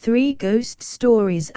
3 Ghost Stories ****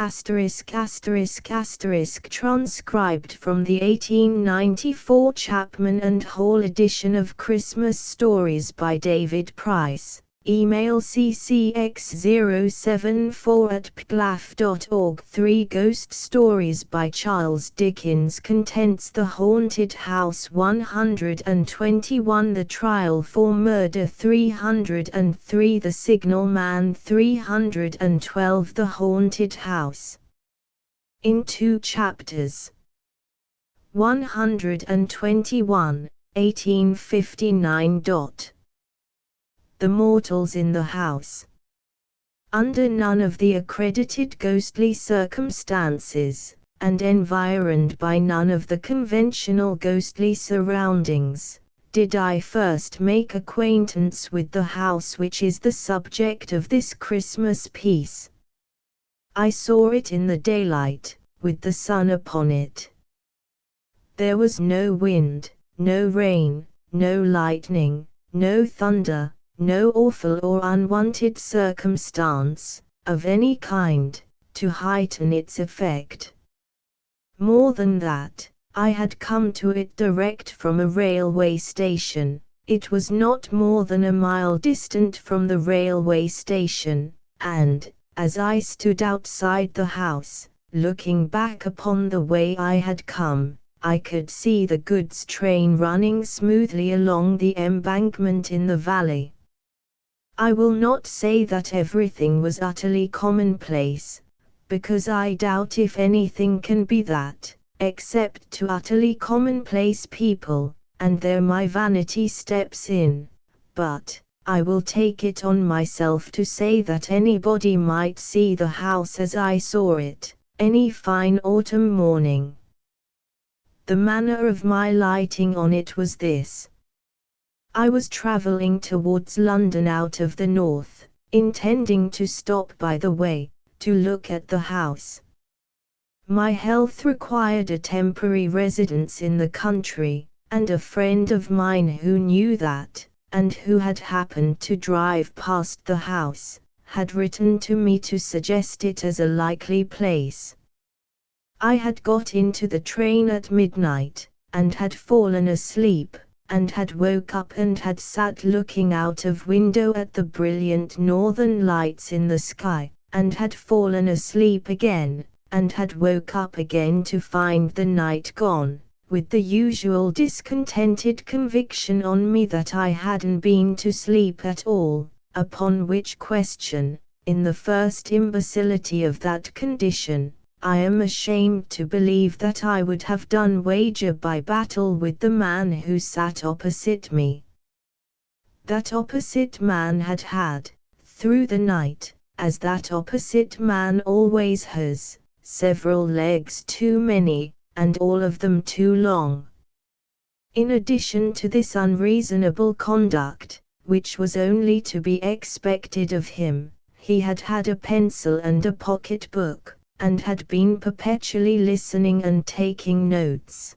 transcribed from the 1894 Chapman and Hall edition of Christmas Stories by David Price. Email ccx074@pglaf.org. 3 Ghost Stories by Charles Dickens. Contents: The Haunted House 121, The Trial for Murder 303, The Signal Man 312, The Haunted House. In 2 chapters. 121, 1859. The Mortals in the House. Under none of the accredited ghostly circumstances, and environed by none of the conventional ghostly surroundings, did I first make acquaintance with the house which is the subject of this Christmas piece. I saw it in the daylight, with the sun upon it. There was no wind, no rain, no lightning, no thunder, no awful or unwanted circumstance, of any kind, to heighten its effect. More than that, I had come to it direct from a railway station. It was not more than a mile distant from the railway station, and, as I stood outside the house, looking back upon the way I had come, I could see the goods train running smoothly along the embankment in the valley. I will not say that everything was utterly commonplace, because I doubt if anything can be that, except to utterly commonplace people, and there my vanity steps in, but I will take it on myself to say that anybody might see the house as I saw it, any fine autumn morning. The manner of my lighting on it was this. I was travelling towards London out of the north, intending to stop by the way, to look at the house. My health required a temporary residence in the country, and a friend of mine who knew that, and who had happened to drive past the house, had written to me to suggest it as a likely place. I had got into the train at midnight, and had fallen asleep, and had woke up and had sat looking out of window at the brilliant northern lights in the sky, and had fallen asleep again, and had woke up again to find the night gone, with the usual discontented conviction on me that I hadn't been to sleep at all, upon which question, in the first imbecility of that condition, I am ashamed to believe that I would have done wager by battle with the man who sat opposite me. That opposite man had, through the night, as that opposite man always has, several legs too many, and all of them too long. In addition to this unreasonable conduct, which was only to be expected of him, he had had a pencil and a pocket book, and had been perpetually listening and taking notes.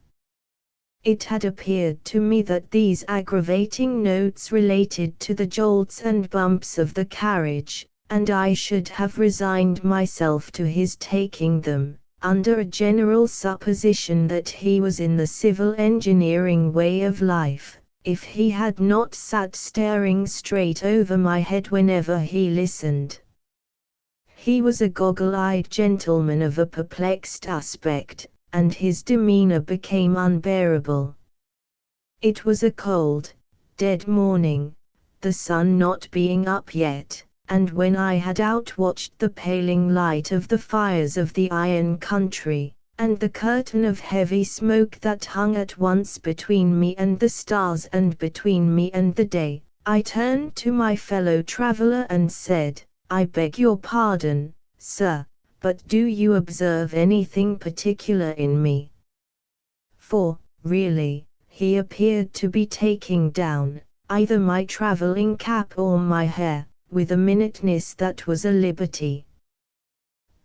It had appeared to me that these aggravating notes related to the jolts and bumps of the carriage, and I should have resigned myself to his taking them, under a general supposition that he was in the civil engineering way of life, if he had not sat staring straight over my head whenever he listened. He was a goggle-eyed gentleman of a perplexed aspect, and his demeanor became unbearable. It was a cold, dead morning, the sun not being up yet, and when I had outwatched the paling light of the fires of the iron country, and the curtain of heavy smoke that hung at once between me and the stars and between me and the day, I turned to my fellow traveller and said, "I beg your pardon, sir, but do you observe anything particular in me?" For, really, he appeared to be taking down, either my travelling cap or my hair, with a minuteness that was a liberty.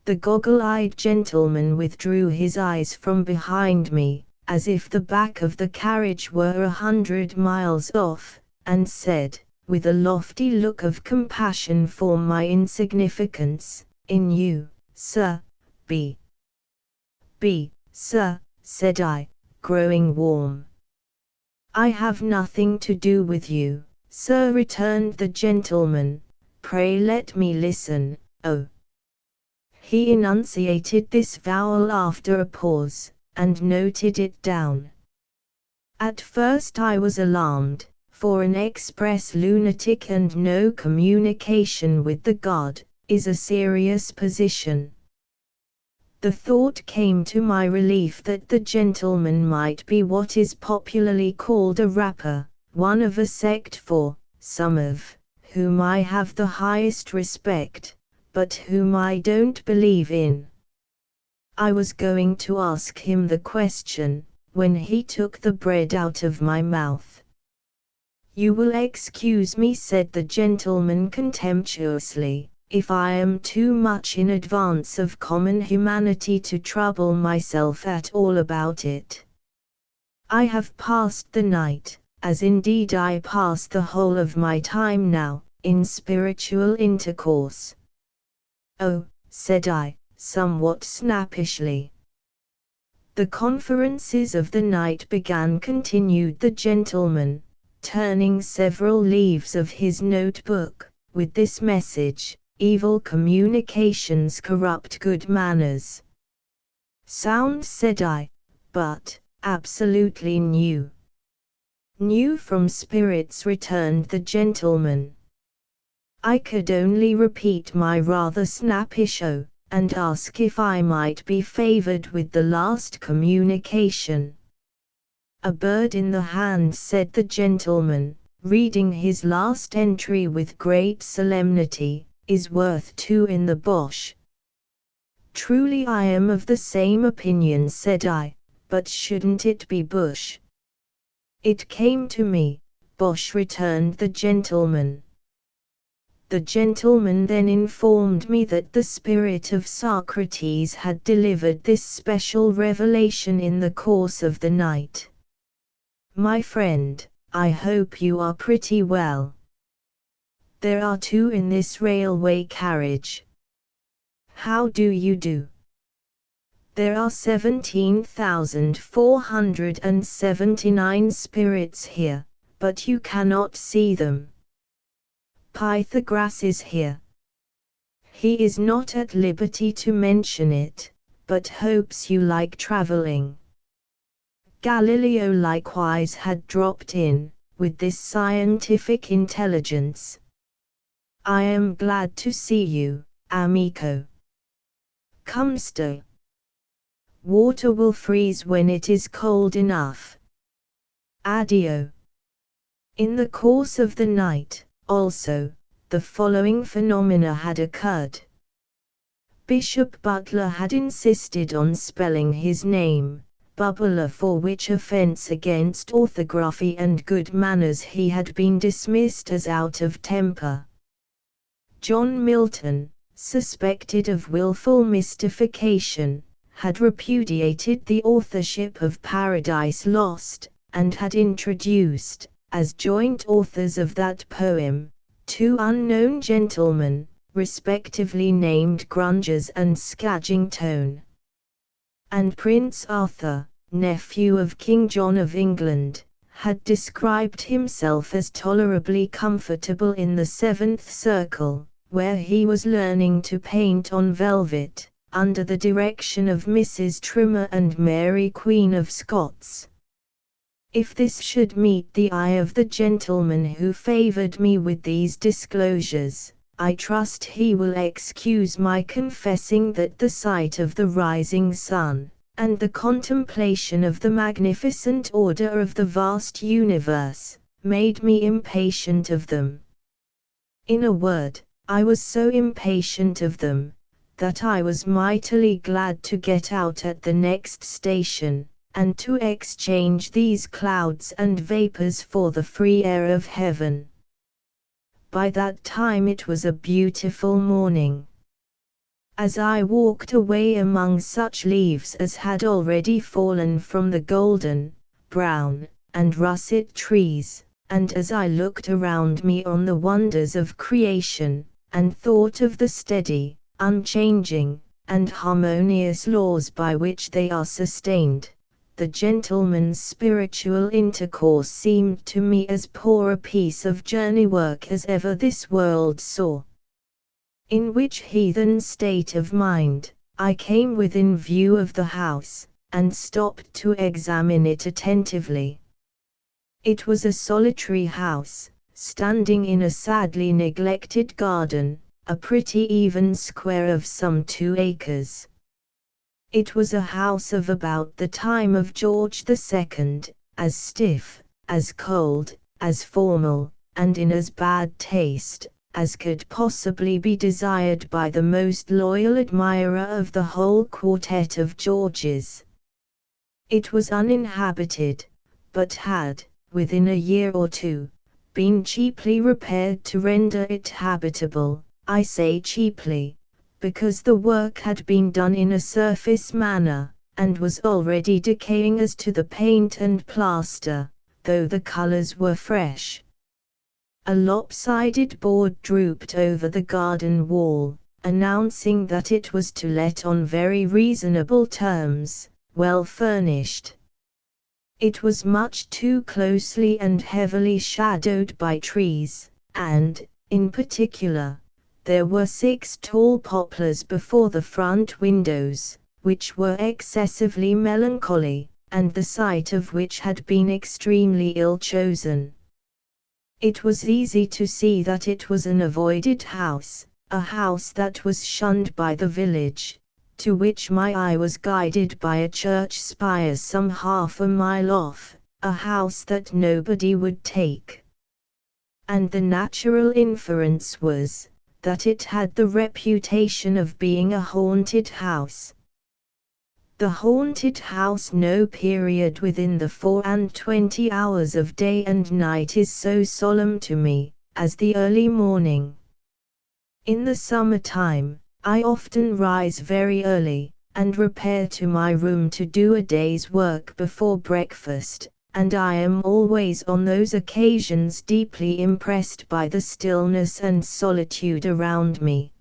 The goggle-eyed gentleman withdrew his eyes from behind me, as if the back of the carriage were 100 miles off, and said, with a lofty look of compassion for my insignificance, in you, sir, sir, said I, growing warm. I have nothing to do with you, sir, returned the gentleman, pray let me listen, oh. He enunciated this vowel after a pause, and noted it down. At first I was alarmed, for an express lunatic and no communication with the god, is a serious position. The thought came to my relief that the gentleman might be what is popularly called a rapper, one of a sect for some of whom I have the highest respect, but whom I don't believe in. I was going to ask him the question, when he took the bread out of my mouth. You will excuse me, said the gentleman contemptuously, if I am too much in advance of common humanity to trouble myself at all about it. I have passed the night, as indeed I pass the whole of my time now, in spiritual intercourse. Oh, said I, somewhat snappishly. The conferences of the night began, continued the gentleman, turning several leaves of his notebook, with this message: evil communications corrupt good manners. Sound, said I, but absolutely new. New from spirits, returned the gentleman. I could only repeat my rather snappish "oh," and ask if I might be favored with the last communication. A bird in the hand, said the gentleman, reading his last entry with great solemnity, is worth two in the bush. Truly I am of the same opinion, said I, but shouldn't it be bush? It came to me, bush, returned the gentleman. The gentleman then informed me that the spirit of Socrates had delivered this special revelation in the course of the night. My friend, I hope you are pretty well. There are two in this railway carriage. How do you do? There are 17,479 spirits here, but you cannot see them. Pythagoras is here. He is not at liberty to mention it, but hopes you like traveling. Galileo likewise had dropped in, with this scientific intelligence. I am glad to see you, amico. Come, stay. Water will freeze when it is cold enough. Addio. In the course of the night, also, the following phenomena had occurred. Bishop Butler had insisted on spelling his name, Bubbler, for which offense against orthography and good manners he had been dismissed as out of temper. John Milton, suspected of wilful mystification, had repudiated the authorship of Paradise Lost, and had introduced, as joint authors of that poem, two unknown gentlemen, respectively named Grungers and Skagingtone. And Prince Arthur, nephew of King John of England, had described himself as tolerably comfortable in the seventh circle, where he was learning to paint on velvet, under the direction of Mrs. Trimmer and Mary Queen of Scots. If this should meet the eye of the gentleman who favoured me with these disclosures, I trust he will excuse my confessing that the sight of the rising sun, and the contemplation of the magnificent order of the vast universe, made me impatient of them. In a word, I was so impatient of them, that I was mightily glad to get out at the next station, and to exchange these clouds and vapours for the free air of heaven. By that time it was a beautiful morning. As I walked away among such leaves as had already fallen from the golden, brown, and russet trees, and as I looked around me on the wonders of creation, and thought of the steady, unchanging, and harmonious laws by which they are sustained, the gentleman's spiritual intercourse seemed to me as poor a piece of journey work as ever this world saw. In which heathen state of mind, I came within view of the house, and stopped to examine it attentively. It was a solitary house, standing in a sadly neglected garden, a pretty even square of some 2 acres. It was a house of about the time of George II, as stiff, as cold, as formal, and in as bad taste, as could possibly be desired by the most loyal admirer of the whole quartet of Georges. It was uninhabited, but had, within a year or 2, been cheaply repaired to render it habitable. I say cheaply, because the work had been done in a surface manner, and was already decaying as to the paint and plaster, though the colors were fresh. A lopsided board drooped over the garden wall, announcing that it was to let on very reasonable terms, well furnished. It was much too closely and heavily shadowed by trees, and, in particular, there were 6 tall poplars before the front windows, which were excessively melancholy, and the site of which had been extremely ill chosen. It was easy to see that it was an avoided house, a house that was shunned by the village, to which my eye was guided by a church spire some half a mile off, a house that nobody would take. And the natural inference was, that it had the reputation of being a haunted house. The haunted house no period within the 24 hours of day and night is so solemn to me, as the early morning. In the summer time, I often rise very early, and repair to my room to do a day's work before breakfast, and I am always on those occasions deeply impressed by the stillness and solitude around me.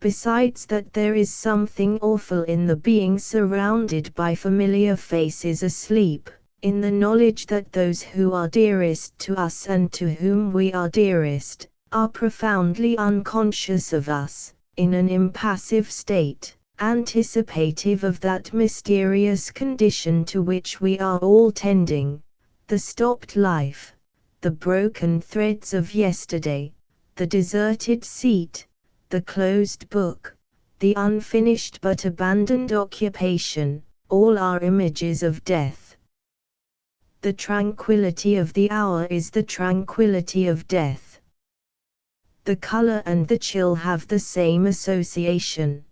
Besides that there is something awful in the being surrounded by familiar faces asleep, in the knowledge that those who are dearest to us and to whom we are dearest, are profoundly unconscious of us, in an impassive state, anticipative of that mysterious condition to which we are all tending, the stopped life, the broken threads of yesterday, the deserted seat, the closed book, the unfinished but abandoned occupation, all are images of death. The tranquility of the hour is the tranquility of death. The color and the chill have the same association.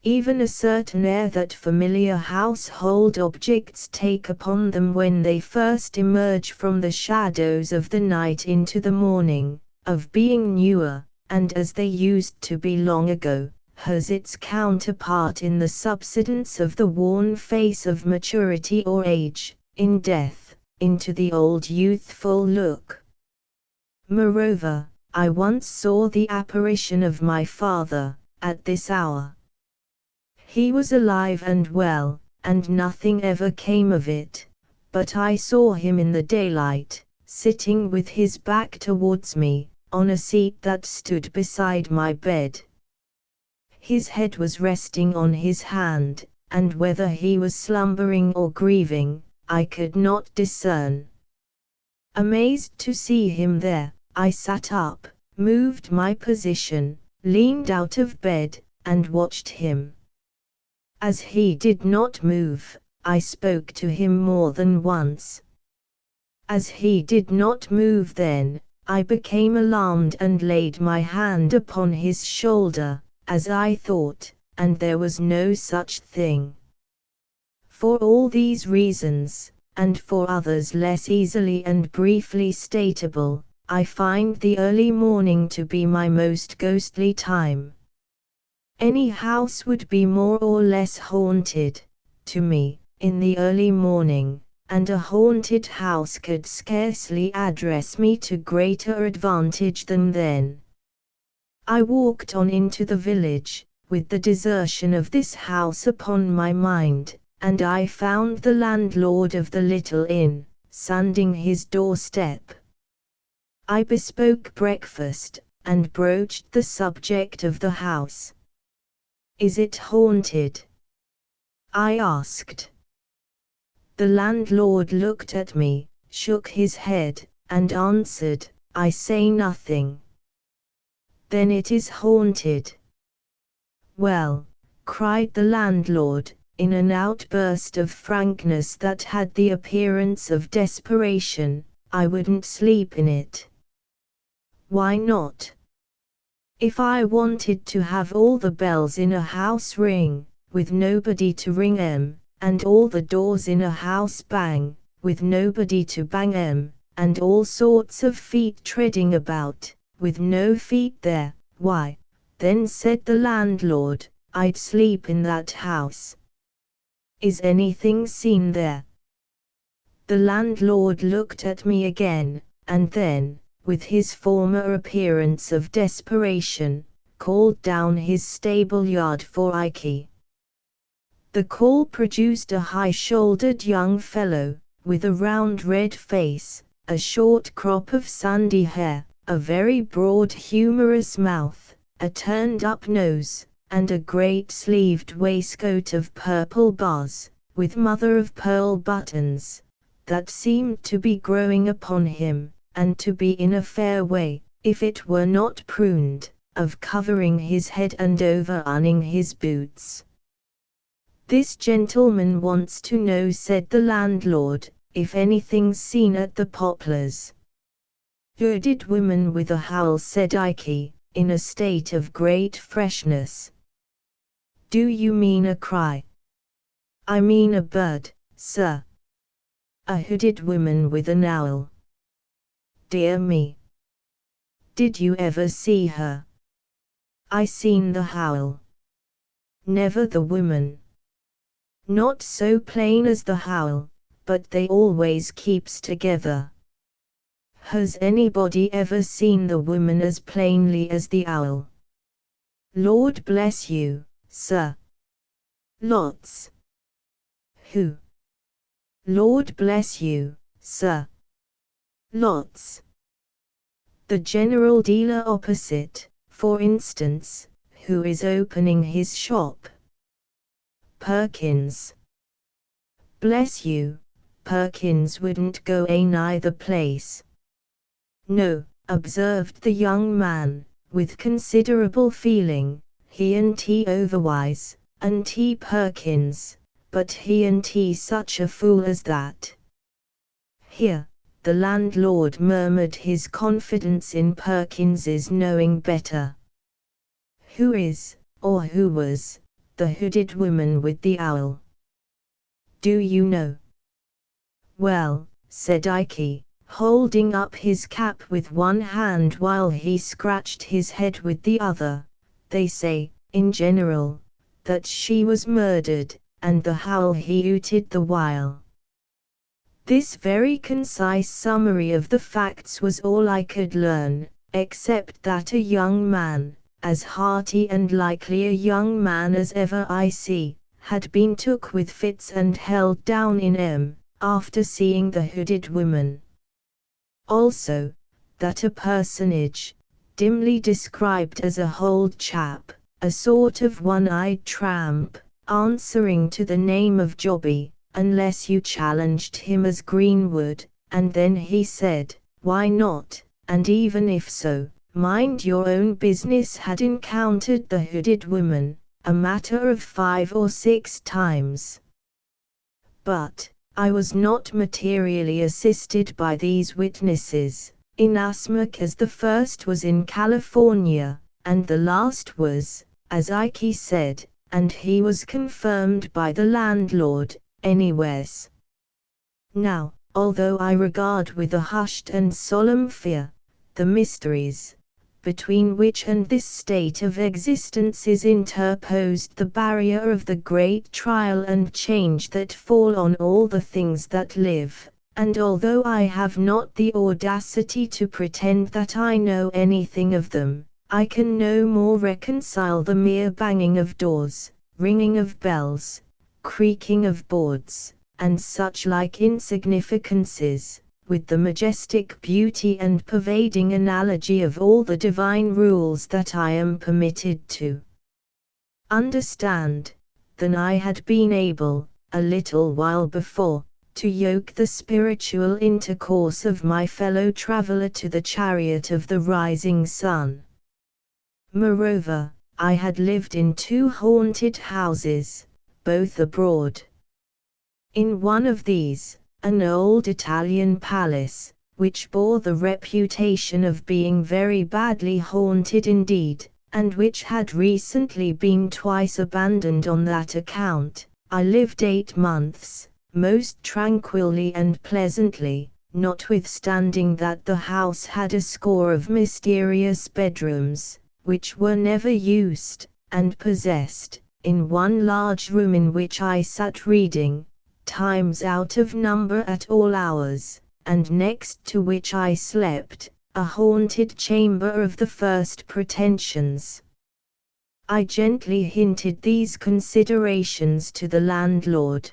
Even a certain air that familiar household objects take upon them when they first emerge from the shadows of the night into the morning, of being newer, and as they used to be long ago, has its counterpart in the subsidence of the worn face of maturity or age, in death, into the old youthful look. Moreover, I once saw the apparition of my father, at this hour. He was alive and well, and nothing ever came of it, but I saw him in the daylight, sitting with his back towards me, on a seat that stood beside my bed. His head was resting on his hand, and whether he was slumbering or grieving, I could not discern. Amazed to see him there, I sat up, moved my position, leaned out of bed, and watched him. As he did not move, I spoke to him more than once. As he did not move then, I became alarmed and laid my hand upon his shoulder, as I thought, and there was no such thing. For all these reasons, and for others less easily and briefly stateable, I find the early morning to be my most ghostly time. Any house would be more or less haunted, to me, in the early morning, and a haunted house could scarcely address me to greater advantage than then. I walked on into the village, with the desertion of this house upon my mind, and I found the landlord of the little inn, sanding his doorstep. I bespoke breakfast, and broached the subject of the house. "Is it haunted?" I asked. The landlord looked at me, shook his head, and answered, "I say nothing." "Then it is haunted." "Well," cried the landlord, in an outburst of frankness that had the appearance of desperation, "I wouldn't sleep in it." "Why not?" "If I wanted to have all the bells in a house ring, with nobody to ring 'em, and all the doors in a house bang, with nobody to bang 'em, and all sorts of feet treading about, with no feet there, why, then," said the landlord, "I'd sleep in that house." "Is anything seen there?" The landlord looked at me again, and then, with his former appearance of desperation, called down his stable yard for Ike. The call produced a high-shouldered young fellow, with a round red face, a short crop of sandy hair, a very broad humorous mouth, a turned-up nose, and a great-sleeved waistcoat of purple bars, with mother-of-pearl buttons, that seemed to be growing upon him, and to be in a fair way, if it were not pruned, of covering his head and over-unning his boots. "This gentleman wants to know," said the landlord, "if anything's seen at the Poplars." "Hooded woman with a howl," said Ike, in a state of great freshness. "Do you mean a cry?" "I mean a bird, sir." "A hooded woman with an owl. Dear me! Did you ever see her?" "I seen the howl." "Never the woman?" "Not so plain as the howl, but they always keeps together." "Has anybody ever seen the woman as plainly as the owl?" "Lord bless you, sir. Lots." "Who?" "Lord bless you, sir. Lots. The general dealer opposite, for instance, who is opening his shop." "Perkins." "Bless you, Perkins wouldn't go nigh the place." "No," observed the young man, with considerable feeling, "he ain't overwise, and he Perkins, but he ain't such a fool as that." Here, the landlord murmured his confidence in Perkins's knowing better. "Who is, or who was, the hooded woman with the owl? Do you know?" "Well," said Ike, holding up his cap with one hand while he scratched his head with the other, "they say, in general, that she was murdered, and the howl he hooted the while." This very concise summary of the facts was all I could learn, except that a young man, as hearty and likely a young man as ever I see, had been took with fits and held down in after seeing the hooded woman. Also, that a personage, dimly described as a old chap, a sort of one-eyed tramp, answering to the name of Jobby, unless you challenged him as Greenwood, and then he said, "Why not?" and even if so, mind your own business, had encountered the hooded woman, a matter of 5 or 6 times. But I was not materially assisted by these witnesses, inasmuch as the first was in California, and the last was, as Ike said, and he was confirmed by the landlord, anywheres. Now, although I regard with a hushed and solemn fear, the mysteries, between which and this state of existence is interposed the barrier of the great trial and change that fall on all the things that live, and although I have not the audacity to pretend that I know anything of them, I can no more reconcile the mere banging of doors, ringing of bells, creaking of boards, and such like insignificances, with the majestic beauty and pervading analogy of all the divine rules that I am permitted to understand, than I had been able, a little while before, to yoke the spiritual intercourse of my fellow traveller to the chariot of the rising sun. Moreover, I had lived in 2 haunted houses, both abroad. In one of these, an old Italian palace, which bore the reputation of being very badly haunted indeed, and which had recently been twice abandoned on that account, I lived 8 months, most tranquilly and pleasantly, notwithstanding that the house had a score of mysterious bedrooms, which were never used, and possessed, in one large room in which I sat reading, times out of number at all hours, and next to which I slept, a haunted chamber of the first pretensions. I gently hinted these considerations to the landlord.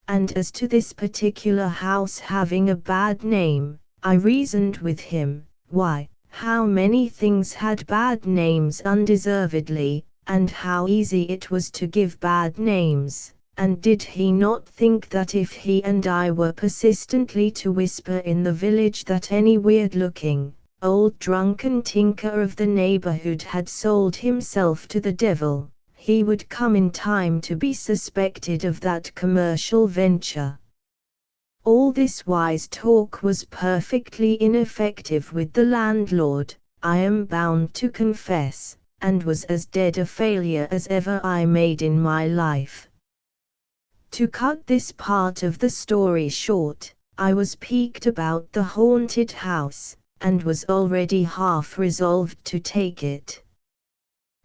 And as to this particular house having a bad name, I reasoned with him, why, how many things had bad names undeservedly, and how easy it was to give bad names, and did he not think that if he and I were persistently to whisper in the village that any weird-looking, old drunken tinker of the neighborhood had sold himself to the devil, he would come in time to be suspected of that commercial venture. All this wise talk was perfectly ineffective with the landlord, I am bound to confess, and was as dead a failure as ever I made in my life. To cut this part of the story short, I was piqued about the haunted house, and was already half resolved to take it.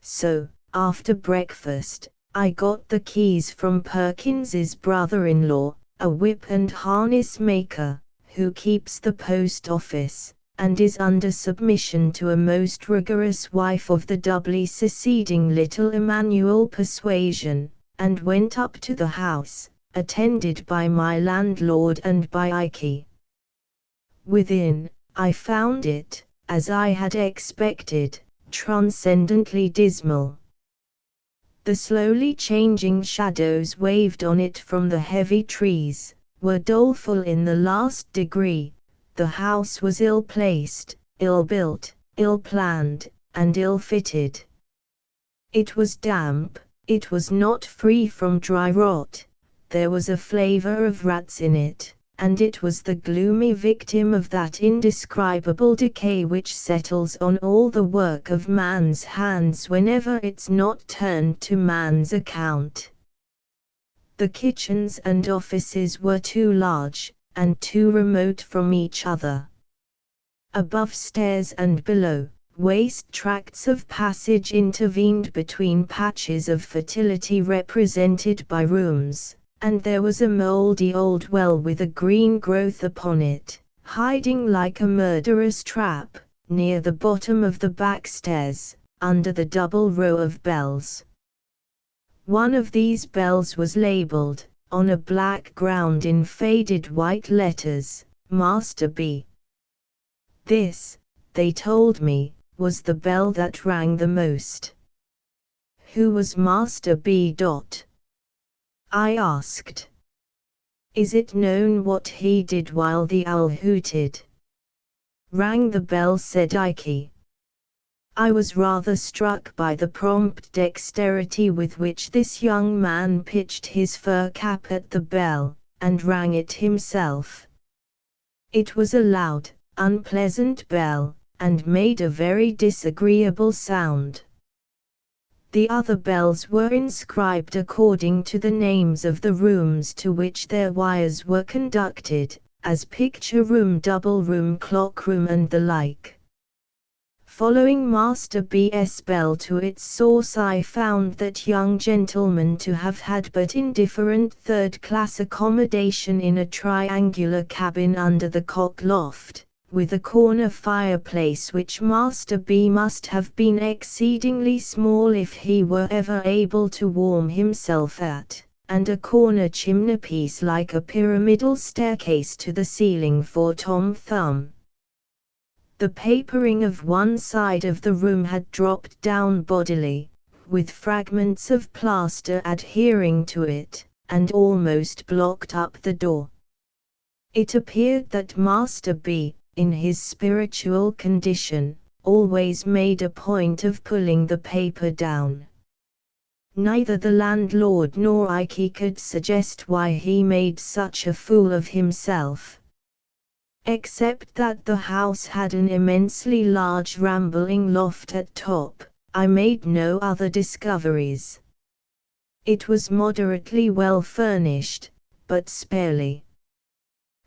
So, after breakfast, I got the keys from Perkins's brother-in-law, a whip and harness maker, who keeps the post office, and is under submission to a most rigorous wife of the doubly seceding little Emmanuel Persuasion, and went up to the house, attended by my landlord and by Ike. Within, I found it, as I had expected, transcendently dismal. The slowly changing shadows waved on it from the heavy trees, were doleful in the last degree. The house was ill-placed, ill-built, ill-planned, and ill-fitted. It was damp, it was not free from dry rot, there was a flavor of rats in it, and it was the gloomy victim of that indescribable decay which settles on all the work of man's hands whenever it's not turned to man's account. The kitchens and offices were too large, and too remote from each other. Above stairs and below, waste tracts of passage intervened between patches of fertility represented by rooms, and there was a mouldy old well with a green growth upon it, hiding like a murderous trap, near the bottom of the back stairs, under the double row of bells. One of these bells was labelled, on a black ground in faded white letters, Master B. This, they told me, was the bell that rang the most. Who was Master B. I asked. Is it known what he did while the owl hooted? Rang the bell, said Ike. I was rather struck by the prompt dexterity with which this young man pitched his fur cap at the bell, and rang it himself. It was a loud, unpleasant bell, and made a very disagreeable sound. The other bells were inscribed according to the names of the rooms to which their wires were conducted, as picture room, double room, clock room, and the like. Following Master B.'s bell to its source, I found that young gentleman to have had but indifferent third-class accommodation in a triangular cabin under the cock loft, with a corner fireplace which Master B must have been exceedingly small if he were ever able to warm himself at, and a corner chimneypiece like a pyramidal staircase to the ceiling for Tom Thumb. The papering of one side of the room had dropped down bodily, with fragments of plaster adhering to it, and almost blocked up the door. It appeared that Master B, in his spiritual condition, always made a point of pulling the paper down. Neither the landlord nor Ike could suggest why he made such a fool of himself. Except that the house had an immensely large rambling loft at top, I made no other discoveries. It was moderately well furnished, but sparely.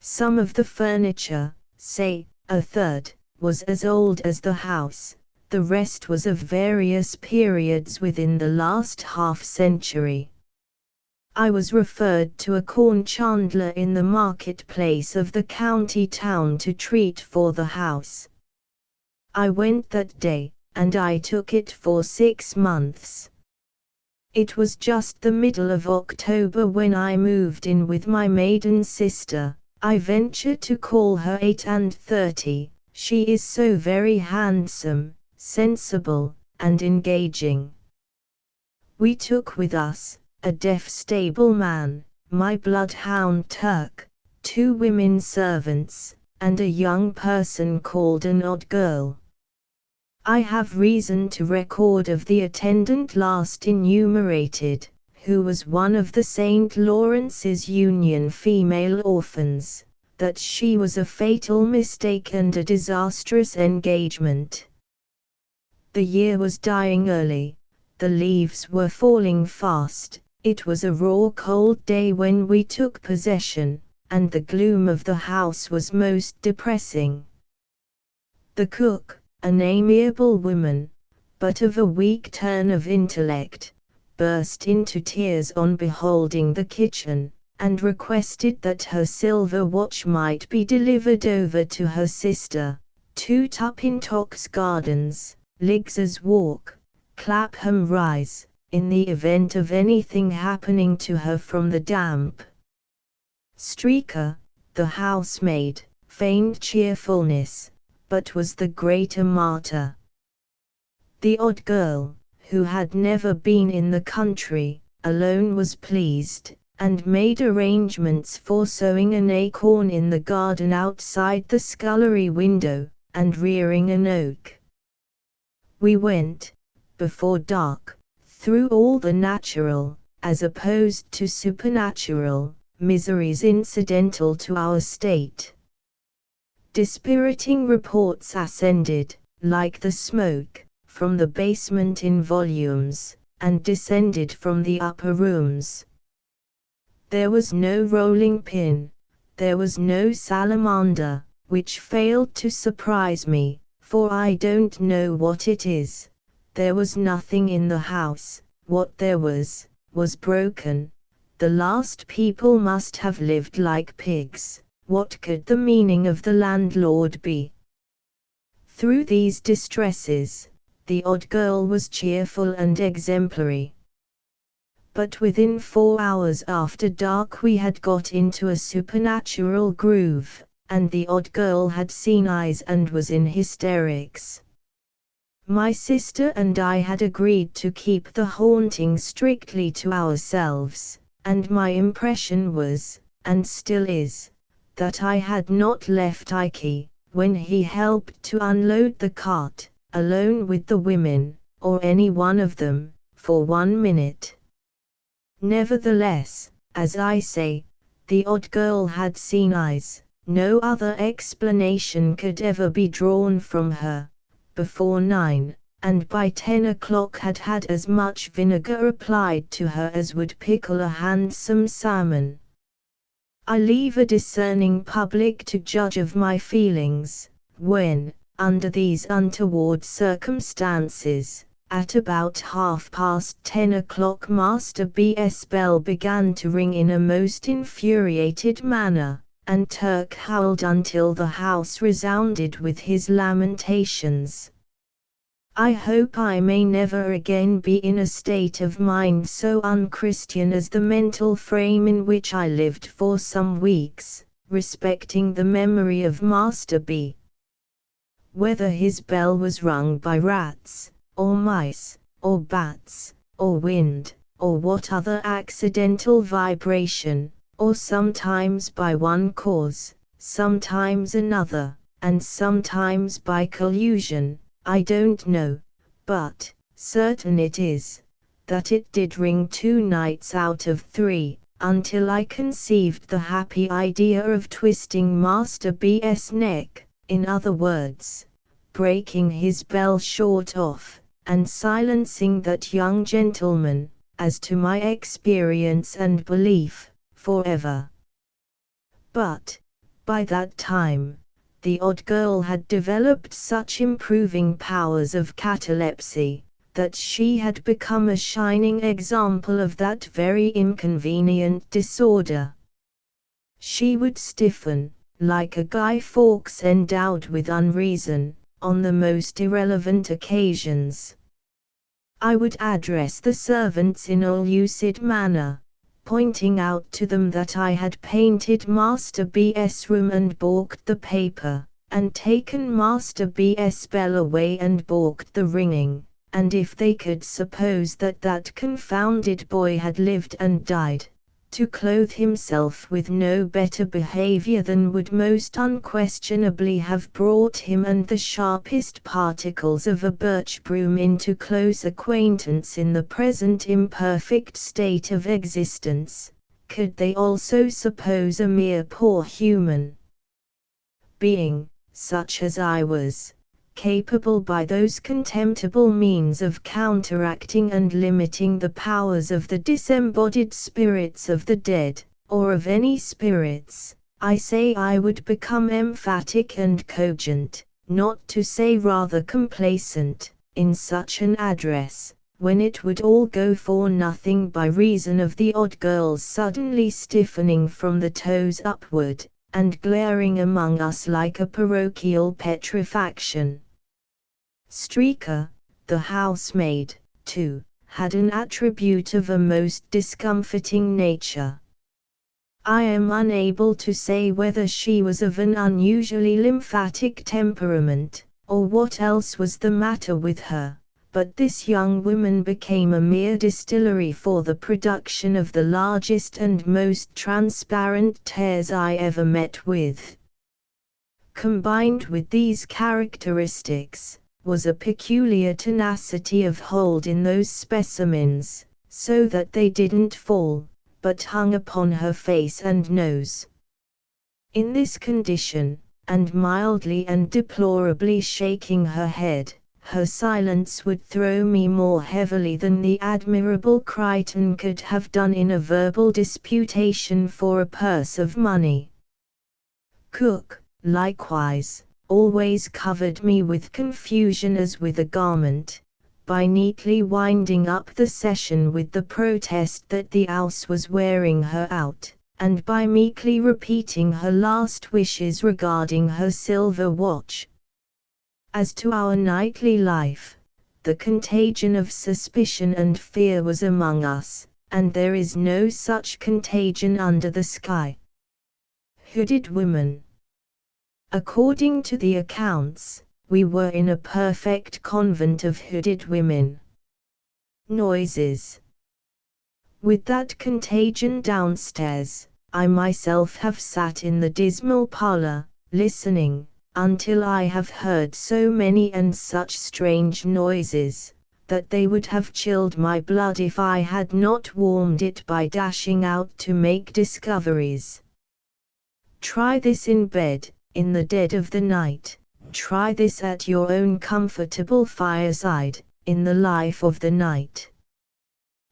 Some of the furniture, say, a third, was as old as the house, the rest was of various periods within the last half-century. I was referred to a corn chandler in the market-place of the county town to treat for the house. I went that day, and I took it for 6 months. It was just the middle of October when I moved in with my maiden sister. I venture to call her 38. She is so very handsome, sensible, and engaging. We took with us a deaf stableman, my bloodhound Turk, 2 women servants, and a young person called an odd girl. I have reason to record of the attendant last enumerated, who was one of the St. Lawrence's Union female orphans, that she was a fatal mistake and a disastrous engagement. The year was dying early, the leaves were falling fast, it was a raw cold day when we took possession, and the gloom of the house was most depressing. The cook, an amiable woman, but of a weak turn of intellect, burst into tears on beholding the kitchen, and requested that her silver watch might be delivered over to her sister, 2 Tuppintox Gardens, Liggs's Walk, Clapham Rise, in the event of anything happening to her from the damp. Streaker, the housemaid, feigned cheerfulness, but was the greater martyr. The odd girl, who had never been in the country, alone was pleased, and made arrangements for sowing an acorn in the garden outside the scullery window, and rearing an oak. We went, before dark, through all the natural, as opposed to supernatural, miseries incidental to our state. Dispiriting reports ascended, like the smoke, from the basement in volumes, and descended from the upper rooms. There was no rolling pin, there was no salamander, which failed to surprise me, for I don't know what it is. There was nothing in the house, what there was broken. The last people must have lived like pigs. What could the meaning of the landlord be? Through these distresses, the odd girl was cheerful and exemplary. But within 4 hours after dark we had got into a supernatural groove, and the odd girl had seen eyes and was in hysterics. My sister and I had agreed to keep the haunting strictly to ourselves, and my impression was, and still is, that I had not left Ike, when he helped to unload the cart, alone with the women, or any one of them, for 1 minute. Nevertheless, as I say, the odd girl had seen eyes, no other explanation could ever be drawn from her, before 9, and by 10 o'clock had had as much vinegar applied to her as would pickle a handsome salmon. I leave a discerning public to judge of my feelings, when, under these untoward circumstances, at about 10:30 o'clock Master B.'s bell began to ring in a most infuriated manner, and Turk howled until the house resounded with his lamentations. I hope I may never again be in a state of mind so unchristian as the mental frame in which I lived for some weeks, respecting the memory of Master B. Whether his bell was rung by rats, or mice, or bats, or wind, or what other accidental vibration, or sometimes by one cause, sometimes another, and sometimes by collusion, I don't know, but certain it is, that it did ring 2 nights out of 3, until I conceived the happy idea of twisting Master B.'s neck, in other words, breaking his bell short off, and silencing that young gentleman, as to my experience and belief, forever. But, by that time, the odd girl had developed such improving powers of catalepsy, that she had become a shining example of that very inconvenient disorder. She would stiffen, like a Guy Fawkes endowed with unreason, on the most irrelevant occasions. I would address the servants in a lucid manner, pointing out to them that I had painted Master B.'s room and balked the paper, and taken Master B.'s bell away and balked the ringing, and if they could suppose that that confounded boy had lived and died, to clothe himself with no better behavior than would most unquestionably have brought him and the sharpest particles of a birch broom into close acquaintance in the present imperfect state of existence, could they also suppose a mere poor human being, such as I was, capable by those contemptible means of counteracting and limiting the powers of the disembodied spirits of the dead, or of any spirits, I say I would become emphatic and cogent, not to say rather complacent, in such an address, when it would all go for nothing by reason of the odd girl's suddenly stiffening from the toes upward, and glaring among us like a parochial petrifaction. Streaker, the housemaid, too, had an attribute of a most discomforting nature. I am unable to say whether she was of an unusually lymphatic temperament, or what else was the matter with her, but this young woman became a mere distillery for the production of the largest and most transparent tears I ever met with. Combined with these characteristics, was a peculiar tenacity of hold in those specimens, so that they didn't fall, but hung upon her face and nose. In this condition, and mildly and deplorably shaking her head, her silence would throw me more heavily than the admirable Crichton could have done in a verbal disputation for a purse of money. Cook, likewise, always covered me with confusion as with a garment, by neatly winding up the session with the protest that the house was wearing her out, and by meekly repeating her last wishes regarding her silver watch. As to our nightly life, the contagion of suspicion and fear was among us, and there is no such contagion under the sky. Hooded women. According to the accounts, we were in a perfect convent of hooded women. Noises. With that contagion downstairs, I myself have sat in the dismal parlor, listening, until I have heard so many and such strange noises, that they would have chilled my blood if I had not warmed it by dashing out to make discoveries. Try this in bed, in the dead of the night. Try this at your own comfortable fireside, in the life of the night.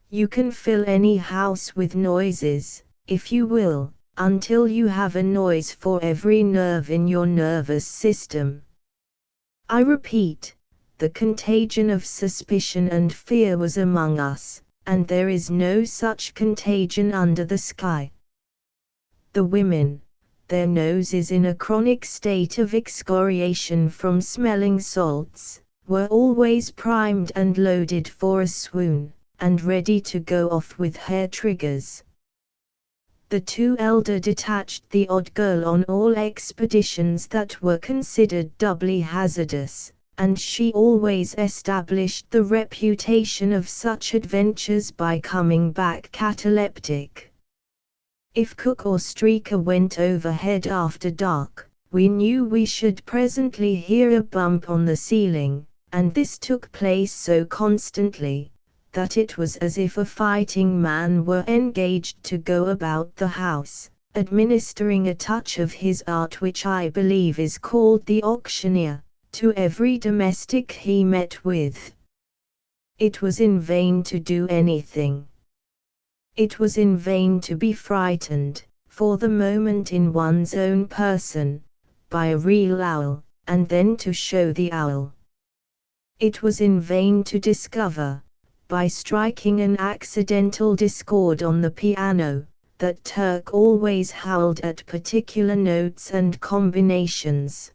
You can fill any house with noises, if you will, until you have a noise for every nerve in your nervous system. I repeat, the contagion of suspicion and fear was among us, and there is no such contagion under the sky. The women, their noses in a chronic state of excoriation from smelling salts, were always primed and loaded for a swoon, and ready to go off with hair triggers. The two elder detached the odd girl on all expeditions that were considered doubly hazardous, and she always established the reputation of such adventures by coming back cataleptic. If Cook or Streaker went overhead after dark, we knew we should presently hear a bump on the ceiling, and this took place so constantly that it was as if a fighting man were engaged to go about the house, administering a touch of his art which I believe is called the auctioneer, to every domestic he met with. It was in vain to do anything. It was in vain to be frightened, for the moment in one's own person, by a real owl, and then to show the owl. It was in vain to discover, by striking an accidental discord on the piano, that Turk always howled at particular notes and combinations.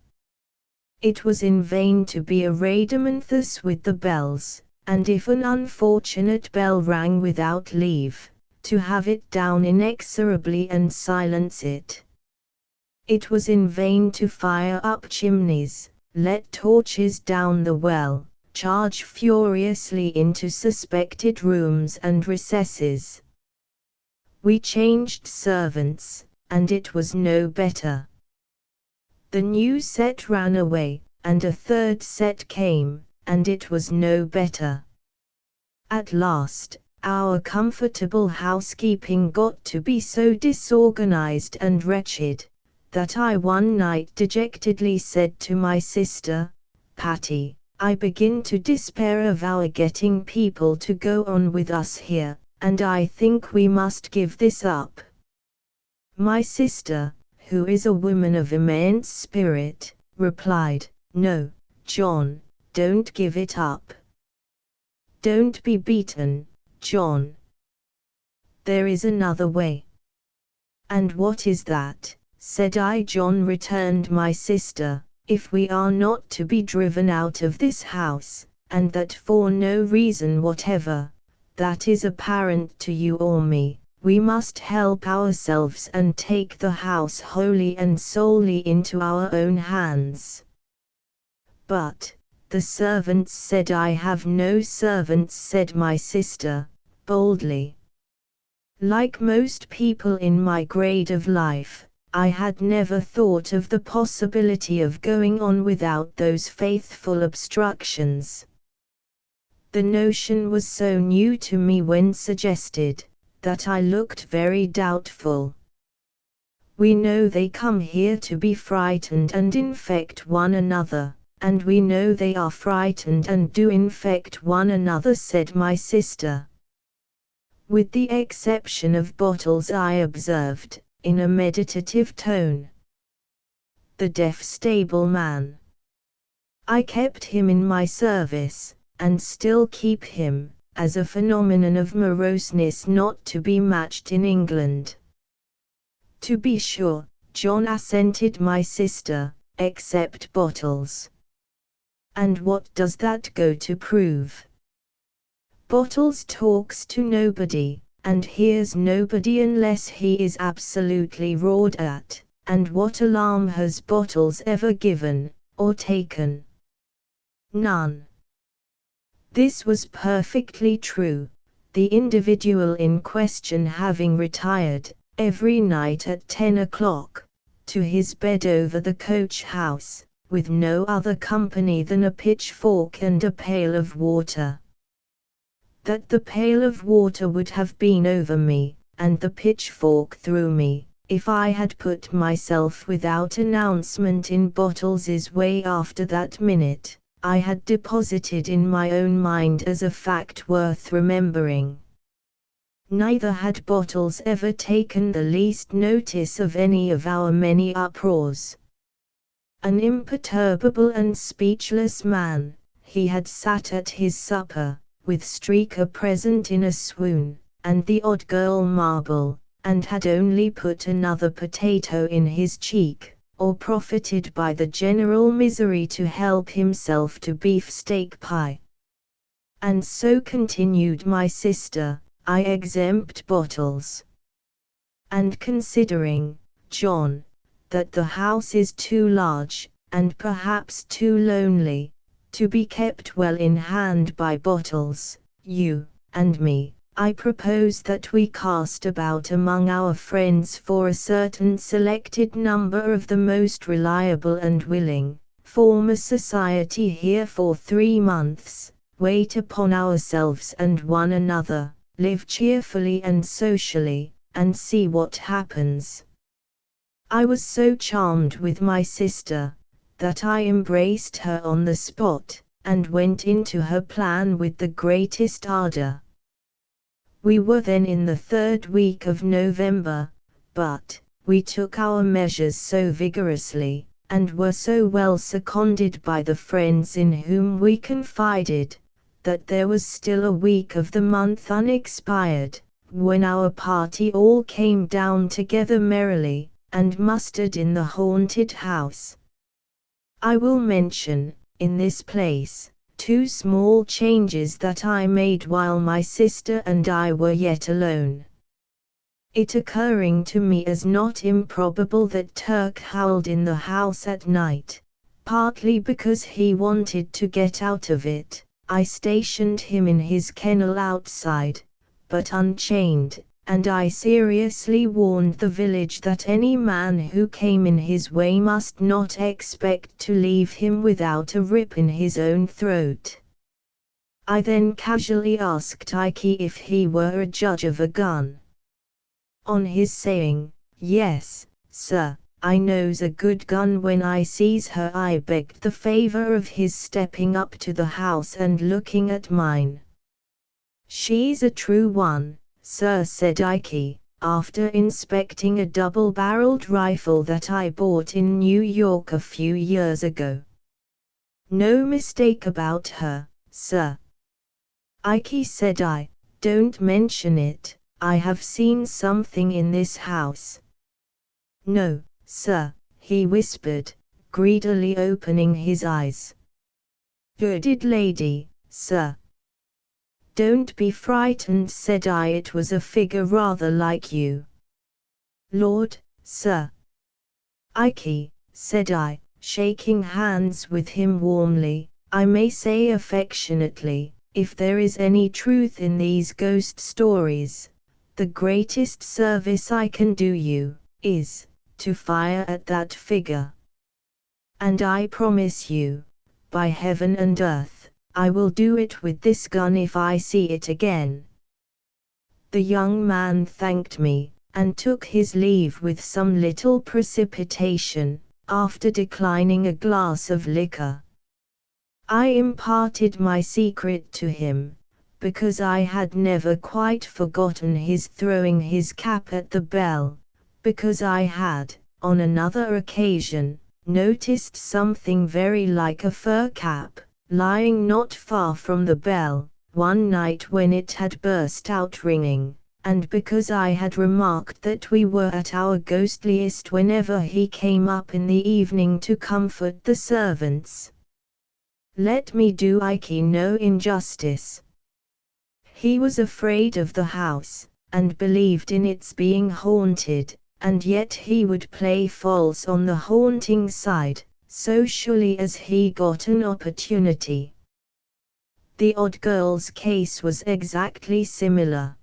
It was in vain to be a Rhadamanthus with the bells, and if an unfortunate bell rang without leave, to have it down inexorably and silence it. It was in vain to fire up chimneys, let torches down the well, charge furiously into suspected rooms and recesses. We changed servants, and it was no better. The new set ran away, and a third set came, and it was no better. At last, our comfortable housekeeping got to be so disorganized and wretched, that I one night dejectedly said to my sister, "Patty, I begin to despair of our getting people to go on with us here, and I think we must give this up." My sister, who is a woman of immense spirit, replied, "No, John, don't give it up. Don't be beaten, John. There is another way." "And what is that?" said I. "John," returned my sister, "if we are not to be driven out of this house, and that for no reason whatever, that is apparent to you or me, we must help ourselves and take the house wholly and solely into our own hands." "But the servants," said I. "Have no servants," said my sister, boldly. Like most people in my grade of life, I had never thought of the possibility of going on without those faithful obstructions. The notion was so new to me when suggested, that I looked very doubtful. "We know they come here to be frightened and infect one another, and we know they are frightened and do infect one another," said my sister. "With the exception of Bottles," I observed, in a meditative tone. "The deaf stableman. I kept him in my service, and still keep him, as a phenomenon of moroseness not to be matched in England." "To be sure," John assented my sister, "except Bottles." "And what does that go to prove?" "Bottles talks to nobody, and hears nobody unless he is absolutely roared at, and what alarm has Bottles ever given, or taken?" "None." This was perfectly true, the individual in question having retired, every night at 10 o'clock, to his bed over the coach house, with no other company than a pitchfork and a pail of water. That the pail of water would have been over me, and the pitchfork through me, if I had put myself without announcement in Bottles's way after that minute, I had deposited in my own mind as a fact worth remembering. Neither had Bottles ever taken the least notice of any of our many uproars. An imperturbable and speechless man, he had sat at his supper, with Streaker present in a swoon, and the odd girl Marble, and had only put another potato in his cheek, or profited by the general misery to help himself to beefsteak pie. And so, continued my sister, I exempt bottles. And considering, John, that the house is too large, and perhaps too lonely, to be kept well in hand by bottles, you and me, I propose that we cast about among our friends for a certain selected number of the most reliable and willing, form a society here for 3 months, wait upon ourselves and one another, live cheerfully and socially, and see what happens. I was so charmed with my sister, that I embraced her on the spot, and went into her plan with the greatest ardor. We were then in the 3rd week of November, but we took our measures so vigorously, and were so well seconded by the friends in whom we confided, that there was still a week of the month unexpired, when our party all came down together merrily, and mustered in the haunted house. I will mention, in this place, 2 small changes that I made while my sister and I were yet alone. It occurring to me as not improbable that Turk howled in the house at night, partly because he wanted to get out of it, I stationed him in his kennel outside, but unchained, and I seriously warned the village that any man who came in his way must not expect to leave him without a rip in his own throat. I then casually asked Ike if he were a judge of a gun. On his saying, "Yes, sir, I knows a good gun when I sees her," I begged the favor of his stepping up to the house and looking at mine. "She's a true one, sir," said Ike, after inspecting a double-barreled rifle that I bought in New York a few years ago. "No mistake about her, sir." "Ike," said I, "don't mention it, I have seen something in this house." "No, sir," he whispered, greedily opening his eyes. "Good lady, sir." "Don't be frightened," said I, "it was a figure rather like you." "Lord, sir." "Ike," said I, shaking hands with him warmly, "I may say affectionately, if there is any truth in these ghost stories, the greatest service I can do you, is, to fire at that figure. And I promise you, by heaven and earth, I will do it with this gun if I see it again." The young man thanked me, and took his leave with some little precipitation, after declining a glass of liquor. I imparted my secret to him, because I had never quite forgotten his throwing his cap at the bell, because I had, on another occasion, noticed something very like a fur cap, lying not far from the bell, one night when it had burst out ringing, and because I had remarked that we were at our ghostliest whenever he came up in the evening to comfort the servants. Let me do Ike no injustice. He was afraid of the house, and believed in its being haunted, and yet he would play false on the haunting side, so surely as he got an opportunity. The odd girl's case was exactly similar.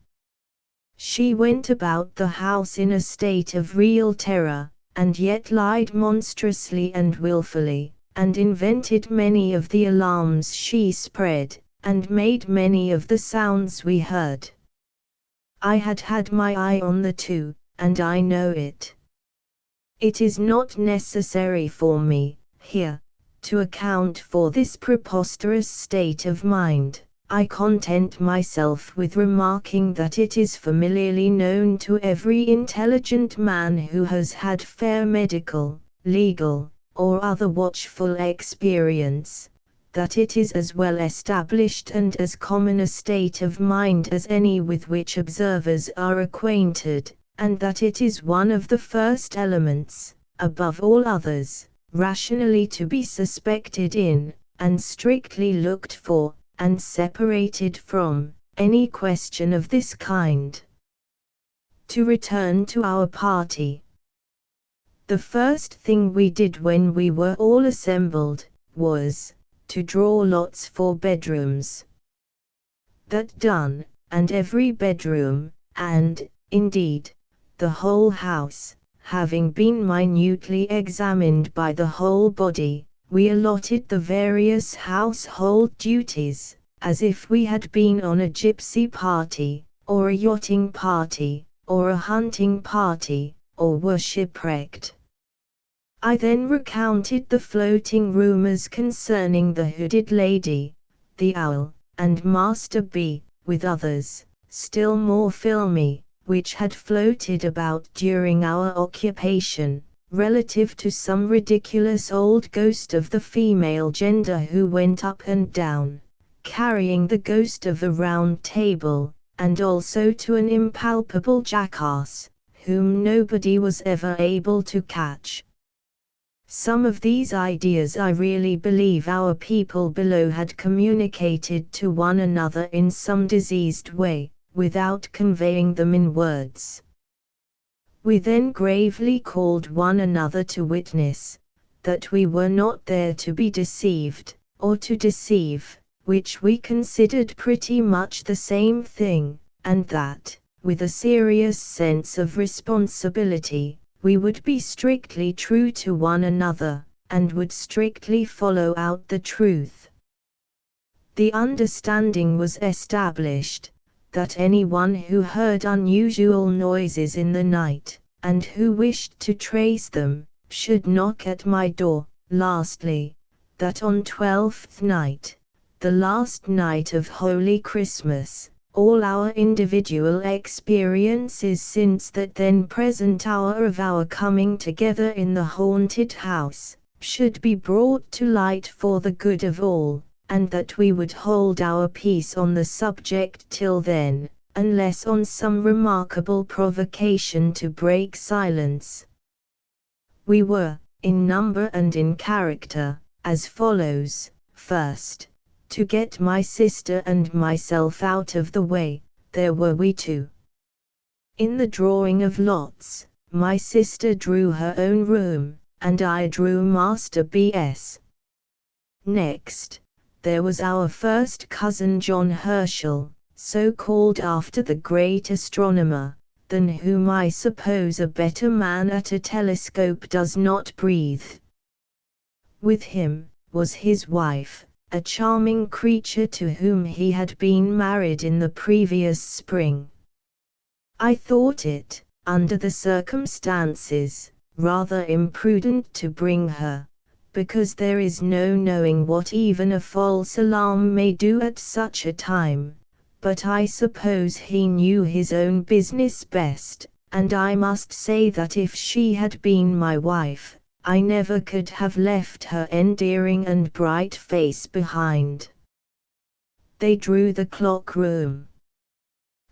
She went about the house in a state of real terror, and yet lied monstrously and wilfully, and invented many of the alarms she spread, and made many of the sounds we heard. I had had my eye on the 2, and I know it. It is not necessary for me, here, to account for this preposterous state of mind. I content myself with remarking that it is familiarly known to every intelligent man who has had fair medical, legal, or other watchful experience, that it is as well established and as common a state of mind as any with which observers are acquainted, and that it is one of the first elements, above all others, rationally to be suspected in, and strictly looked for, and separated from, any question of this kind. To return to our party. The first thing we did when we were all assembled, was, to draw lots for bedrooms. That done, and every bedroom, and, indeed, the whole house, having been minutely examined by the whole body, we allotted the various household duties, as if we had been on a gypsy party, or a yachting party, or a hunting party, or were shipwrecked. I then recounted the floating rumors concerning the hooded lady, the owl, and Master B, with others, still more filmy, which had floated about during our occupation, relative to some ridiculous old ghost of the female gender who went up and down, carrying the ghost of a round table, and also to an impalpable jackass, whom nobody was ever able to catch. Some of these ideas I really believe our people below had communicated to one another in some diseased way, without conveying them in words. We then gravely called one another to witness, that we were not there to be deceived, or to deceive, which we considered pretty much the same thing, and that, with a serious sense of responsibility, we would be strictly true to one another, and would strictly follow out the truth. The understanding was established, that anyone who heard unusual noises in the night, and who wished to trace them, should knock at my door. Lastly, that on 12th night, the last night of Holy Christmas, all our individual experiences since that then present hour of our coming together in the haunted house, should be brought to light for the good of all, and that we would hold our peace on the subject till then, unless on some remarkable provocation to break silence. We were, in number and in character, as follows. First, to get my sister and myself out of the way, there were we two. In the drawing of lots, my sister drew her own room, and I drew Master B.'s. Next, there was our first cousin John Herschel, so called after the great astronomer, than whom I suppose a better man at a telescope does not breathe. With him, was his wife, a charming creature to whom he had been married in the previous spring. I thought it, under the circumstances, rather imprudent to bring her, because there is no knowing what even a false alarm may do at such a time, but I suppose he knew his own business best, and I must say that if she had been my wife, I never could have left her endearing and bright face behind. They drew the clock room.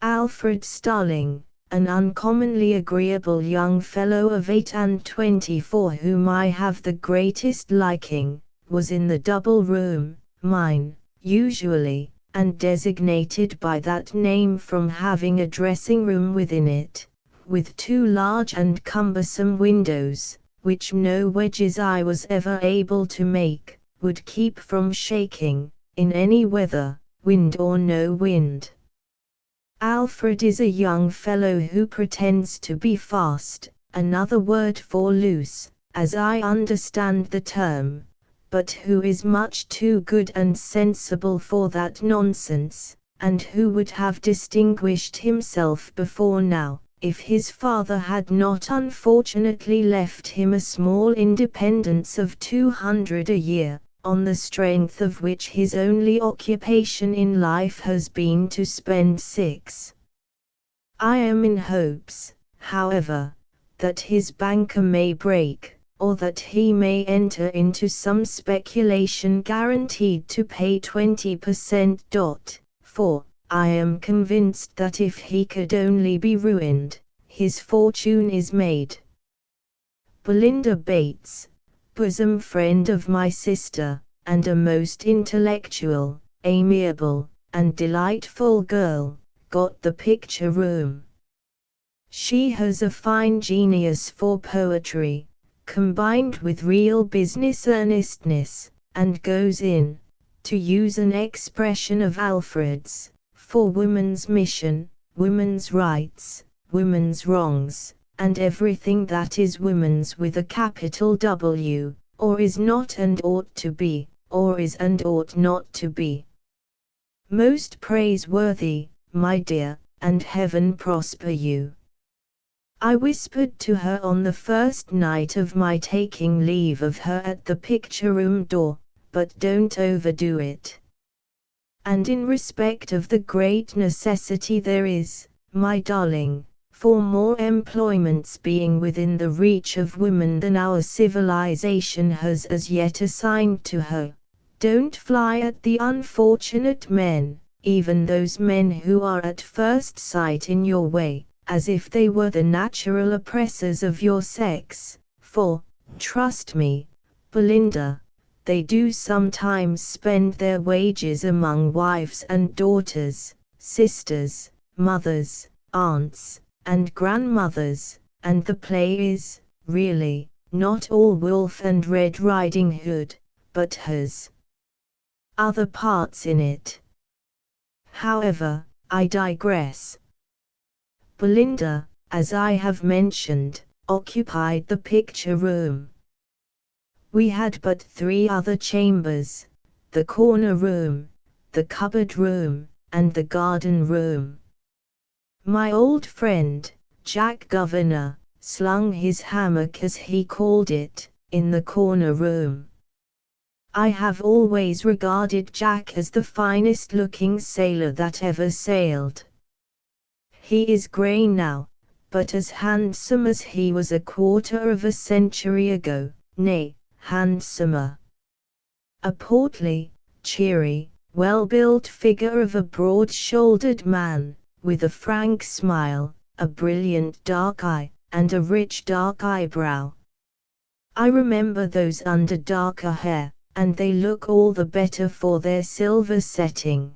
Alfred Starling, an uncommonly agreeable young fellow of 28, for whom I have the greatest liking, was in the double room, mine, usually, and designated by that name from having a dressing room within it, with two large and cumbersome windows, which no wedges I was ever able to make, would keep from shaking, in any weather, wind or no wind. Alfred is a young fellow who pretends to be fast, another word for loose, as I understand the term, but who is much too good and sensible for that nonsense, and who would have distinguished himself before now, if his father had not unfortunately left him a small independence of 200 a year, on the strength of which his only occupation in life has been to spend 6. I am in hopes, however, that his banker may break, or that he may enter into some speculation guaranteed to pay 20%. For, I am convinced that if he could only be ruined, his fortune is made. Belinda Bates, bosom friend of my sister, and a most intellectual, amiable, and delightful girl, got the picture room. She has a fine genius for poetry, combined with real business earnestness, and goes in, to use an expression of Alfred's, for woman's mission, woman's rights, woman's wrongs, and everything that is woman's with a capital W, or is not and ought to be, or is and ought not to be. Most praiseworthy, my dear, and heaven prosper you. I whispered to her on the first night of my taking leave of her at the picture-room door, but don't overdo it. And in respect of the great necessity there is, my darling, for more employments being within the reach of women than our civilization has as yet assigned to her, don't fly at the unfortunate men, even those men who are at first sight in your way, as if they were the natural oppressors of your sex, for, trust me, Belinda, they do sometimes spend their wages among wives and daughters, sisters, mothers, aunts, and grandmothers, and the play is, really, not all Wolf and Red Riding Hood, but has other parts in it. However, I digress. Belinda, as I have mentioned, occupied the picture room. We had but 3 other chambers, the corner room, the cupboard room, and the garden room. My old friend, Jack Governor, slung his hammock as he called it, in the corner room. I have always regarded Jack as the finest looking sailor that ever sailed. He is grey now, but as handsome as he was a quarter of a century ago, nay, handsomer. A portly, cheery, well-built figure of a broad-shouldered man, with a frank smile, a brilliant dark eye, and a rich dark eyebrow. I remember those under darker hair, and they look all the better for their silver setting.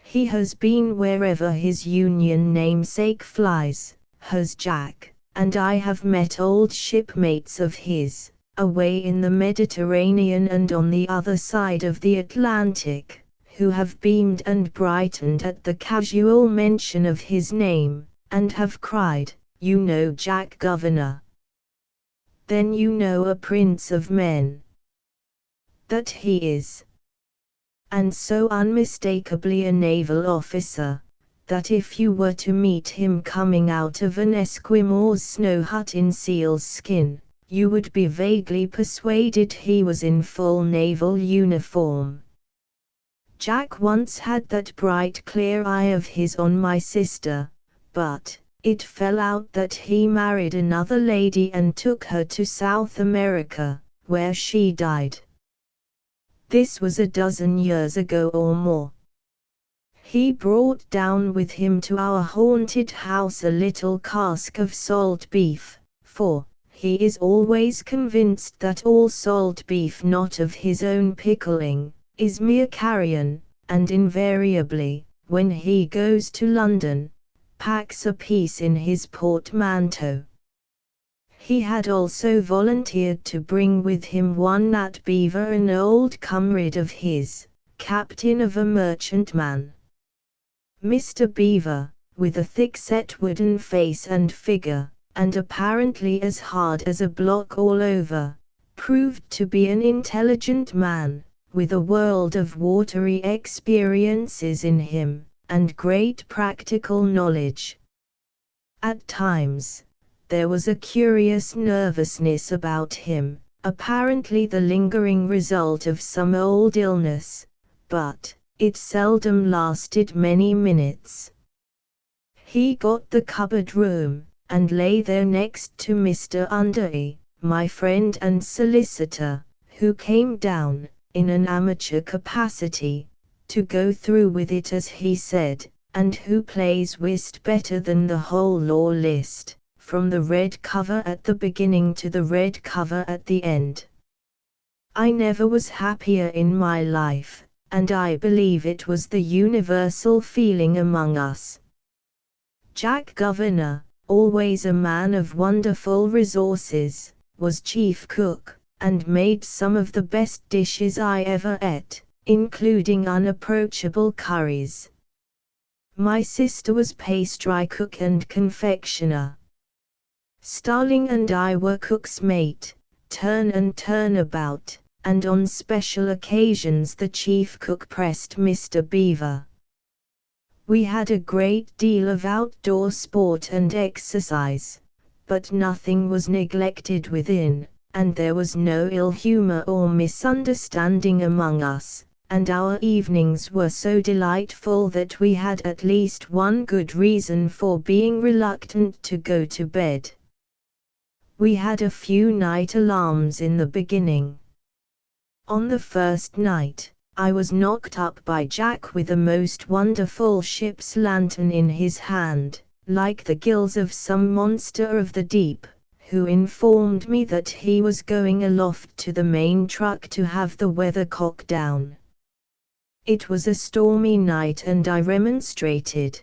He has been wherever his Union namesake flies, has Jack, and I have met old shipmates of his, away in the Mediterranean and on the other side of the Atlantic, who have beamed and brightened at the casual mention of his name, and have cried, "You know Jack Governor. Then you know a prince of men." That he is. And so unmistakably a naval officer, that if you were to meet him coming out of an Esquimau's snow hut in seal's skin, you would be vaguely persuaded he was in full naval uniform. Jack once had that bright clear eye of his on my sister, but it fell out that he married another lady and took her to South America, where she died. This was a dozen years ago or more. He brought down with him to our haunted house a little cask of salt beef, for he is always convinced that all salt beef not of his own pickling is mere carrion, and invariably, when he goes to London, packs a piece in his portmanteau. He had also volunteered to bring with him one Nat Beaver, an old comrade of his, captain of a merchantman. Mr. Beaver, with a thick-set wooden face and figure, and apparently as hard as a block all over, proved to be an intelligent man, with a world of watery experiences in him, and great practical knowledge. At times, there was a curious nervousness about him, apparently the lingering result of some old illness, but it seldom lasted many minutes. He got the cupboard room, and lay there next to Mr. Undery, my friend and solicitor, who came down, in an amateur capacity, to go through with it as he said, and who plays whist better than the whole law list, from the red cover at the beginning to the red cover at the end. I never was happier in my life, and I believe it was the universal feeling among us. Jack Governor, always a man of wonderful resources, was chief cook, and made some of the best dishes I ever ate, including unapproachable curries. My sister was pastry cook and confectioner. Starling and I were cook's mate, turn and turn about, and on special occasions the chief cook pressed Mr. Beaver. We had a great deal of outdoor sport and exercise, but nothing was neglected within, and there was no ill humor or misunderstanding among us, and our evenings were so delightful that we had at least one good reason for being reluctant to go to bed. We had a few night alarms in the beginning. On the first night, I was knocked up by Jack with a most wonderful ship's lantern in his hand, like the gills of some monster of the deep, who informed me that he was going aloft to the main truck to have the weathercock down. It was a stormy night and I remonstrated,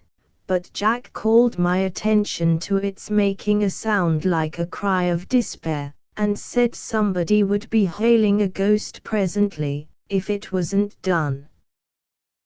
but Jack called my attention to its making a sound like a cry of despair, and said somebody would be hailing a ghost presently, if it wasn't done.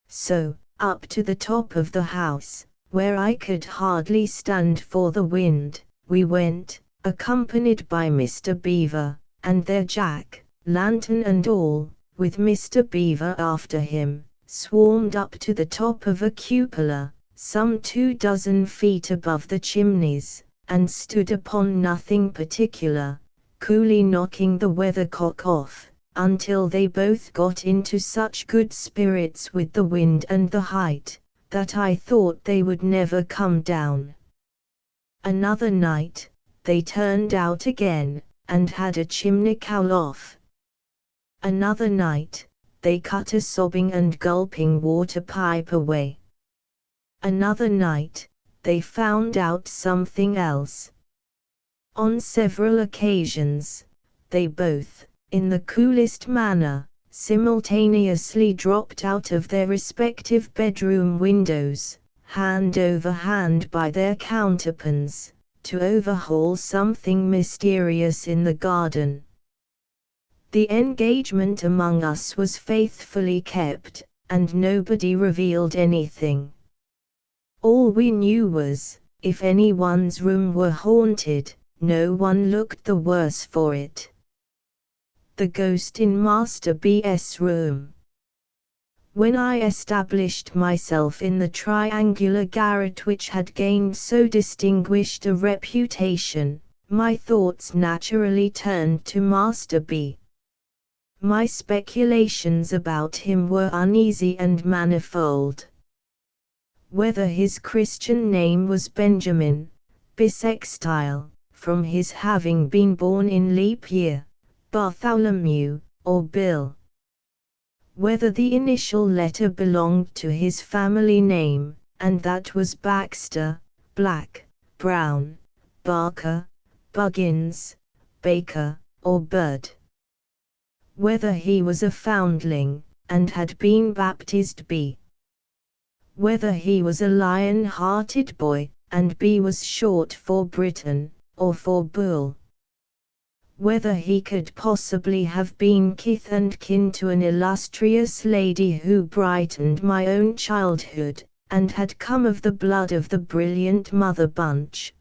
So, up to the top of the house, where I could hardly stand for the wind, we went, accompanied by Mr. Beaver, and there Jack, lantern and all, with Mr. Beaver after him, swarmed up to the top of a cupola, some 24 feet above the chimneys, and stood upon nothing particular, coolly knocking the weathercock off, until they both got into such good spirits with the wind and the height, that I thought they would never come down. Another night, they turned out again, and had a chimney cowl off. Another night, they cut a sobbing and gulping water pipe away. Another night, they found out something else. On several occasions, they both, in the coolest manner, simultaneously dropped out of their respective bedroom windows, hand over hand by their counterpanes, to overhaul something mysterious in the garden. The engagement among us was faithfully kept, and nobody revealed anything. All we knew was, if anyone's room were haunted, no one looked the worse for it. The ghost in Master B.'s room. When I established myself in the triangular garret which had gained so distinguished a reputation, my thoughts naturally turned to Master B. My speculations about him were uneasy and manifold. Whether his Christian name was Benjamin, bisextile, from his having been born in leap year, Bartholomew, or Bill. Whether the initial letter belonged to his family name, and that was Baxter, Black, Brown, Barker, Buggins, Baker, or Bird. Whether he was a foundling, and had been baptized B. Whether he was a lion-hearted boy, and B was short for Briton, or for Bull. Whether he could possibly have been kith and kin to an illustrious lady who brightened my own childhood, and had come of the blood of the brilliant Mother Bunch.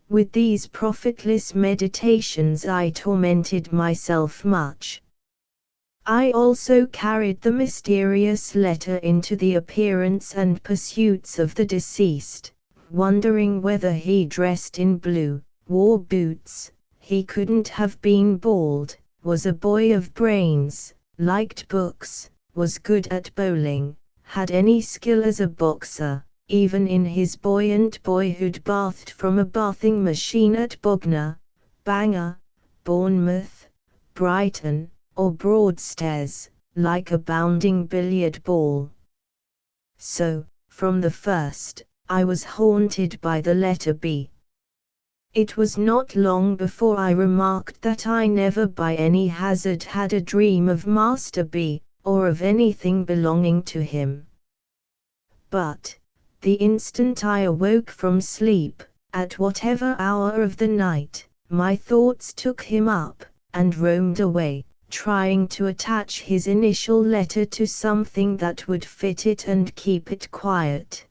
With these profitless meditations I tormented myself much. I also carried the mysterious letter into the appearance and pursuits of the deceased, wondering whether he dressed in blue, wore boots, he couldn't have been bald, was a boy of brains, liked books, was good at bowling, had any skill as a boxer, even in his buoyant boyhood bathed from a bathing machine at Bognor, Bangor, Bournemouth, Brighton, or Broadstairs, like a bounding billiard ball. So, from the first, I was haunted by the letter B. It was not long before I remarked that I never by any hazard had a dream of Master B, or of anything belonging to him. But, the instant I awoke from sleep, at whatever hour of the night, my thoughts took him up, and roamed away, trying to attach his initial letter to something that would fit it and keep it quiet.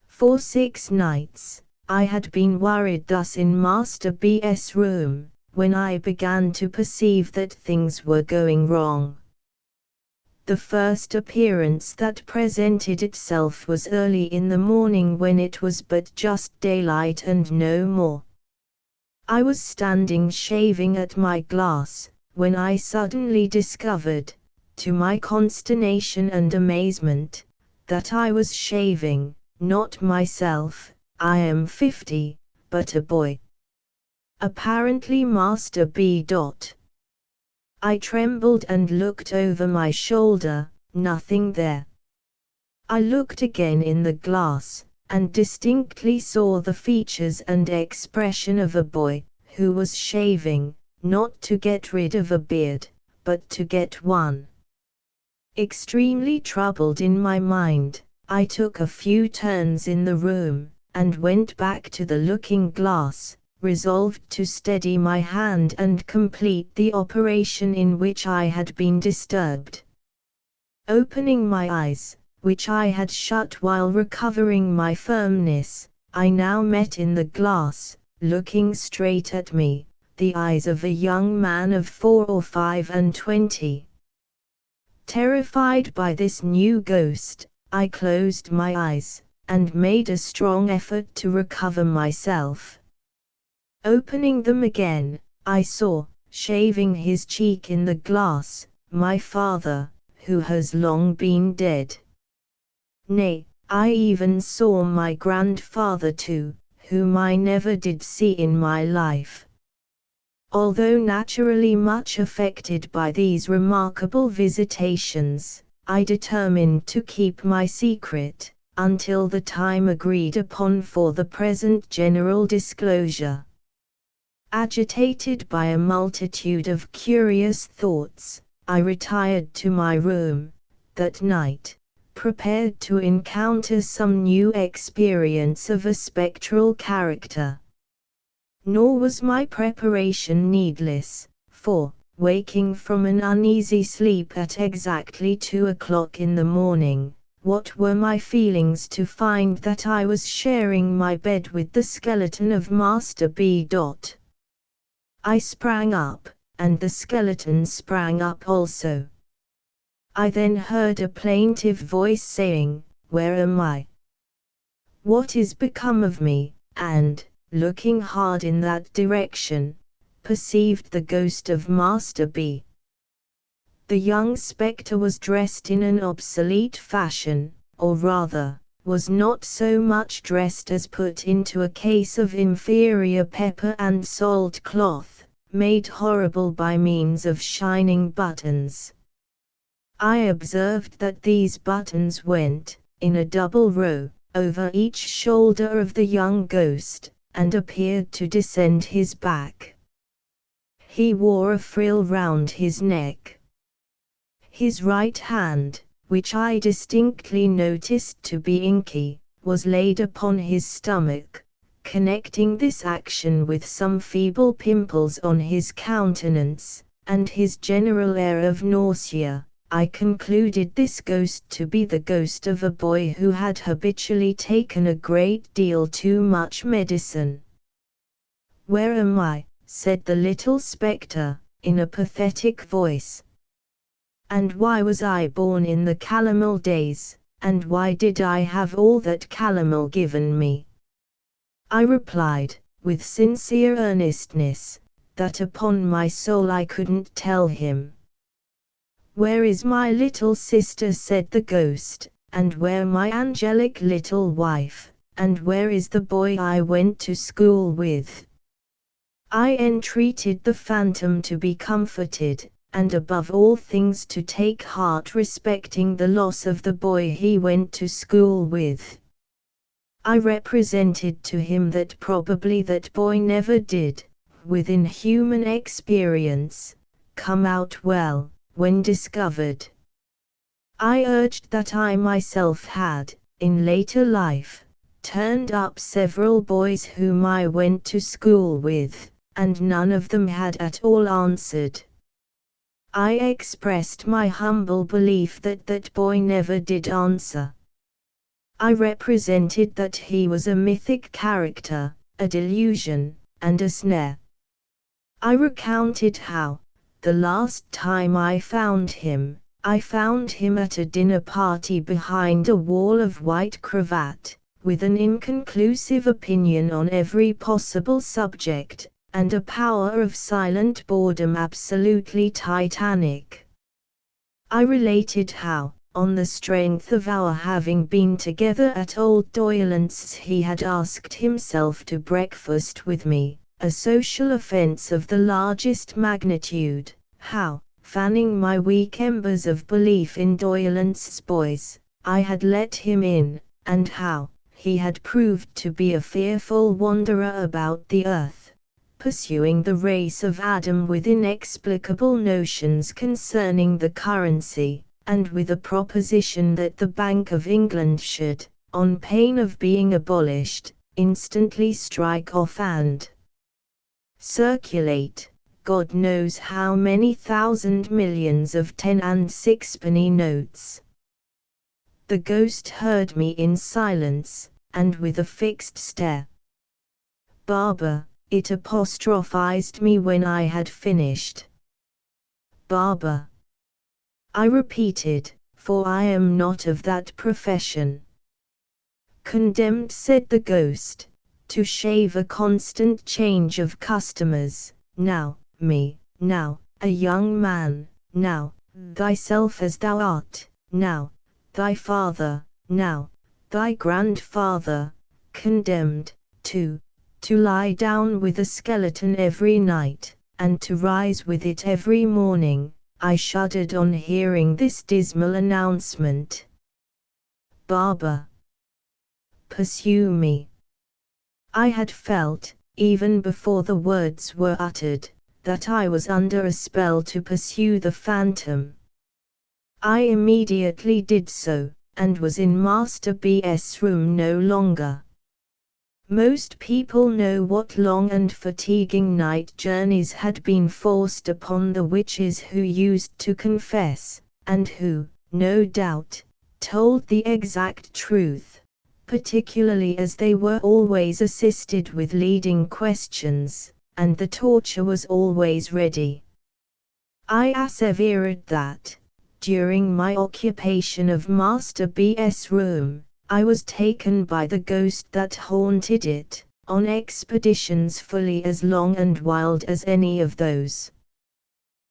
For 6 nights, I had been worried thus in Master B.'s room, when I began to perceive that things were going wrong. The first appearance that presented itself was early in the morning when it was but just daylight and no more. I was standing shaving at my glass, when I suddenly discovered, to my consternation and amazement, that I was shaving, not myself, I am 50, but a boy. Apparently Master B. I trembled and looked over my shoulder, nothing there. I looked again in the glass, and distinctly saw the features and expression of a boy, who was shaving, not to get rid of a beard, but to get one. Extremely troubled in my mind, I took a few turns in the room, and went back to the looking-glass, resolved to steady my hand and complete the operation in which I had been disturbed. Opening my eyes, which I had shut while recovering my firmness, I now met in the glass, looking straight at me, the eyes of a young man of 4 or 25. Terrified by this new ghost, I closed my eyes, and made a strong effort to recover myself. Opening them again, I saw, shaving his cheek in the glass, my father, who has long been dead. Nay, I even saw my grandfather too, whom I never did see in my life. Although naturally much affected by these remarkable visitations, I determined to keep my secret, until the time agreed upon for the present general disclosure. Agitated by a multitude of curious thoughts, I retired to my room, that night, prepared to encounter some new experience of a spectral character. Nor was my preparation needless, for, waking from an uneasy sleep at exactly 2 o'clock in the morning, what were my feelings to find that I was sharing my bed with the skeleton of Master B. I sprang up, and the skeleton sprang up also. I then heard a plaintive voice saying, "Where am I? What is become of me?" and, looking hard in that direction, perceived the ghost of Master B. The young spectre was dressed in an obsolete fashion, or rather, was not so much dressed as put into a case of inferior pepper and salt cloth, made horrible by means of shining buttons. I observed that these buttons went, in a double row, over each shoulder of the young ghost, and appeared to descend his back. He wore a frill round his neck. His right hand, which I distinctly noticed to be inky, was laid upon his stomach, connecting this action with some feeble pimples on his countenance, and his general air of nausea. I concluded this ghost to be the ghost of a boy who had habitually taken a great deal too much medicine. "Where am I?" said the little spectre, in a pathetic voice. "And why was I born in the calomel days, and why did I have all that calomel given me?" I replied, with sincere earnestness, that upon my soul I couldn't tell him. "Where is my little sister?" said the ghost, "and where my angelic little wife, and where is the boy I went to school with?" I entreated the phantom to be comforted, and above all things to take heart respecting the loss of the boy he went to school with. I represented to him that probably that boy never did, within human experience, come out well, when discovered. I urged that I myself had, in later life, turned up several boys whom I went to school with, and none of them had at all answered. I expressed my humble belief that that boy never did answer. I represented that he was a mythic character, a delusion, and a snare. I recounted how, the last time I found him at a dinner party behind a wall of white cravat, with an inconclusive opinion on every possible subject, and a power of silent boredom absolutely titanic. I related how, on the strength of our having been together at old Doyle's, he had asked himself to breakfast with me, a social offence of the largest magnitude, how, fanning my weak embers of belief in Doyle's boys, I had let him in, and how, he had proved to be a fearful wanderer about the earth, pursuing the race of Adam with inexplicable notions concerning the currency, and with a proposition that the Bank of England should, on pain of being abolished, instantly strike off and circulate, God knows how many thousand millions of 10 and 6-penny notes. The ghost heard me in silence, and with a fixed stare. "Barber," it apostrophized me when I had finished. "Barber," I repeated, for I am not of that profession. "Condemned," said the ghost, "to shave a constant change of customers, now me, now a young man, now thyself as thou art, now thy father, now thy grandfather, condemned to lie down with a skeleton every night, and to rise with it every morning." I shuddered on hearing this dismal announcement. "Barber, pursue me." I had felt, even before the words were uttered, that I was under a spell to pursue the phantom. I immediately did so, and was in Master B.'s room no longer. Most people know what long and fatiguing night journeys had been forced upon the witches who used to confess, and who, no doubt, told the exact truth, particularly as they were always assisted with leading questions, and the torture was always ready. I assevered that, during my occupation of Master B.'s room, I was taken by the ghost that haunted it, on expeditions fully as long and wild as any of those.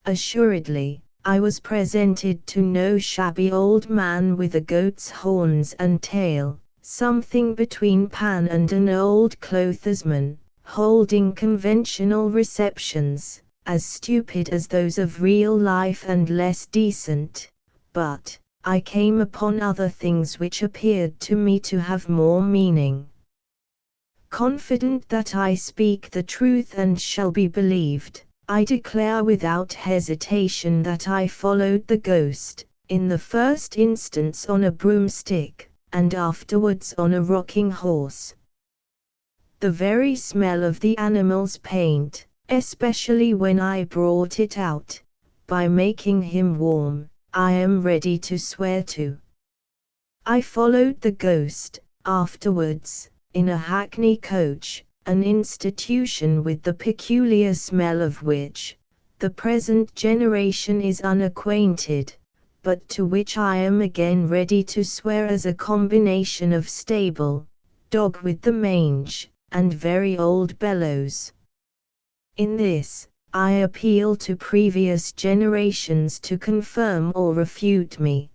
Assuredly, I was presented to no shabby old man with a goat's horns and tail, something between Pan and an old clothersman, holding conventional receptions, as stupid as those of real life and less decent, but I came upon other things which appeared to me to have more meaning. Confident that I speak the truth and shall be believed, I declare without hesitation that I followed the ghost, in the first instance on a broomstick, and afterwards on a rocking horse. The very smell of the animal's paint, especially when I brought it out, by making him warm, I am ready to swear to. I followed the ghost, afterwards, in a hackney coach, an institution with the peculiar smell of which the present generation is unacquainted, but to which I am again ready to swear as a combination of stable, dog with the mange, and very old bellows. In this, I appeal to previous generations to confirm or refute me.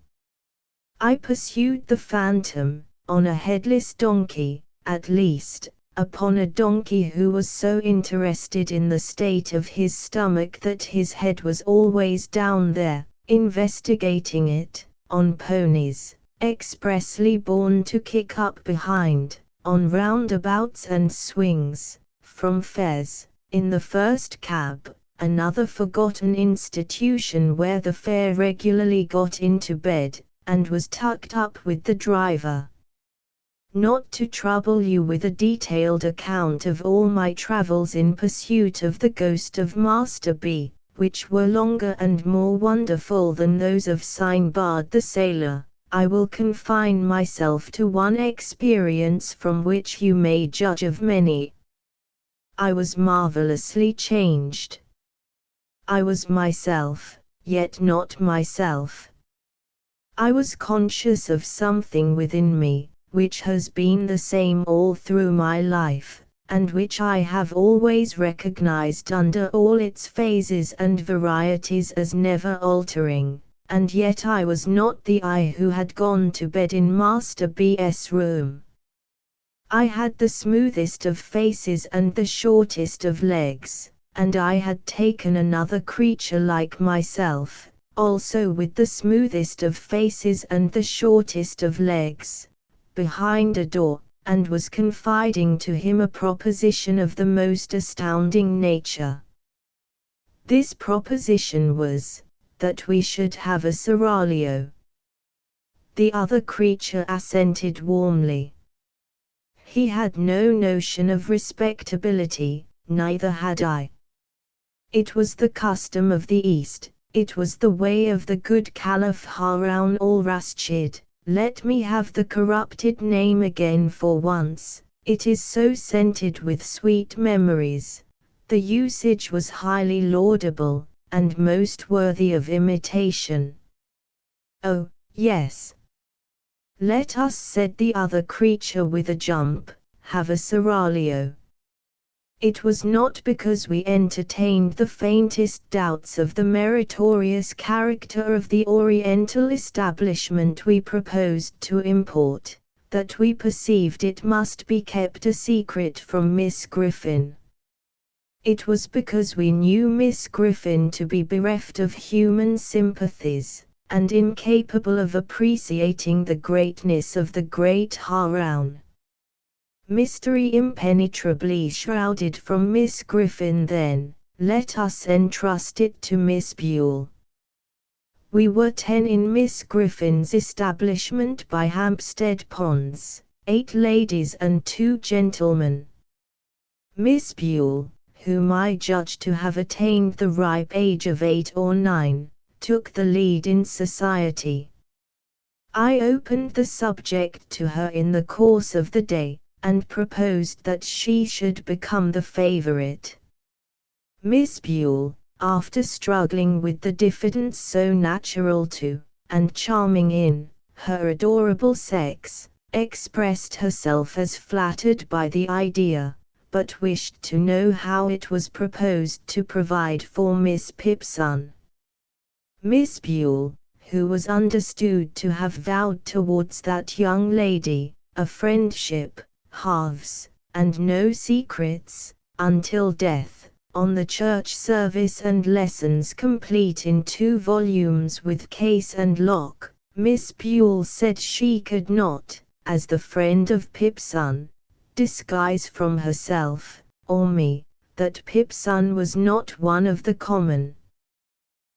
I pursued the phantom, on a headless donkey, at least, upon a donkey who was so interested in the state of his stomach that his head was always down there, investigating it, on ponies, expressly born to kick up behind, on roundabouts and swings, from fairs, in the first cab, another forgotten institution where the fare regularly got into bed, and was tucked up with the driver. Not to trouble you with a detailed account of all my travels in pursuit of the ghost of Master B, which were longer and more wonderful than those of Sinbad the Sailor, I will confine myself to one experience from which you may judge of many. I was marvelously changed. I was myself, yet not myself. I was conscious of something within me, which has been the same all through my life, and which I have always recognized under all its phases and varieties as never altering, and yet I was not the I who had gone to bed in Master B.'s room. I had the smoothest of faces and the shortest of legs, and I had taken another creature like myself, also with the smoothest of faces and the shortest of legs, behind a door, and was confiding to him a proposition of the most astounding nature. This proposition was, that we should have a seraglio. The other creature assented warmly. He had no notion of respectability, neither had I. It was the custom of the East, it was the way of the good Caliph Harun al-Rashid. Let me have the corrupted name again for once, it is so scented with sweet memories. The usage was highly laudable, and most worthy of imitation. Oh, yes. Let us, said the other creature with a jump, have a seraglio. It was not because we entertained the faintest doubts of the meritorious character of the Oriental establishment we proposed to import, that we perceived it must be kept a secret from Miss Griffin. It was because we knew Miss Griffin to be bereft of human sympathies, and incapable of appreciating the greatness of the great Harun. Mystery impenetrably shrouded from Miss Griffin then, let us entrust it to Miss Buell. We were 10 in Miss Griffin's establishment by Hampstead Ponds, 8 ladies and 2 gentlemen. Miss Buell, whom I judged to have attained the ripe age of 8 or 9, took the lead in society. I opened the subject to her in the course of the day, and proposed that she should become the favorite. Miss Buell, after struggling with the diffidence so natural to, and charming in, her adorable sex, expressed herself as flattered by the idea, but wished to know how it was proposed to provide for Miss Pipson. Miss Buell, who was understood to have vowed towards that young lady, a friendship, halves, and no secrets, until death, on the church service and lessons complete in 2 volumes with case and lock, Miss Buell said she could not, as the friend of Pipson, disguise from herself, or me, that Pipson was not one of the common.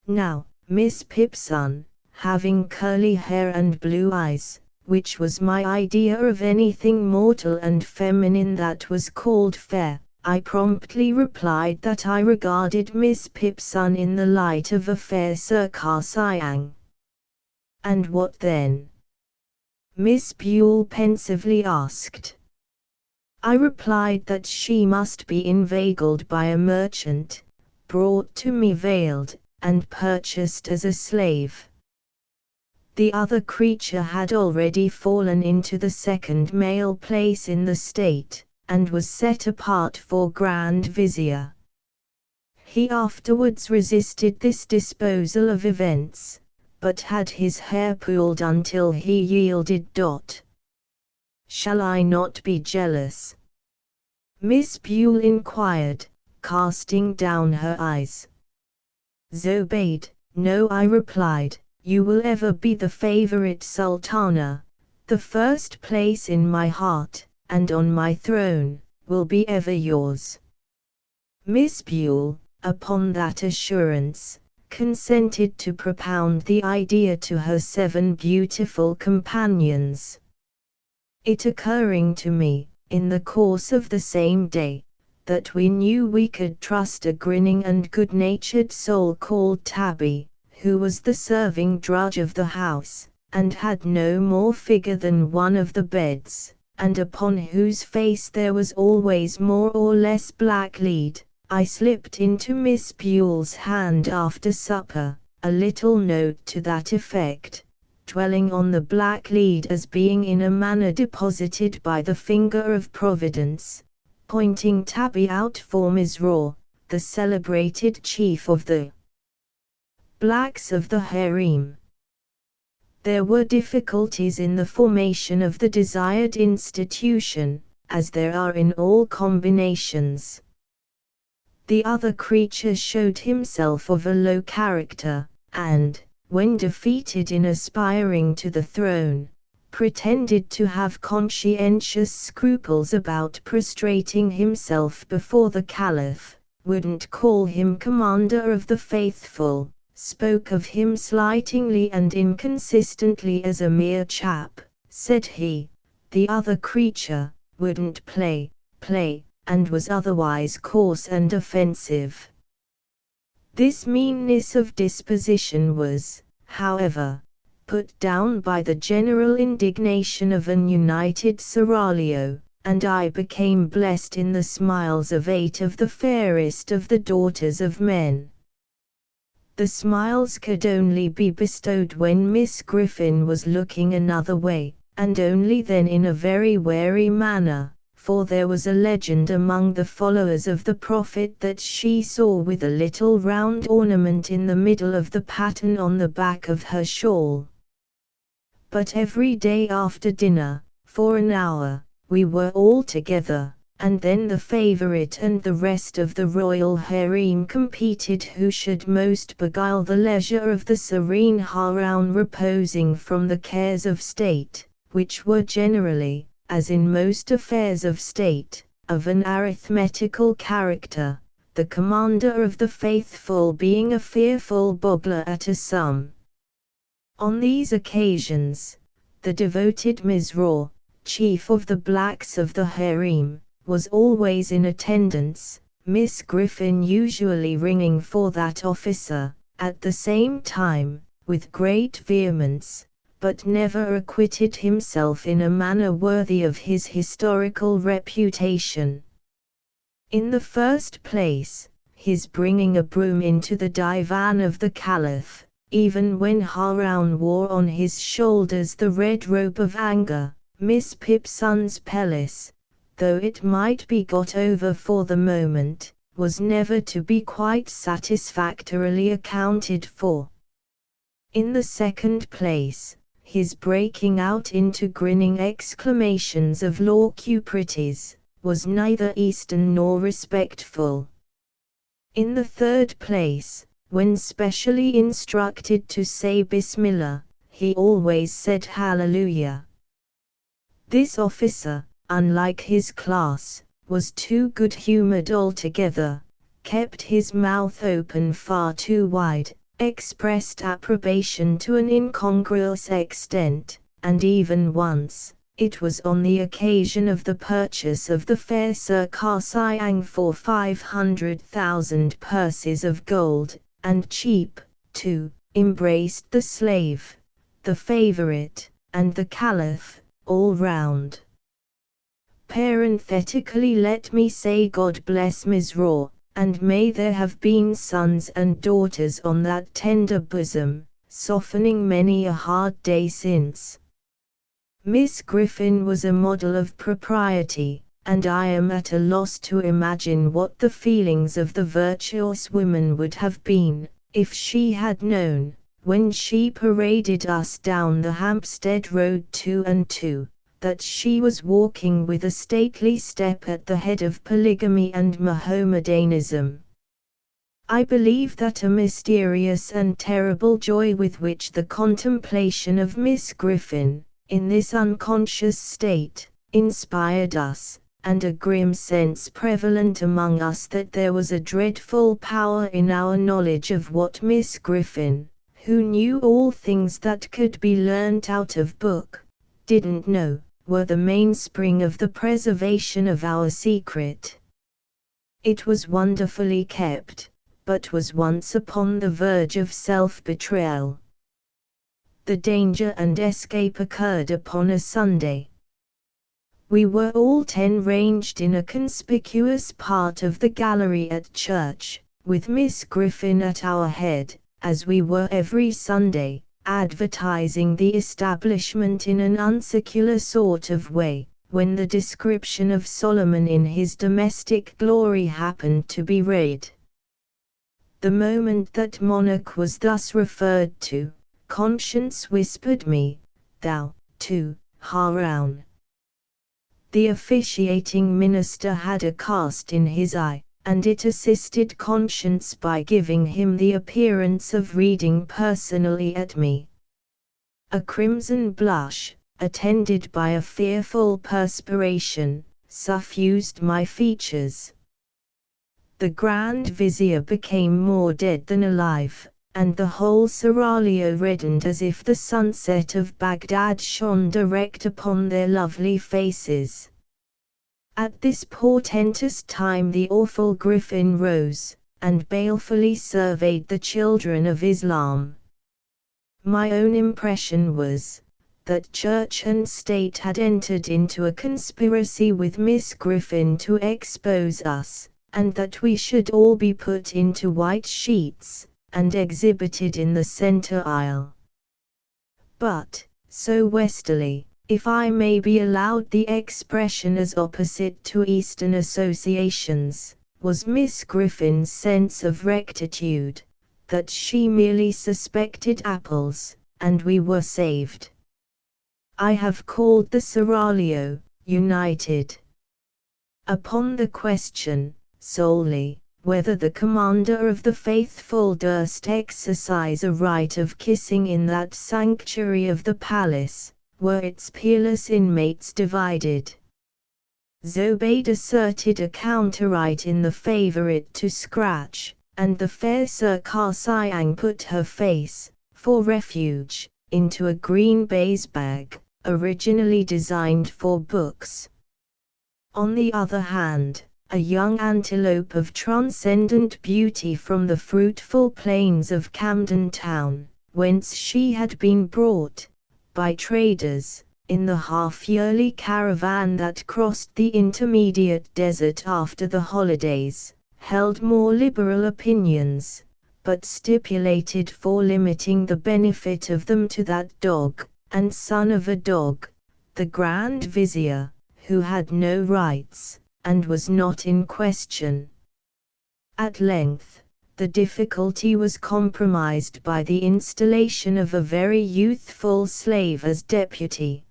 Now, Miss Pipson, having curly hair and blue eyes, which was my idea of anything mortal and feminine that was called fair, I promptly replied that I regarded Miss Pipson in the light of a fair Circar Siang. And what then? Miss Buell pensively asked. I replied that she must be inveigled by a merchant, brought to me veiled, and purchased as a slave. The other creature had already fallen into the second male place in the state, and was set apart for Grand Vizier. He afterwards resisted this disposal of events, but had his hair pulled until he yielded. Shall I not be jealous? Miss Buell inquired, casting down her eyes. Zobeide, no, I replied, you will ever be the favorite sultana, the first place in my heart, and on my throne, will be ever yours. Miss Buell, upon that assurance, consented to propound the idea to her 7 beautiful companions. It occurring to me, in the course of the same day, that we knew we could trust a grinning and good-natured soul called Tabby, who was the serving drudge of the house, and had no more figure than one of the beds, and upon whose face there was always more or less black lead, I slipped into Miss Buell's hand after supper, a little note to that effect, dwelling on the black lead as being in a manner deposited by the finger of Providence, pointing Tabby out for Misraw, the celebrated chief of the blacks of the harem. There were difficulties in the formation of the desired institution, as there are in all combinations. The other creature showed himself of a low character, and, when defeated in aspiring to the throne, pretended to have conscientious scruples about prostrating himself before the Caliph, wouldn't call him commander of the faithful, spoke of him slightingly and inconsistently as a mere chap, said he. The other creature wouldn't play, and was otherwise coarse and offensive. This meanness of disposition was, however, put down by the general indignation of an united seraglio, and I became blessed in the smiles of 8 of the fairest of the daughters of men. The smiles could only be bestowed when Miss Griffin was looking another way, and only then in a very wary manner, for there was a legend among the followers of the Prophet that she saw with a little round ornament in the middle of the pattern on the back of her shawl. But every day after dinner, for an hour, we were all together, and then the favorite and the rest of the royal harem competed who should most beguile the leisure of the serene Haroun, reposing from the cares of state, which were generally, as in most affairs of state, of an arithmetical character, the commander of the faithful being a fearful boggler at a sum. On these occasions, the devoted Misraw, chief of the blacks of the harem, was always in attendance, Miss Griffin usually ringing for that officer, at the same time, with great vehemence, but never acquitted himself in a manner worthy of his historical reputation. In the first place, his bringing a broom into the divan of the Caliph, even when Haroun wore on his shoulders the red robe of anger, Miss Pipson's pelisse, though it might be got over for the moment, was never to be quite satisfactorily accounted for. In the second place, his breaking out into grinning exclamations of locuprities, was neither Eastern nor respectful. In the third place, when specially instructed to say Bismillah, he always said Hallelujah. This officer, unlike his class, was too good-humored altogether, kept his mouth open far too wide, expressed approbation to an incongruous extent, and even once, it was on the occasion of the purchase of the fair Circar Siang for 500,000 purses of gold, and cheap, too, embraced the slave, the favorite, and the Caliph, all round. Parenthetically, let me say God bless Misraw, and may there have been sons and daughters on that tender bosom, softening many a hard day since. Miss Griffin was a model of propriety, and I am at a loss to imagine what the feelings of the virtuous woman would have been, if she had known, when she paraded us down the Hampstead Road 2 and 2, that she was walking with a stately step at the head of polygamy and Mohammedanism. I believe that a mysterious and terrible joy with which the contemplation of Miss Griffin, in this unconscious state, inspired us, and a grim sense prevalent among us that there was a dreadful power in our knowledge of what Miss Griffin, who knew all things that could be learnt out of book, didn't know, were the mainspring of the preservation of our secret. It was wonderfully kept, but was once upon the verge of self-betrayal. The danger and escape occurred upon a Sunday. We were all 10 ranged in a conspicuous part of the gallery at church, with Miss Griffin at our head, as we were every Sunday, advertising the establishment in an unsecular sort of way, when the description of Solomon in his domestic glory happened to be read. The moment that monarch was thus referred to, conscience whispered me, "Thou, too, Haroun." The officiating minister had a cast in his eye, and it assisted conscience by giving him the appearance of reading personally at me. A crimson blush, attended by a fearful perspiration, suffused my features. The Grand Vizier became more dead than alive, and the whole seraglio reddened as if the sunset of Baghdad shone direct upon their lovely faces. At this portentous time the awful Griffin rose, and balefully surveyed the children of Islam. My own impression was, that Church and State had entered into a conspiracy with Miss Griffin to expose us, and that we should all be put into white sheets, and exhibited in the center aisle. But, so westerly, if I may be allowed the expression as opposite to Eastern associations, was Miss Griffin's sense of rectitude, that she merely suspected apples, and we were saved. I have called the seraglio, united. Upon the question, solely, whether the commander of the faithful durst exercise a right of kissing in that sanctuary of the palace, were its peerless inmates divided. Zobeide asserted a counter-right in the favourite to scratch, and the fair Circar Siang put her face, for refuge, into a green baize bag, originally designed for books. On the other hand, a young antelope of transcendent beauty from the fruitful plains of Camden Town, whence she had been brought, by traders, in the half-yearly caravan that crossed the intermediate desert after the holidays, held more liberal opinions, but stipulated for limiting the benefit of them to that dog, and son of a dog, the Grand Vizier, who had no rights, and was not in question. At length, the difficulty was compromised by the installation of a very youthful slave as deputy.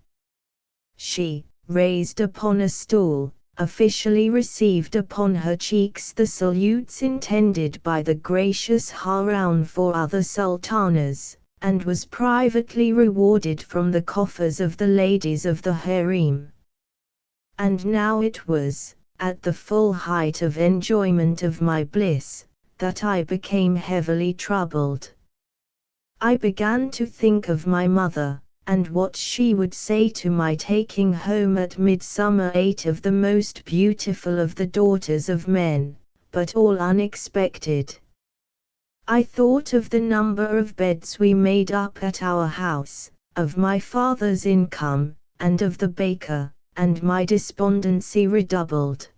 She, raised upon a stool, officially received upon her cheeks the salutes intended by the gracious Haroun for other sultanas, and was privately rewarded from the coffers of the ladies of the harem. And now it was, at the full height of enjoyment of my bliss, that I became heavily troubled. I began to think of my mother, and what she would say to my taking home at midsummer 8 of the most beautiful of the daughters of men, but all unexpected. I thought of the number of beds we made up at our house, of my father's income, and of the baker, and my despondency redoubled.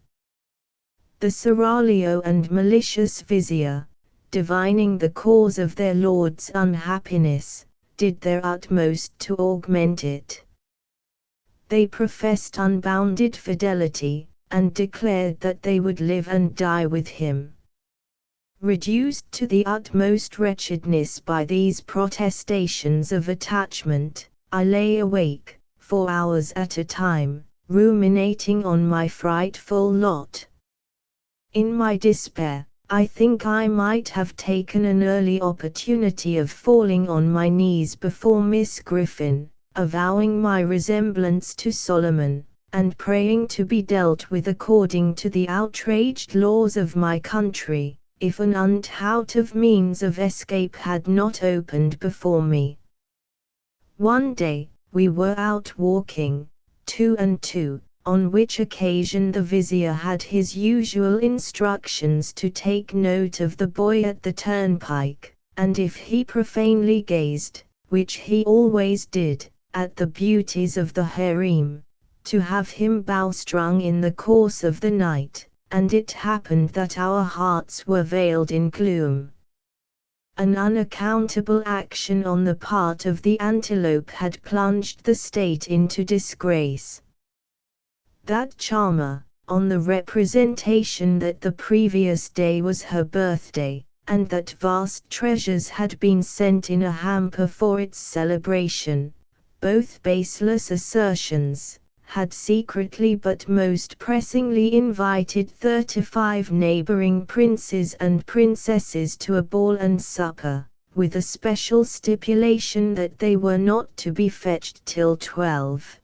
The seraglio and malicious vizier, divining the cause of their lord's unhappiness, did their utmost to augment it. They professed unbounded fidelity, and declared that they would live and die with him. Reduced to the utmost wretchedness by these protestations of attachment, I lay awake, 4 hours at a time, ruminating on my frightful lot. In my despair, I think I might have taken an early opportunity of falling on my knees before Miss Griffin, avowing my resemblance to Solomon, and praying to be dealt with according to the outraged laws of my country, if an unthought of means of escape had not opened before me. One day, we were out walking, 2 and 2, on which occasion the vizier had his usual instructions to take note of the boy at the turnpike, and if he profanely gazed, which he always did, at the beauties of the harem, to have him bowstrung in the course of the night, and it happened that our hearts were veiled in gloom. An unaccountable action on the part of the antelope had plunged the state into disgrace. That charmer, on the representation that the previous day was her birthday, and that vast treasures had been sent in a hamper for its celebration, both baseless assertions, had secretly but most pressingly invited 35 neighboring princes and princesses to a ball and supper, with a special stipulation that they were not to be fetched till 12.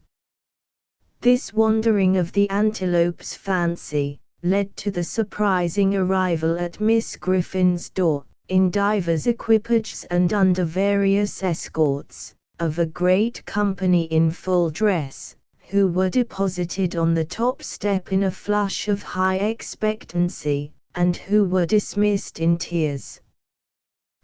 This wandering of the antelope's fancy led to the surprising arrival at Miss Griffin's door, in divers equipages and under various escorts, of a great company in full dress, who were deposited on the top step in a flush of high expectancy, and who were dismissed in tears.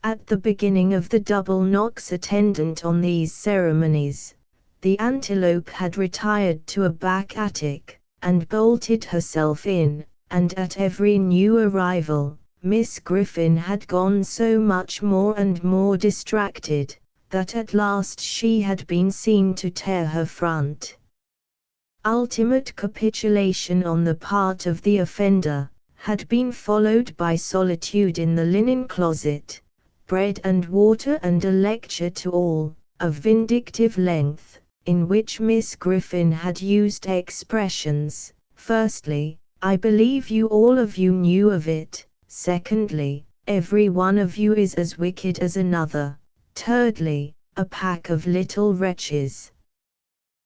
At the beginning of the double knocks attendant on these ceremonies, the antelope had retired to a back attic, and bolted herself in, and at every new arrival, Miss Griffin had gone so much more and more distracted, that at last she had been seen to tear her front. Ultimate capitulation on the part of the offender had been followed by solitude in the linen closet, bread and water and a lecture to all, of vindictive length, in which Miss Griffin had used expressions, firstly, "I believe you all of you knew of it," secondly, "every one of you is as wicked as another," thirdly, "a pack of little wretches."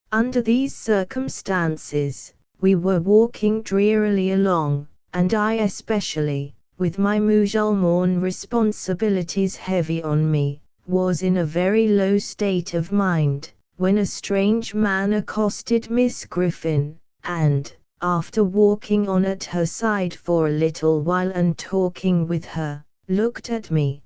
Under these circumstances, we were walking drearily along, and I especially, with my musulman responsibilities heavy on me, was in a very low state of mind, when a strange man accosted Miss Griffin, and, after walking on at her side for a little while and talking with her, looked at me.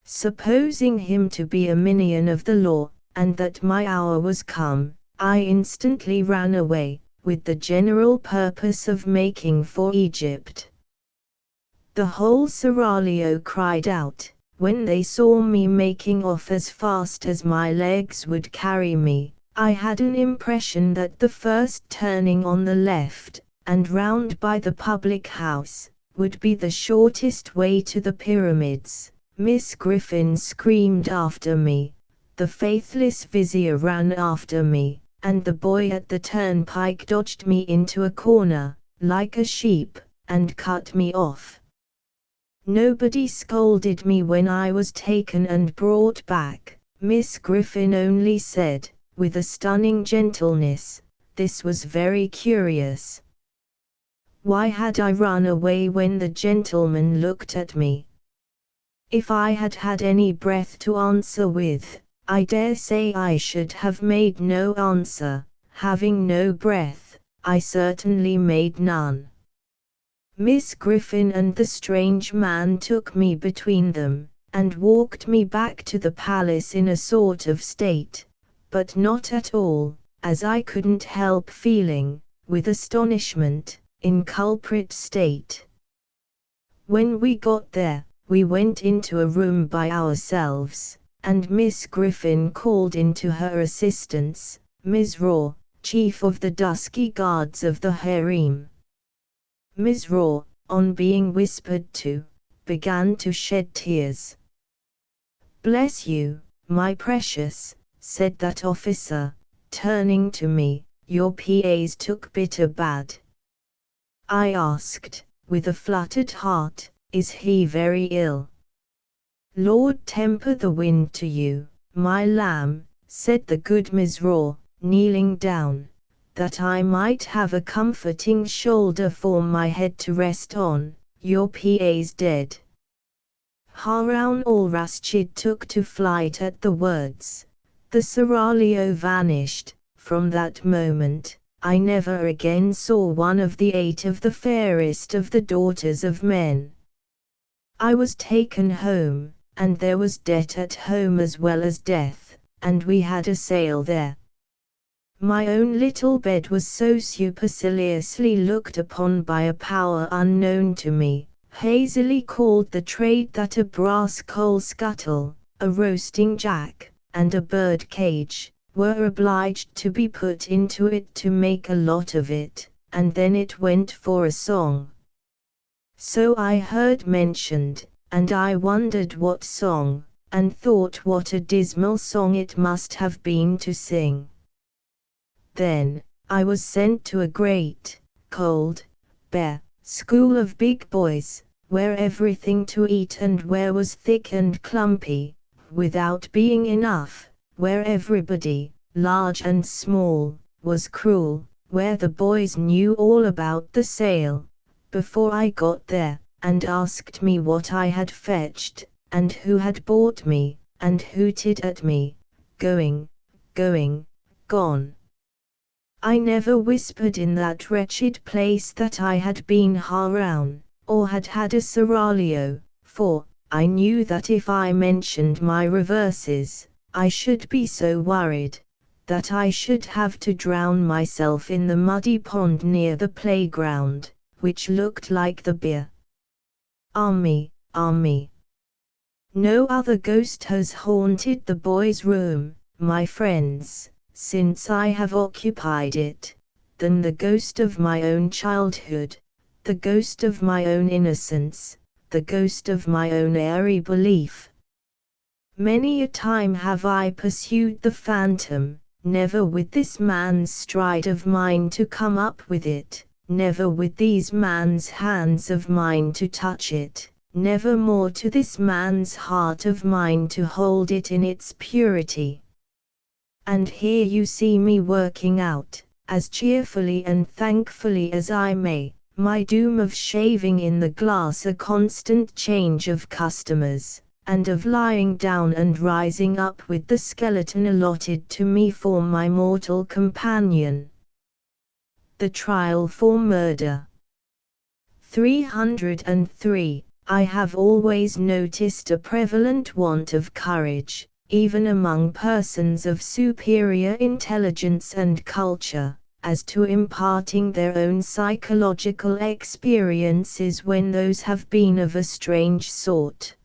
Supposing him to be a minion of the law, and that my hour was come, I instantly ran away, with the general purpose of making for Egypt. The whole seraglio cried out, when they saw me making off as fast as my legs would carry me. I had an impression that the first turning on the left, and round by the public house, would be the shortest way to the pyramids. Miss Griffin screamed after me, the faithless vizier ran after me, and the boy at the turnpike dodged me into a corner, like a sheep, and cut me off. Nobody scolded me when I was taken and brought back. Miss Griffin only said, with a stunning gentleness, this was very curious. Why had I run away when the gentleman looked at me? If I had had any breath to answer with, I dare say I should have made no answer. Having no breath, I certainly made none. Miss Griffin and the strange man took me between them, and walked me back to the palace in a sort of state, but not at all, as I couldn't help feeling, with astonishment, in culprit state. When we got there, we went into a room by ourselves, and Miss Griffin called into her assistance, Ms. Raw, chief of the dusky guards of the harem. Ms. Raw, on being whispered to, began to shed tears. "Bless you, my precious," said that officer, turning to me, "Your PA's took bitter bad." I asked, with a fluttered heart, "Is he very ill?" "Lord temper the wind to you, my lamb," said the good Mizraw, kneeling down, "that I might have a comforting shoulder for my head to rest on. Your PA's dead." Harun al-Rashid took to flight at the words. The seraglio vanished. From that moment, I never again saw one of the 8 of the fairest of the daughters of men. I was taken home, and there was debt at home as well as death, and we had a sale there. My own little bed was so superciliously looked upon by a power unknown to me, hazily called the trade, that a brass coal scuttle, a roasting jack, and a bird cage were obliged to be put into it to make a lot of it, and then it went for a song. So I heard mentioned, and I wondered what song, and thought what a dismal song it must have been to sing. Then, I was sent to a great, cold, bare, school of big boys, where everything to eat and wear was thick and clumpy, without being enough, where everybody, large and small, was cruel, where the boys knew all about the sale, before I got there, and asked me what I had fetched, and who had bought me, and hooted at me, "Going, going, gone." I never whispered in that wretched place that I had been Harun, or had had a seraglio, for I knew that if I mentioned my reverses, I should be so worried that I should have to drown myself in the muddy pond near the playground, which looked like the beer army. No other ghost has haunted the boys' room, my friends, since I have occupied it, than the ghost of my own childhood, the ghost of my own innocence, the ghost of my own airy belief. Many a time have I pursued the phantom, never with this man's stride of mine to come up with it, never with these man's hands of mine to touch it, never more to this man's heart of mine to hold it in its purity. And here you see me working out, as cheerfully and thankfully as I may, my doom of shaving in the glass a constant change of customers, and of lying down and rising up with the skeleton allotted to me for my mortal companion. The trial for murder. 303. I have always noticed a prevalent want of courage, even among persons of superior intelligence and culture, as to imparting their own psychological experiences when those have been of a strange sort.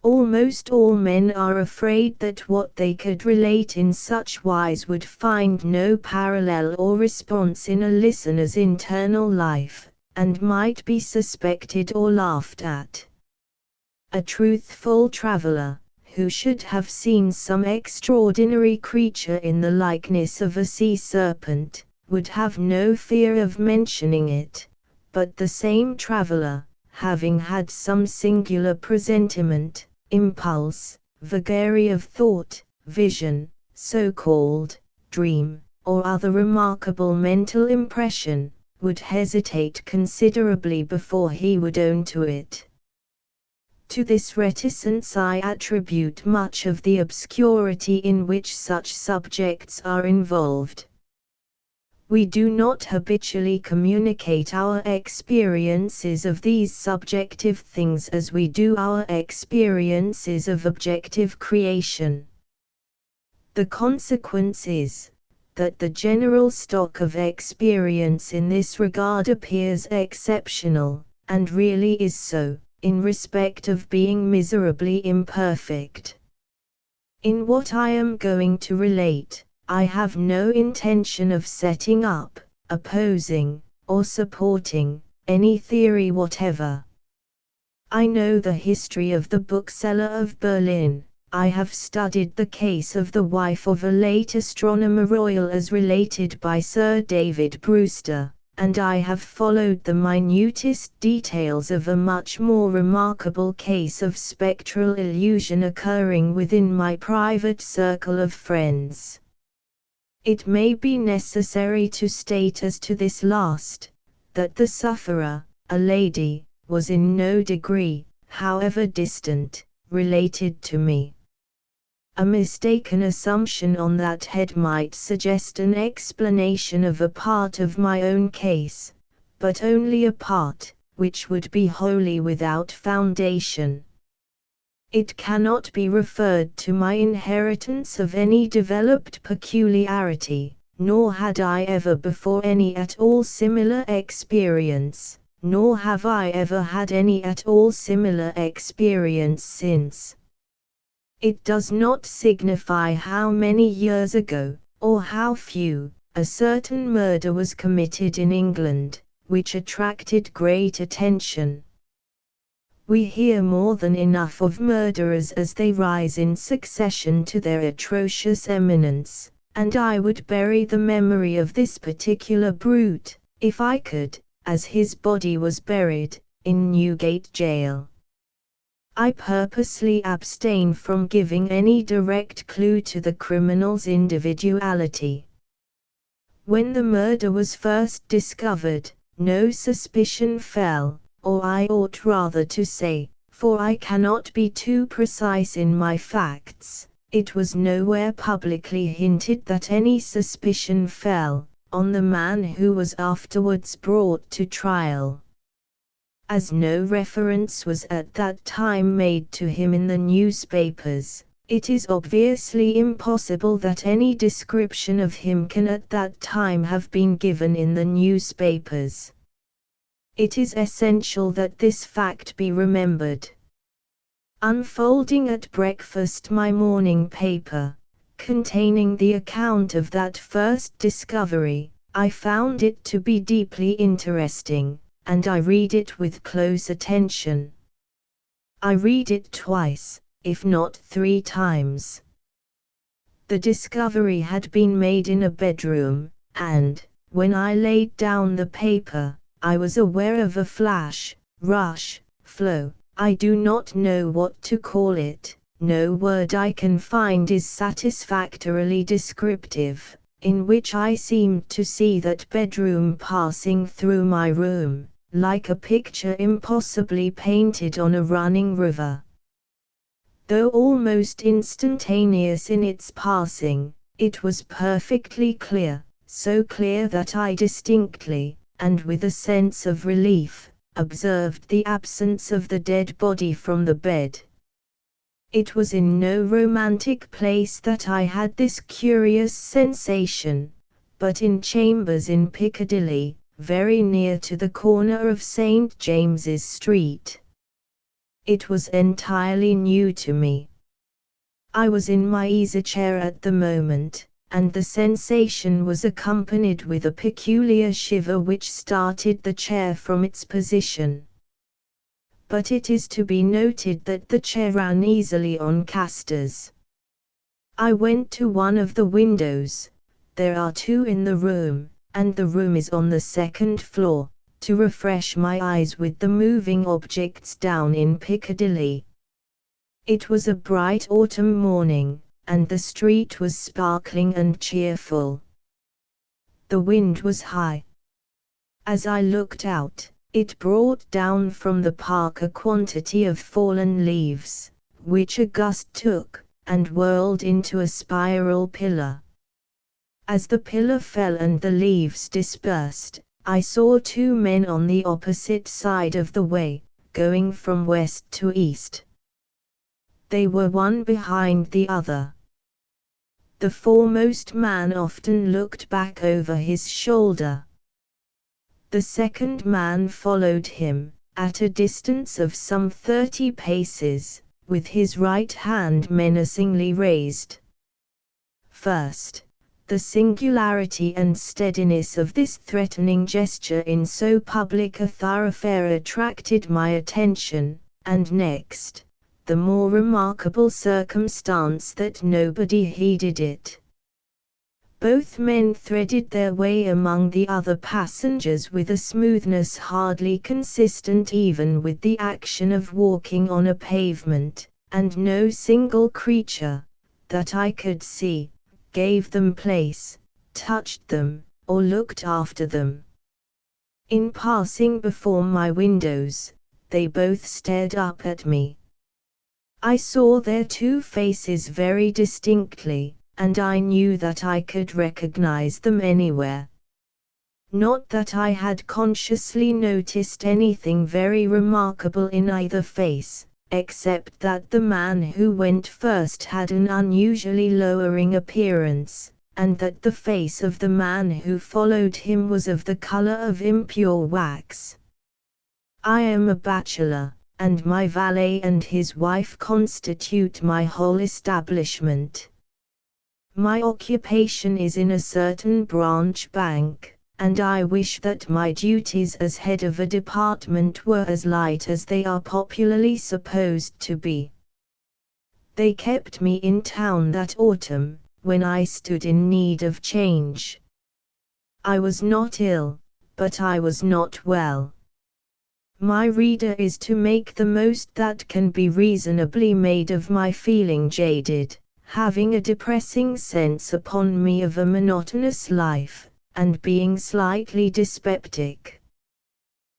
Almost all men are afraid that what they could relate in such wise would find no parallel or response in a listener's internal life, and might be suspected or laughed at. A truthful traveler, who should have seen some extraordinary creature in the likeness of a sea serpent, would have no fear of mentioning it, but the same traveler, having had some singular presentiment, impulse, vagary of thought, vision, so-called dream, or other remarkable mental impression, would hesitate considerably before he would own to it. To this reticence I attribute much of the obscurity in which such subjects are involved. We do not habitually communicate our experiences of these subjective things as we do our experiences of objective creation. The consequence is that the general stock of experience in this regard appears exceptional, and really is so, in respect of being miserably imperfect. In what I am going to relate, I have no intention of setting up, opposing, or supporting any theory whatever. I know the history of the bookseller of Berlin, I have studied the case of the wife of a late Astronomer Royal as related by Sir David Brewster, and I have followed the minutest details of a much more remarkable case of spectral illusion occurring within my private circle of friends. It may be necessary to state as to this last, that the sufferer, a lady, was in no degree, however distant, related to me. A mistaken assumption on that head might suggest an explanation of a part of my own case, but only a part, which would be wholly without foundation. It cannot be referred to my inheritance of any developed peculiarity, nor had I ever before any at all similar experience, nor have I ever had any at all similar experience since. It does not signify how many years ago, or how few, a certain murder was committed in England, which attracted great attention. We hear more than enough of murderers as they rise in succession to their atrocious eminence, and I would bury the memory of this particular brute, if I could, as his body was buried, in Newgate Jail. I purposely abstain from giving any direct clue to the criminal's individuality. When the murder was first discovered, no suspicion fell, or I ought rather to say, for I cannot be too precise in my facts, it was nowhere publicly hinted that any suspicion fell on the man who was afterwards brought to trial. As no reference was at that time made to him in the newspapers, it is obviously impossible that any description of him can at that time have been given in the newspapers. It is essential that this fact be remembered. Unfolding at breakfast my morning paper, containing the account of that first discovery, I found it to be deeply interesting, and I read it with close attention. I read it twice, if not 3 times. The discovery had been made in a bedroom, and, when I laid down the paper, I was aware of a flash, rush, flow, I do not know what to call it, no word I can find is satisfactorily descriptive, in which I seemed to see that bedroom passing through my room, like a picture impossibly painted on a running river. Though almost instantaneous in its passing, it was perfectly clear, so clear that I distinctly, and with a sense of relief, observed the absence of the dead body from the bed. It was in no romantic place that I had this curious sensation, but in chambers in Piccadilly, very near to the corner of St. James's Street. It was entirely new to me. I was in my easy-chair at the moment, and the sensation was accompanied with a peculiar shiver which started the chair from its position. But it is to be noted that the chair ran easily on casters. I went to one of the windows, there are 2 in the room, and the room is on the 2nd floor, to refresh my eyes with the moving objects down in Piccadilly. It was a bright autumn morning, and the street was sparkling and cheerful. The wind was high. As I looked out, it brought down from the park a quantity of fallen leaves, which a gust took, and whirled into a spiral pillar. As the pillar fell and the leaves dispersed, I saw 2 men on the opposite side of the way, going from west to east. They were one behind the other. The foremost man often looked back over his shoulder. The second man followed him, at a distance of some 30 paces, with his right hand menacingly raised. First, the singularity and steadiness of this threatening gesture in so public a thoroughfare attracted my attention, and next, the more remarkable circumstance that nobody heeded it. Both men threaded their way among the other passengers with a smoothness hardly consistent even with the action of walking on a pavement, and no single creature, that I could see, gave them place, touched them, or looked after them. In passing before my windows, they both stared up at me. I saw their two faces very distinctly, and I knew that I could recognize them anywhere. Not that I had consciously noticed anything very remarkable in either face, except that the man who went first had an unusually lowering appearance, and that the face of the man who followed him was of the color of impure wax. I am a bachelor, and my valet and his wife constitute my whole establishment. My occupation is in a certain branch bank, and I wish that my duties as head of a department were as light as they are popularly supposed to be. They kept me in town that autumn, when I stood in need of change. I was not ill, but I was not well. My reader is to make the most that can be reasonably made of my feeling jaded, having a depressing sense upon me of a monotonous life, and being slightly dyspeptic.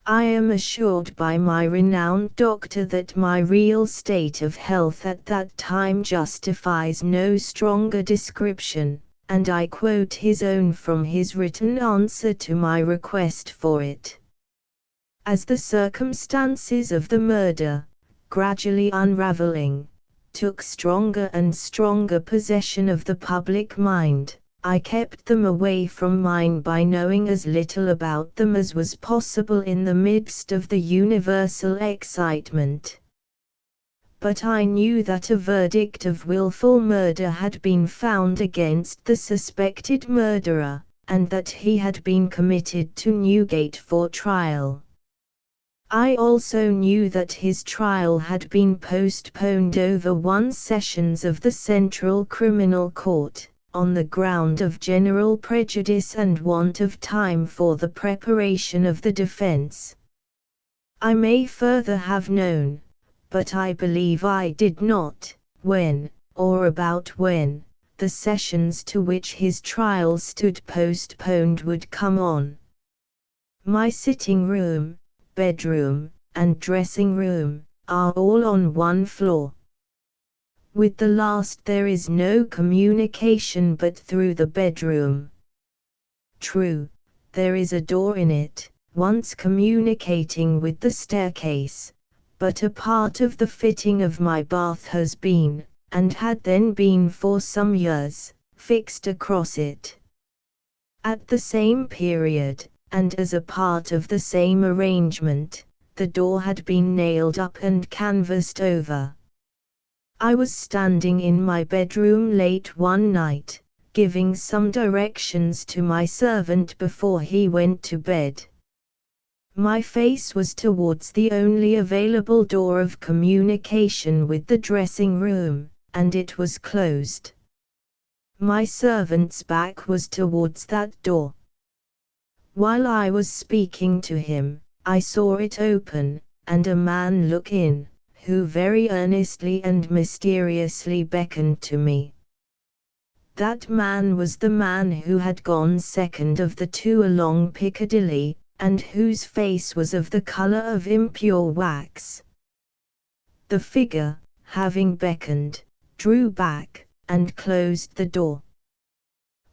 I am assured by my renowned doctor that my real state of health at that time justifies no stronger description, and I quote his own from his written answer to my request for it. As the circumstances of the murder, gradually unraveling, took stronger and stronger possession of the public mind, I kept them away from mine by knowing as little about them as was possible in the midst of the universal excitement. But I knew that a verdict of willful murder had been found against the suspected murderer, and that he had been committed to Newgate for trial. I also knew that his trial had been postponed over one sessions of the Central Criminal Court, on the ground of general prejudice and want of time for the preparation of the defense. I may further have known, but I believe I did not, when, or about when, the sessions to which his trial stood postponed would come on. My sitting room, bedroom, and dressing room, are all on one floor. With the last there is no communication but through the bedroom. True, there is a door in it, once communicating with the staircase, but a part of the fitting of my bath has been, and had then been for some years, fixed across it. At the same period, and as a part of the same arrangement, the door had been nailed up and canvassed over. I was standing in my bedroom late one night, giving some directions to my servant before he went to bed. My face was towards the only available door of communication with the dressing room, and it was closed. My servant's back was towards that door. While I was speaking to him, I saw it open, and a man look in, who very earnestly and mysteriously beckoned to me. That man was the man who had gone second of the two along Piccadilly, and whose face was of the color of impure wax. The figure, having beckoned, drew back, and closed the door.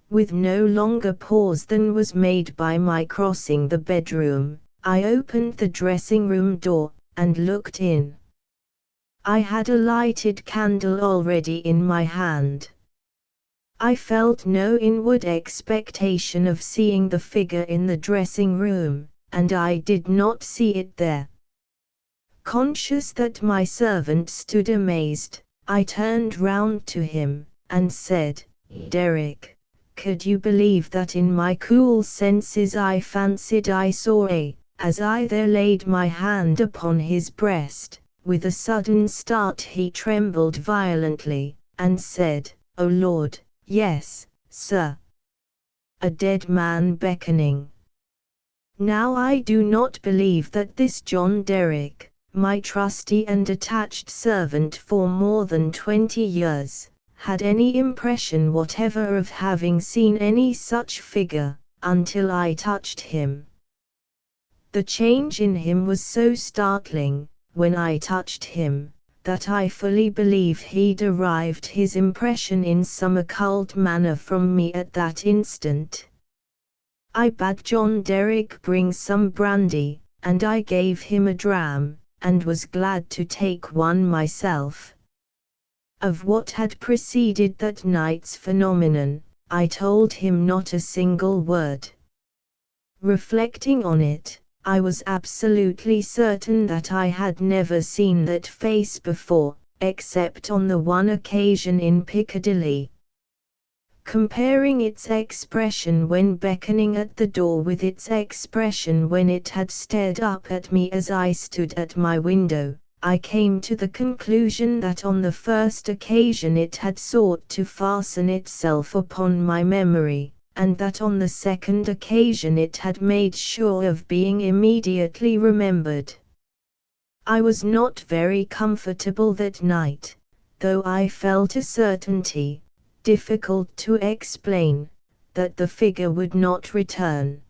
With no longer pause than was made by my crossing the bedroom, I opened the dressing-room door, and looked in. I had a lighted candle already in my hand. I felt no inward expectation of seeing the figure in the dressing-room, and I did not see it there. Conscious that my servant stood amazed, I turned round to him, and said, "Derrick, could you believe that in my cool senses I fancied I saw as I there laid my hand upon his breast, with a sudden start he trembled violently, and said, "O Lord, yes, sir. A dead man beckoning. Now I do not believe that this John Derrick, my trusty and attached servant for more than 20 years, had any impression whatever of having seen any such figure, until I touched him. The change in him was so startling, when I touched him, that I fully believe he derived his impression in some occult manner from me at that instant. I bade John Derrick bring some brandy, and I gave him a dram, and was glad to take one myself. Of what had preceded that night's phenomenon, I told him not a single word. Reflecting on it, I was absolutely certain that I had never seen that face before, except on the one occasion in Piccadilly. Comparing its expression when beckoning at the door with its expression when it had stared up at me as I stood at my window, I came to the conclusion that on the first occasion it had sought to fasten itself upon my memory, and that on the second occasion it had made sure of being immediately remembered. I was not very comfortable that night, though I felt a certainty, difficult to explain, that the figure would not return.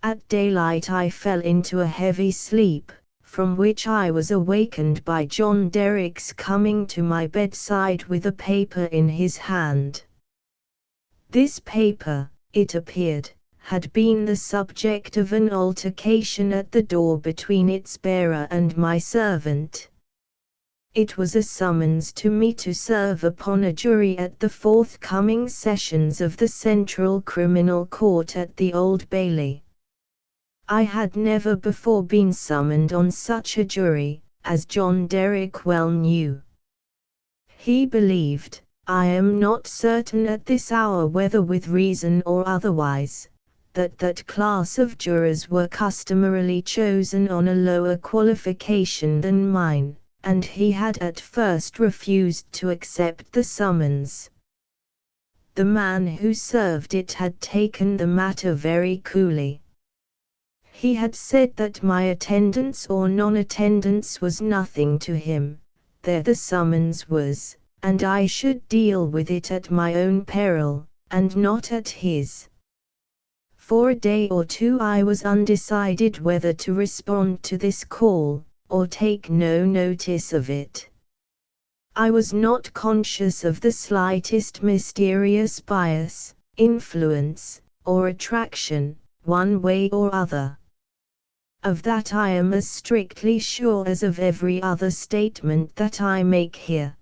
At daylight I fell into a heavy sleep, from which I was awakened by John Derrick's coming to my bedside with a paper in his hand. This paper, it appeared, had been the subject of an altercation at the door between its bearer and my servant. It was a summons to me to serve upon a jury at the forthcoming sessions of the Central Criminal Court at the Old Bailey. I had never before been summoned on such a jury, as John Derrick well knew. He believed, I am not certain at this hour whether with reason or otherwise, that that class of jurors were customarily chosen on a lower qualification than mine, and he had at first refused to accept the summons. The man who served it had taken the matter very coolly. He had said that my attendance or non-attendance was nothing to him, there the summons was, and I should deal with it at my own peril, and not at his. For a day or two I was undecided whether to respond to this call, or take no notice of it. I was not conscious of the slightest mysterious bias, influence, or attraction, one way or other. Of that I am as strictly sure as of every other statement that I make here.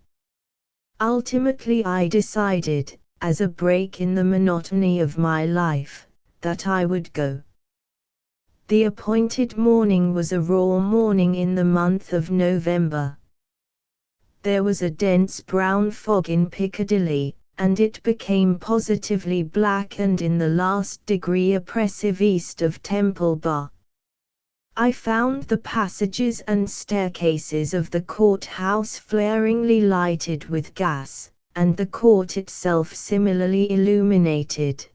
Ultimately I decided, as a break in the monotony of my life, that I would go. The appointed morning was a raw morning in the month of November. There was a dense brown fog in Piccadilly, and it became positively black and in the last degree oppressive east of Temple Bar. I found the passages and staircases of the courthouse flaringly lighted with gas, and the court itself similarly illuminated.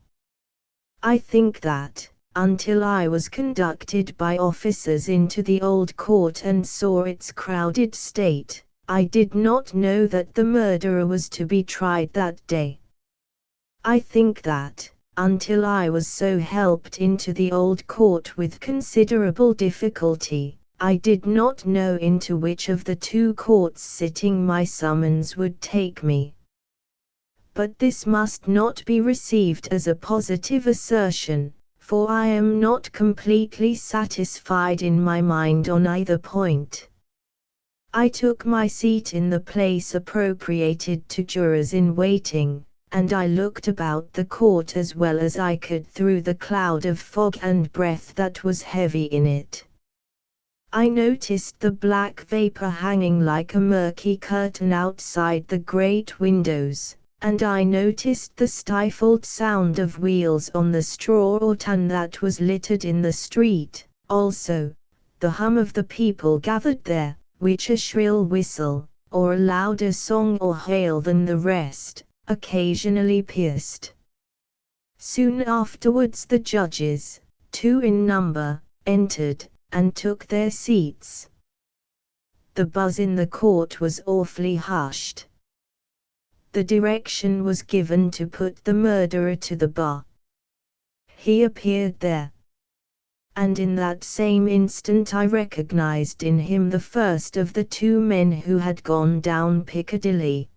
I think that, until I was conducted by officers into the old court and saw its crowded state, I did not know that the murderer was to be tried that day. I think that, until I was so helped into the old court with considerable difficulty, I did not know into which of the two courts sitting my summons would take me. But this must not be received as a positive assertion, for I am not completely satisfied in my mind on either point. I took my seat in the place appropriated to jurors in waiting, and I looked about the court as well as I could through the cloud of fog and breath that was heavy in it. I noticed the black vapor hanging like a murky curtain outside the great windows, and I noticed the stifled sound of wheels on the straw tartan that was littered in the street, also, the hum of the people gathered there, which a shrill whistle, or a louder song or hail than the rest, occasionally pierced. Soon afterwards the judges, 2 in number, entered, and took their seats. The buzz in the court was awfully hushed. The direction was given to put the murderer to the bar. He appeared there. And in that same instant I recognized in him the first of the 2 men who had gone down Piccadilly.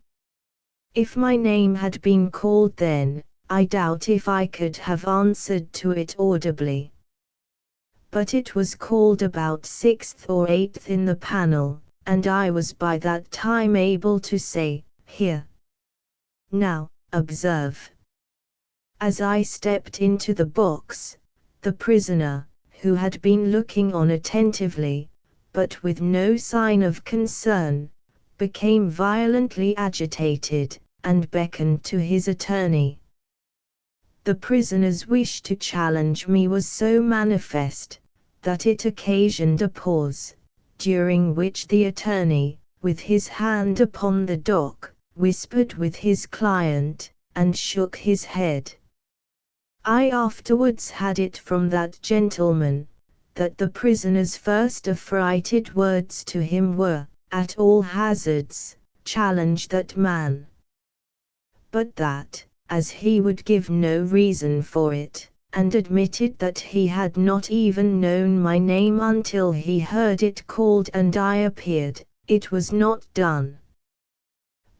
If my name had been called then, I doubt if I could have answered to it audibly. But it was called about 6th or 8th in the panel, and I was by that time able to say, "Here." Now, observe. As I stepped into the box, the prisoner, who had been looking on attentively, but with no sign of concern, became violently agitated, and beckoned to his attorney. The prisoner's wish to challenge me was so manifest, that it occasioned a pause, during which the attorney, with his hand upon the dock, whispered with his client, and shook his head. I afterwards had it from that gentleman, that the prisoner's first affrighted words to him were, "At all hazards, challenge that man." But that, as he would give no reason for it, and admitted that he had not even known my name until he heard it called and I appeared, it was not done.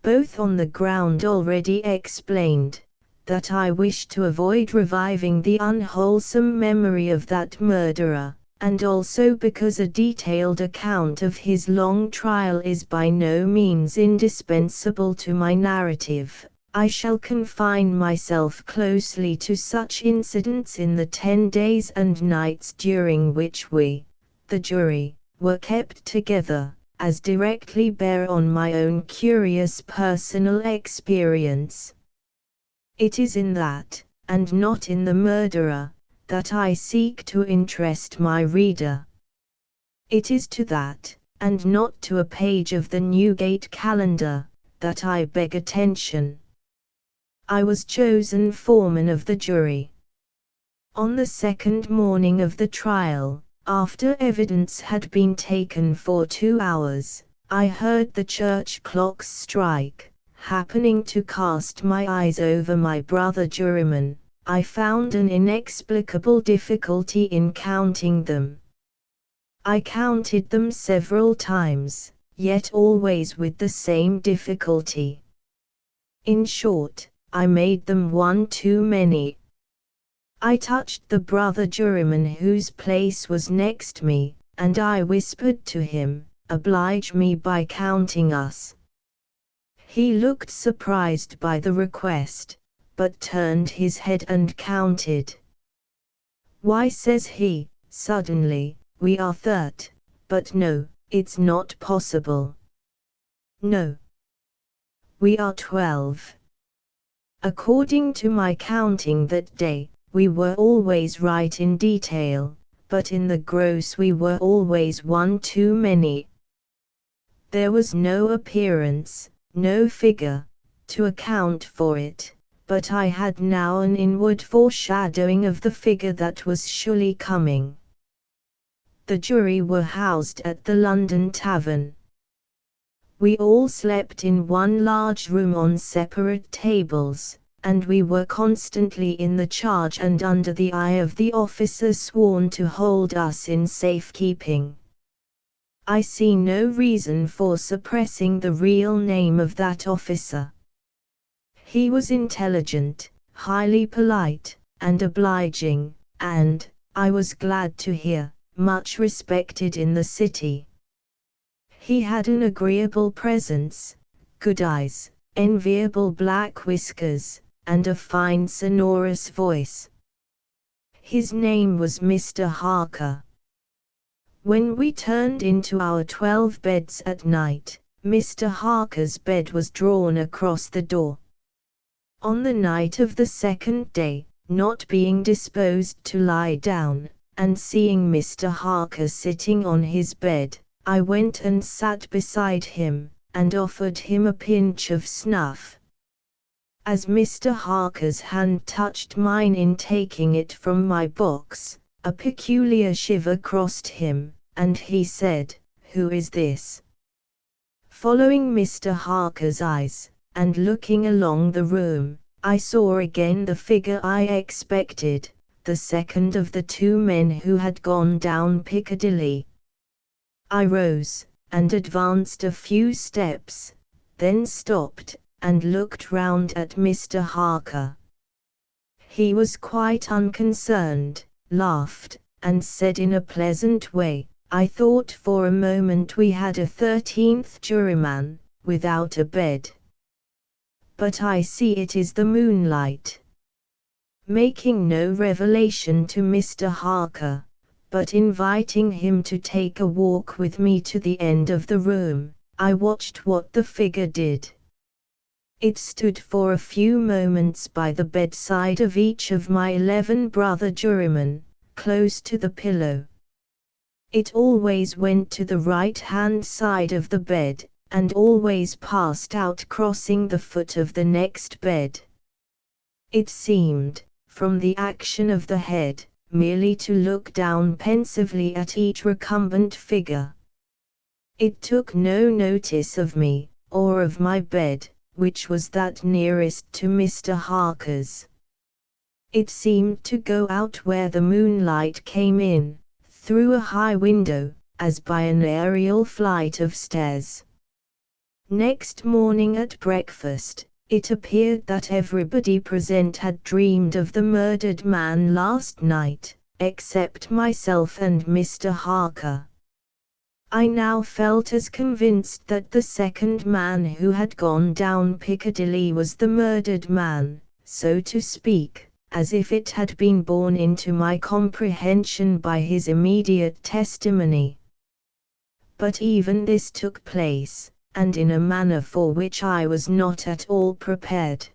Both on the ground already explained, that I wished to avoid reviving the unwholesome memory of that murderer, and also because a detailed account of his long trial is by no means indispensable to my narrative, I shall confine myself closely to such incidents in the 10 days and nights during which we, the jury, were kept together, as directly bear on my own curious personal experience. It is in that, and not in the murderer, that I seek to interest my reader. It is to that, and not to a page of the Newgate calendar, that I beg attention. I was chosen foreman of the jury. On the 2nd morning of the trial, after evidence had been taken for 2 hours, I heard the church clocks strike. Happening to cast my eyes over my brother jurymen, I found an inexplicable difficulty in counting them. I counted them several times, yet always with the same difficulty. In short, I made them 1 too many. I touched the brother juryman whose place was next me, and I whispered to him, "Oblige me by counting us." He looked surprised by the request, but turned his head and counted. "Why," says he, suddenly, "we are 30, but no, it's not possible. No. We are 12. According to my counting that day, we were always right in detail, but in the gross we were always 1 too many. There was no appearance, no figure, to account for it, but I had now an inward foreshadowing of the figure that was surely coming. The jury were housed at the London Tavern. We all slept in one large room on separate tables, and we were constantly in the charge and under the eye of the officer sworn to hold us in safekeeping. I see no reason for suppressing the real name of that officer. He was intelligent, highly polite, and obliging, and, I was glad to hear, much respected in the city. He had an agreeable presence, good eyes, enviable black whiskers, and a fine sonorous voice. His name was Mr. Harker. When we turned into our 12 beds at night, Mr. Harker's bed was drawn across the door. On the night of the 2nd day, not being disposed to lie down, and seeing Mr. Harker sitting on his bed, I went and sat beside him, and offered him a pinch of snuff. As Mr. Harker's hand touched mine in taking it from my box, a peculiar shiver crossed him, and he said, "Who is this?" Following Mr. Harker's eyes, and looking along the room, I saw again the figure I expected, the second of the two men who had gone down Piccadilly. I rose, and advanced a few steps, then stopped, and looked round at Mr. Harker. He was quite unconcerned, laughed, and said in a pleasant way, "I thought for a moment we had a 13th juryman, without a bed. But I see it is the moonlight." Making no revelation to Mr. Harker, but inviting him to take a walk with me to the end of the room, I watched what the figure did. It stood for a few moments by the bedside of each of my 11 brother jurymen, close to the pillow. It always went to the right-hand side of the bed, and always passed out crossing the foot of the next bed. It seemed, from the action of the head, merely to look down pensively at each recumbent figure. It took no notice of me, or of my bed, which was that nearest to Mr. Harker's. It seemed to go out where the moonlight came in, through a high window, as by an aerial flight of stairs. Next morning at breakfast, it appeared that everybody present had dreamed of the murdered man last night, except myself and Mr. Harker. I now felt as convinced that the second man who had gone down Piccadilly was the murdered man, so to speak, as if it had been borne into my comprehension by his immediate testimony. But even this took place, and in a manner for which I was not at all prepared.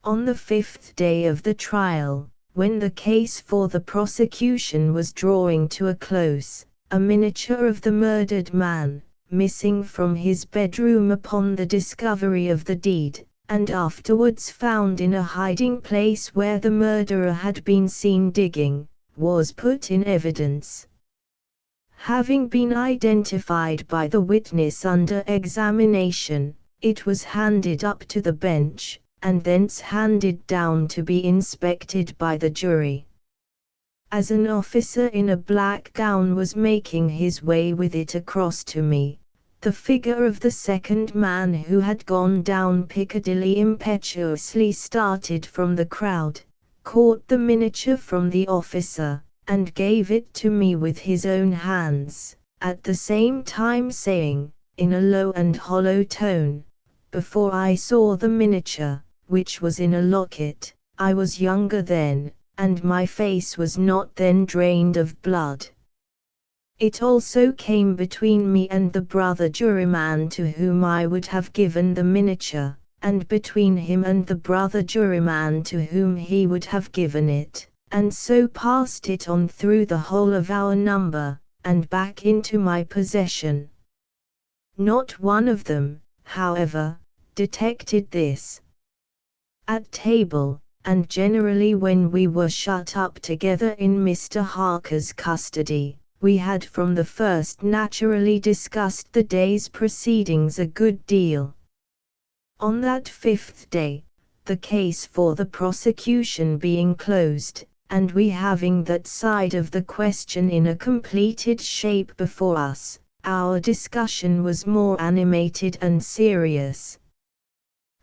On the 5th day of the trial, when the case for the prosecution was drawing to a close, a miniature of the murdered man, missing from his bedroom upon the discovery of the deed, and afterwards found in a hiding place where the murderer had been seen digging, was put in evidence. Having been identified by the witness under examination, it was handed up to the bench, and thence handed down to be inspected by the jury. As an officer in a black gown was making his way with it across to me, the figure of the second man who had gone down Piccadilly impetuously started from the crowd, caught the miniature from the officer, and gave it to me with his own hands, at the same time saying, in a low and hollow tone, "Before I saw the miniature, which was in a locket, I was younger then, and my face was not then drained of blood." It also came between me and the brother juryman to whom I would have given the miniature, and between him and the brother juryman to whom he would have given it, and so passed it on through the whole of our number, and back into my possession. Not one of them, however, detected this. At table, and generally when we were shut up together in Mr. Harker's custody, we had from the first naturally discussed the day's proceedings a good deal. On that 5th day, the case for the prosecution being closed, and we having that side of the question in a completed shape before us, our discussion was more animated and serious.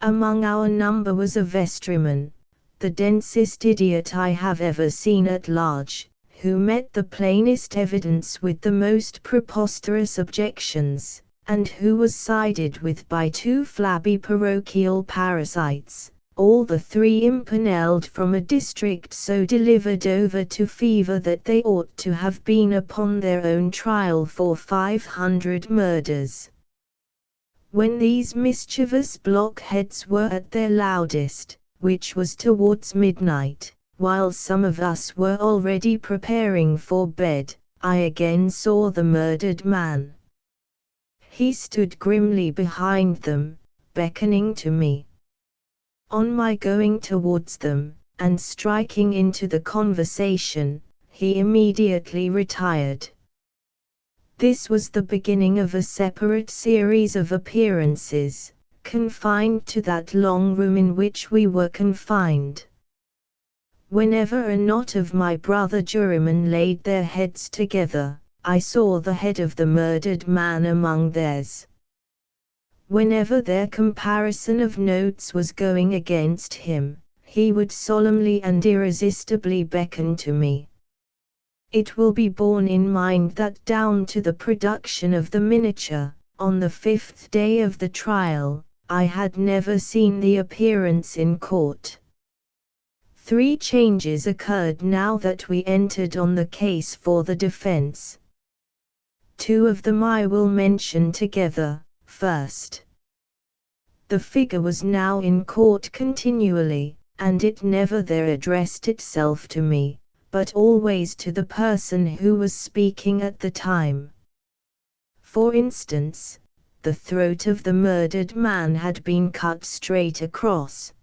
Among our number was a vestryman, the densest idiot I have ever seen at large, who met the plainest evidence with the most preposterous objections, and who was sided with by 2 flabby parochial parasites, all the 3 impanelled from a district so delivered over to fever that they ought to have been upon their own trial for 500 murders. When these mischievous blockheads were at their loudest, which was towards midnight, while some of us were already preparing for bed, I again saw the murdered man. He stood grimly behind them, beckoning to me. On my going towards them, and striking into the conversation, he immediately retired. This was the beginning of a separate series of appearances, confined to that long room in which we were confined. Whenever a knot of my brother jurymen laid their heads together, I saw the head of the murdered man among theirs. Whenever their comparison of notes was going against him, he would solemnly and irresistibly beckon to me. It will be borne in mind that down to the production of the miniature, on the 5th day of the trial, I had never seen the appearance in court. 3 changes occurred now that we entered on the case for the defense. 2 of them I will mention together. First, the figure was now in court continually, and it never there addressed itself to me, but always to the person who was speaking at the time. For instance, the throat of the murdered man had been cut straight across.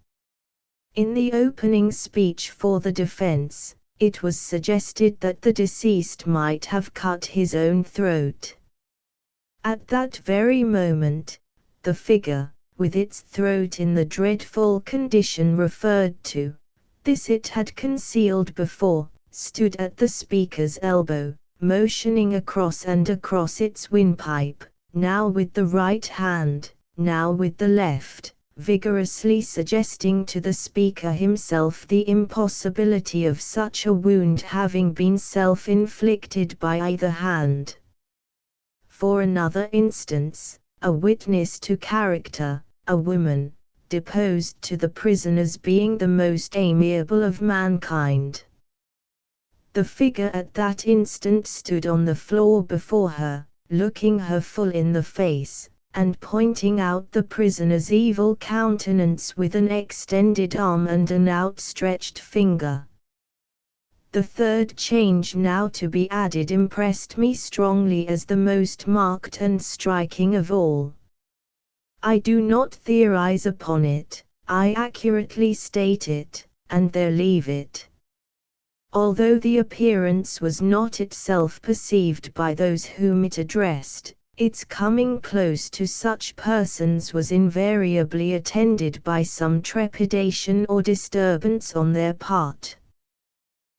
In the opening speech for the defense, it was suggested that the deceased might have cut his own throat. At that very moment, the figure, with its throat in the dreadful condition referred to, this it had concealed before, stood at the speaker's elbow, motioning across and across its windpipe, now with the right hand, now with the left, vigorously suggesting to the speaker himself the impossibility of such a wound having been self-inflicted by either hand. For another instance, a witness to character, a woman, deposed to the prisoner's being the most amiable of mankind. The figure at that instant stood on the floor before her, looking her full in the face, and pointing out the prisoner's evil countenance with an extended arm and an outstretched finger. The third change now to be added impressed me strongly as the most marked and striking of all. I do not theorize upon it, I accurately state it, and there leave it. Although the appearance was not itself perceived by those whom it addressed, its coming close to such persons was invariably attended by some trepidation or disturbance on their part.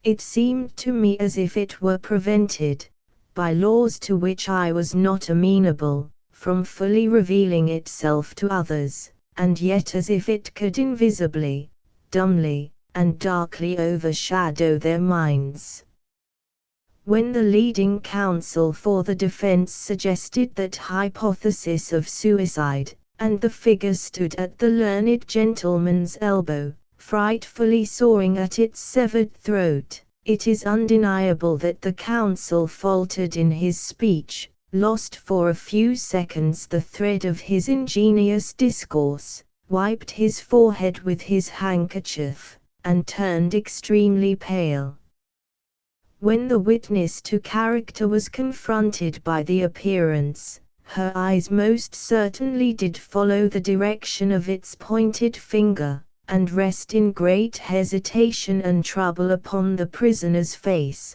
It seemed to me as if it were prevented, by laws to which I was not amenable, from fully revealing itself to others, and yet as if it could invisibly, dumbly, and darkly overshadow their minds. When the leading counsel for the defense suggested that hypothesis of suicide, and the figure stood at the learned gentleman's elbow, frightfully sawing at its severed throat, it is undeniable that the counsel faltered in his speech, lost for a few seconds the thread of his ingenious discourse, wiped his forehead with his handkerchief, and turned extremely pale. When the witness to character was confronted by the appearance, her eyes most certainly did follow the direction of its pointed finger, and rest in great hesitation and trouble upon the prisoner's face.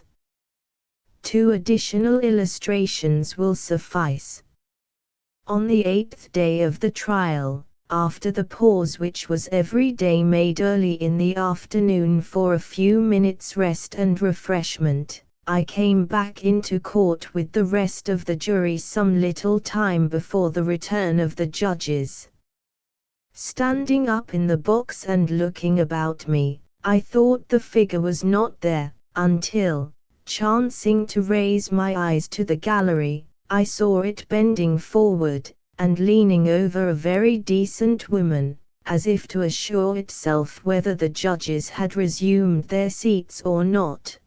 2 additional illustrations will suffice. On the 8th day of the trial, after the pause which was every day made early in the afternoon for a few minutes' rest and refreshment, I came back into court with the rest of the jury some little time before the return of the judges. Standing up in the box and looking about me, I thought the figure was not there, until, chancing to raise my eyes to the gallery, I saw it bending forward, and leaning over a very decent woman, as if to assure itself whether the judges had resumed their seats or not.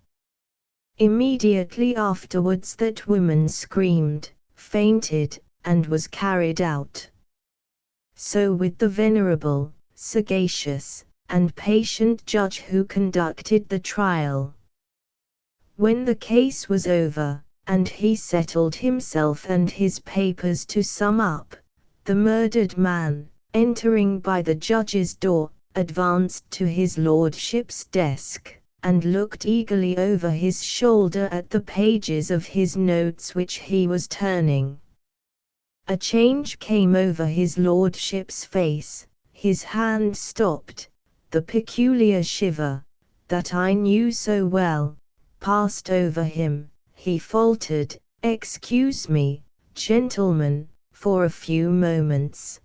Immediately afterwards that woman screamed, fainted, and was carried out. So with the venerable, sagacious, and patient judge who conducted the trial. When the case was over, and he settled himself and his papers to sum up. The murdered man, entering by the judge's door, advanced to his lordship's desk, and looked eagerly over his shoulder at the pages of his notes which he was turning. A change came over his lordship's face, his hand stopped, the peculiar shiver, that I knew so well, passed over him. He faltered, "Excuse me, gentlemen, for a few moments.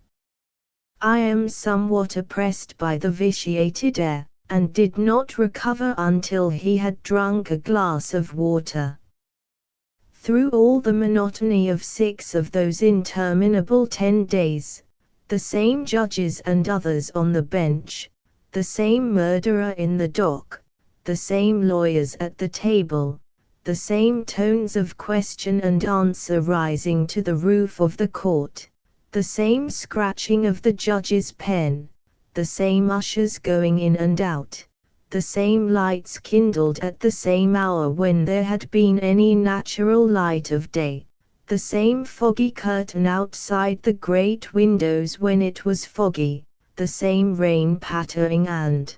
I am somewhat oppressed by the vitiated air," and did not recover until he had drunk a glass of water. Through all the monotony of 6 of those interminable 10 days, the same judges and others on the bench, the same murderer in the dock, the same lawyers at the table, the same tones of question and answer rising to the roof of the court, the same scratching of the judge's pen, the same ushers going in and out, the same lights kindled at the same hour when there had been any natural light of day, the same foggy curtain outside the great windows when it was foggy, the same rain pattering and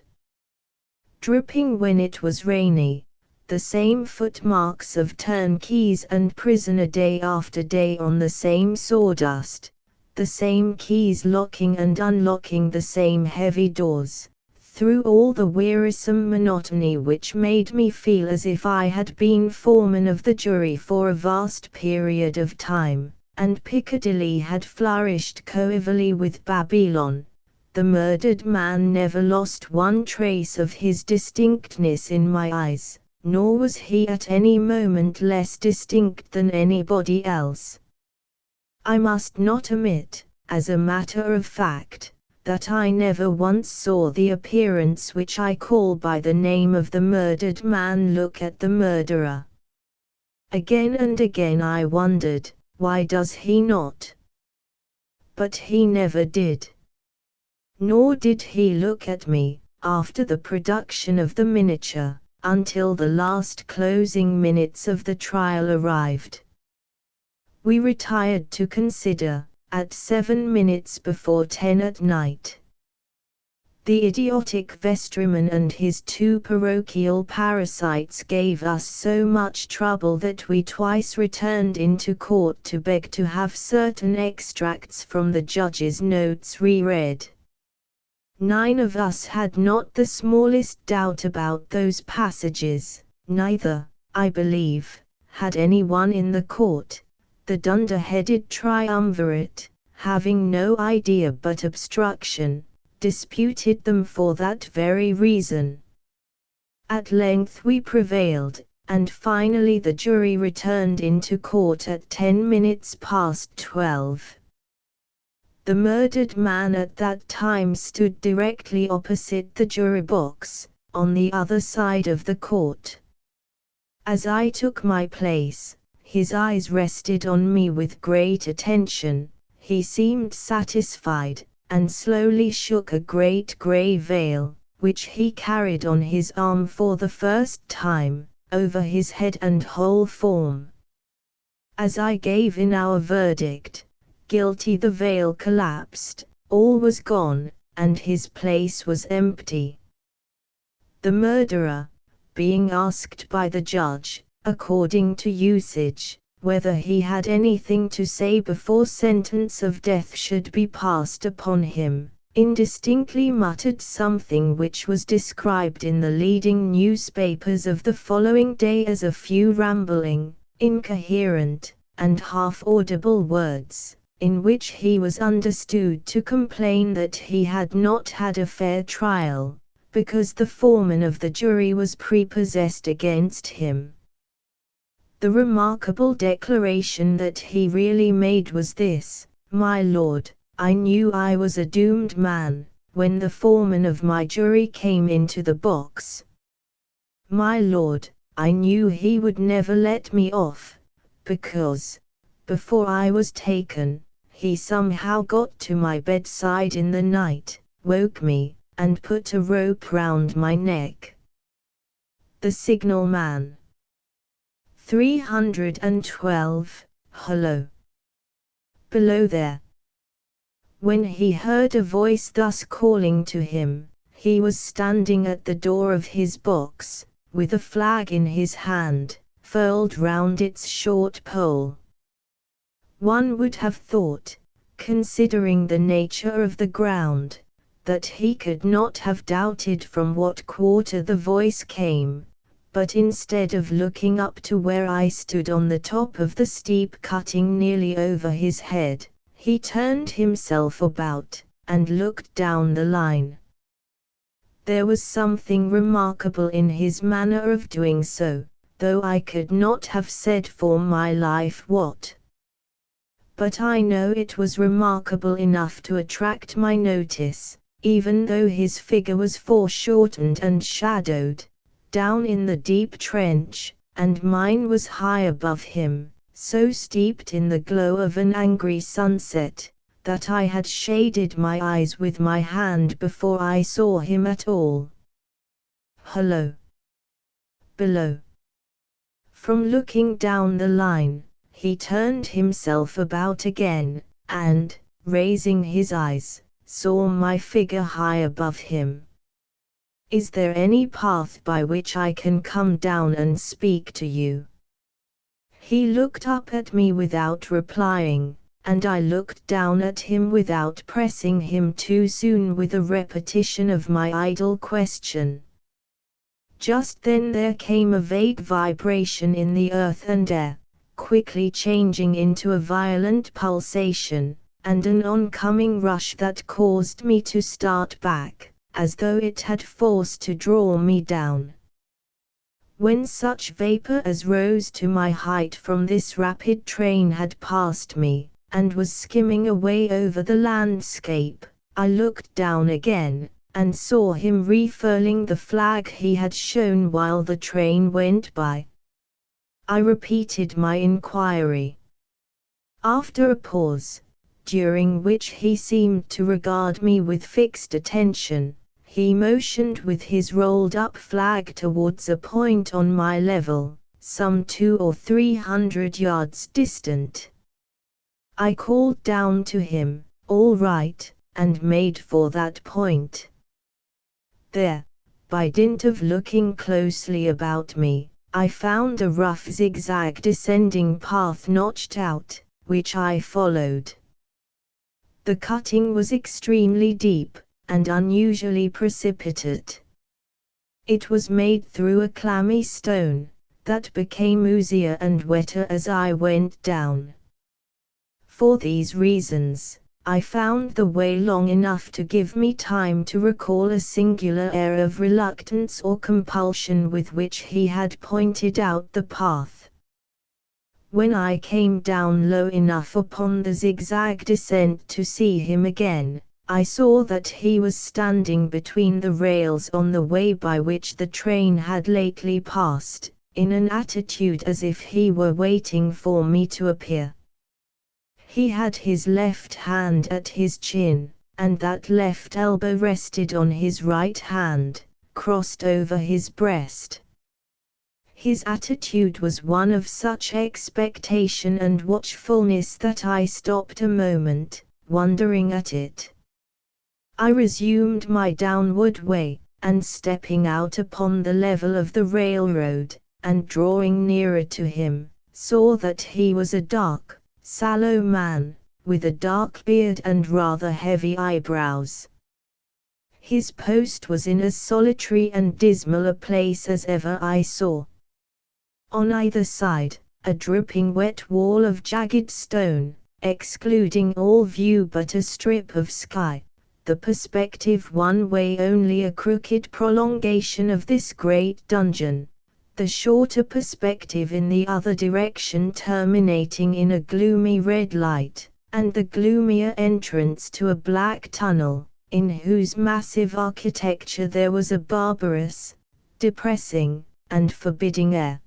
dripping when it was rainy, the same footmarks of turnkeys and prisoner day after day on the same sawdust, the same keys locking and unlocking the same heavy doors. Through all the wearisome monotony which made me feel as if I had been foreman of the jury for a vast period of time, and Piccadilly had flourished coevally with Babylon, the murdered man never lost one trace of his distinctness in my eyes, nor was he at any moment less distinct than anybody else. I must not omit, as a matter of fact, that I never once saw the appearance which I call by the name of the murdered man look at the murderer. Again and again I wondered, why does he not? But he never did. Nor did he look at me, after the production of the miniature, until the last closing minutes of the trial arrived. We retired to consider, at 7 minutes before 10 at night. The idiotic vestryman and his 2 parochial parasites gave us so much trouble that we twice returned into court to beg to have certain extracts from the judge's notes reread. 9 of us had not the smallest doubt about those passages, neither, I believe, had any one in the court. The dunder-headed triumvirate, having no idea but obstruction, disputed them for that very reason. At length we prevailed, and finally the jury returned into court at 10 minutes past 12. The murdered man at that time stood directly opposite the jury box, on the other side of the court. As I took my place, his eyes rested on me with great attention. He seemed satisfied, and slowly shook a great grey veil, which he carried on his arm for the first time, over his head and whole form. As I gave in our verdict, guilty, the veil collapsed, all was gone, and his place was empty. The murderer, being asked by the judge, according to usage, whether he had anything to say before sentence of death should be passed upon him, indistinctly muttered something which was described in the leading newspapers of the following day as a few rambling, incoherent, and half-audible words, in which he was understood to complain that he had not had a fair trial, because the foreman of the jury was prepossessed against him. The remarkable declaration that he really made was this: "My lord, I knew I was a doomed man, when the foreman of my jury came into the box. My lord, I knew he would never let me off, because, before I was taken, he somehow got to my bedside in the night, woke me, and put a rope round my neck." The signalman. 312, Hello. Below there. When he heard a voice thus calling to him, he was standing at the door of his box, with a flag in his hand, furled round its short pole. One would have thought, considering the nature of the ground, that he could not have doubted from what quarter the voice came, but instead of looking up to where I stood on the top of the steep cutting nearly over his head, he turned himself about, and looked down the line. There was something remarkable in his manner of doing so, though I could not have said for my life what. But I know it was remarkable enough to attract my notice, even though his figure was foreshortened and shadowed, down in the deep trench, and mine was high above him, so steeped in the glow of an angry sunset, that I had shaded my eyes with my hand before I saw him at all. Hello. Below. From looking down the line, he turned himself about again, and, raising his eyes, saw my figure high above him. Is there any path by which I can come down and speak to you? He looked up at me without replying, and I looked down at him without pressing him too soon with a repetition of my idle question. Just then there came a vague vibration in the earth and air, quickly changing into a violent pulsation, and an oncoming rush that caused me to start back, as though it had force to draw me down. When such vapor as rose to my height from this rapid train had passed me, and was skimming away over the landscape, I looked down again, and saw him refurling the flag he had shown while the train went by. I repeated my inquiry. After a pause, during which he seemed to regard me with fixed attention, he motioned with his rolled-up flag towards a point on my level, some 200 or 300 yards distant. I called down to him, "All right," and made for that point. There, by dint of looking closely about me, I found a rough zigzag descending path notched out, which I followed. The cutting was extremely deep, and unusually precipitate. It was made through a clammy stone, that became oozier and wetter as I went down. For these reasons, I found the way long enough to give me time to recall a singular air of reluctance or compulsion with which he had pointed out the path. When I came down low enough upon the zigzag descent to see him again, I saw that he was standing between the rails on the way by which the train had lately passed, in an attitude as if he were waiting for me to appear. He had his left hand at his chin, and that left elbow rested on his right hand, crossed over his breast. His attitude was one of such expectation and watchfulness that I stopped a moment, wondering at it. I resumed my downward way, and stepping out upon the level of the railroad, and drawing nearer to him, saw that he was a dark, sallow man, with a dark beard and rather heavy eyebrows. His post was in as solitary and dismal a place as ever I saw. On either side, a dripping wet wall of jagged stone, excluding all view but a strip of sky, the perspective one way only a crooked prolongation of this great dungeon, the shorter perspective in the other direction terminating in a gloomy red light, and the gloomier entrance to a black tunnel, in whose massive architecture there was a barbarous, depressing, and forbidding air.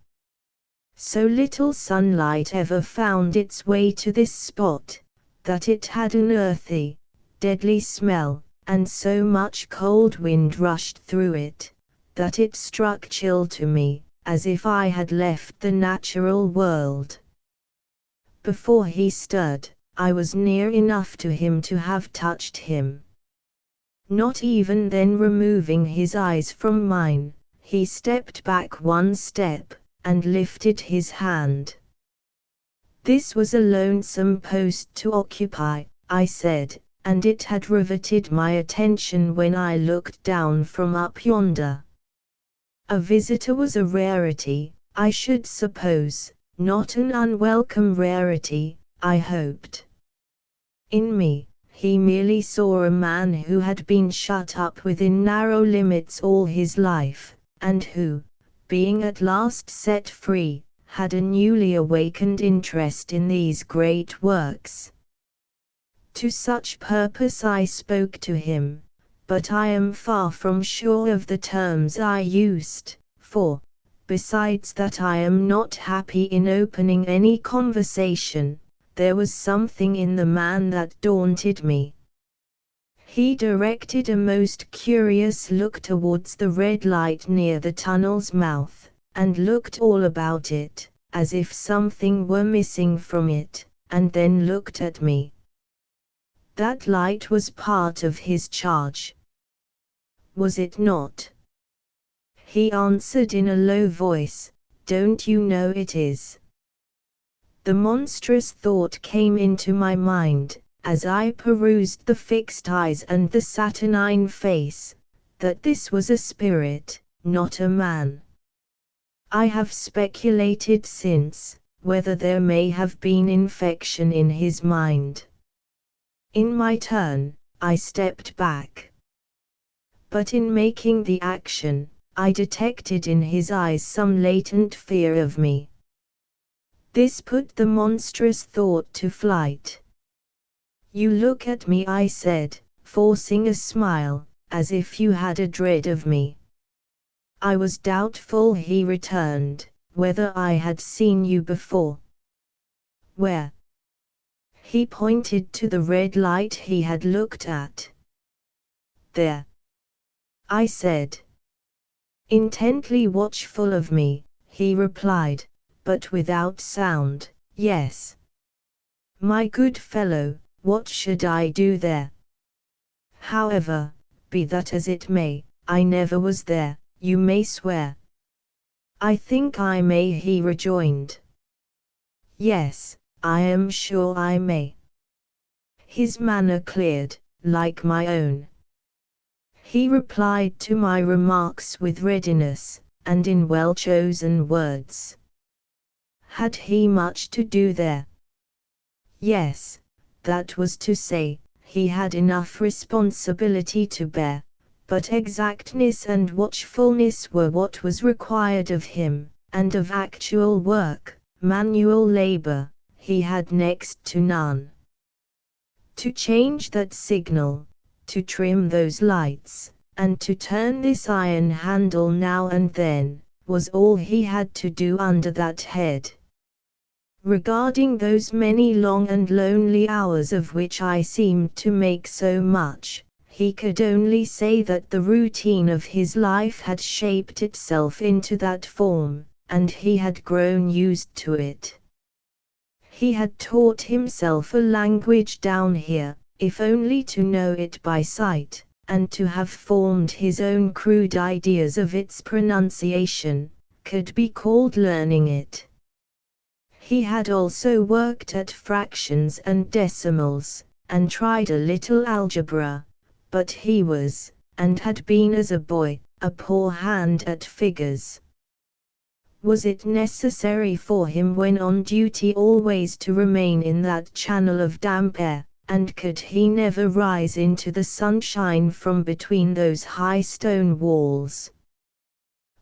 So little sunlight ever found its way to this spot, that it had an earthy, deadly smell, and so much cold wind rushed through it, that it struck chill to me, as if I had left the natural world. Before he stirred, I was near enough to him to have touched him. Not even then removing his eyes from mine, he stepped back one step, and lifted his hand. This was a lonesome post to occupy, I said, and it had riveted my attention when I looked down from up yonder. A visitor was a rarity, I should suppose, not an unwelcome rarity, I hoped. In me, he merely saw a man who had been shut up within narrow limits all his life, and who, being at last set free, had a newly awakened interest in these great works. To such purpose I spoke to him, but I am far from sure of the terms I used, for, besides that I am not happy in opening any conversation, there was something in the man that daunted me. He directed a most curious look towards the red light near the tunnel's mouth, and looked all about it, as if something were missing from it, and then looked at me. That light was part of his charge. Was it not? He answered in a low voice, "Don't you know it is?" The monstrous thought came into my mind, as I perused the fixed eyes and the saturnine face, that this was a spirit, not a man. I have speculated since, whether there may have been infection in his mind. In my turn, I stepped back. But in making the action, I detected in his eyes some latent fear of me. This put the monstrous thought to flight. "You look at me," I said, forcing a smile, "as if you had a dread of me." "I was doubtful," he returned, "whether I had seen you before." "Where?" He pointed to the red light he had looked at. "There," I said. Intently watchful of me, he replied, but without sound, "Yes." "My good fellow, what should I do there?" "However, be that as it may, I never was there, you may swear." "I think I may," he rejoined. "Yes, I am sure I may." His manner cleared, like my own. He replied to my remarks with readiness, and in well-chosen words. Had he much to do there? Yes, that was to say, he had enough responsibility to bear, but exactness and watchfulness were what was required of him, and of actual work, manual labor, he had next to none. To change that signal, to trim those lights, and to turn this iron handle now and then, was all he had to do under that head. Regarding those many long and lonely hours of which I seemed to make so much, he could only say that the routine of his life had shaped itself into that form, and he had grown used to it. He had taught himself a language down here, if only to know it by sight, and to have formed his own crude ideas of its pronunciation, could be called learning it. He had also worked at fractions and decimals, and tried a little algebra, but he was, and had been as a boy, a poor hand at figures. Was it necessary for him when on duty always to remain in that channel of damp air, and could he never rise into the sunshine from between those high stone walls?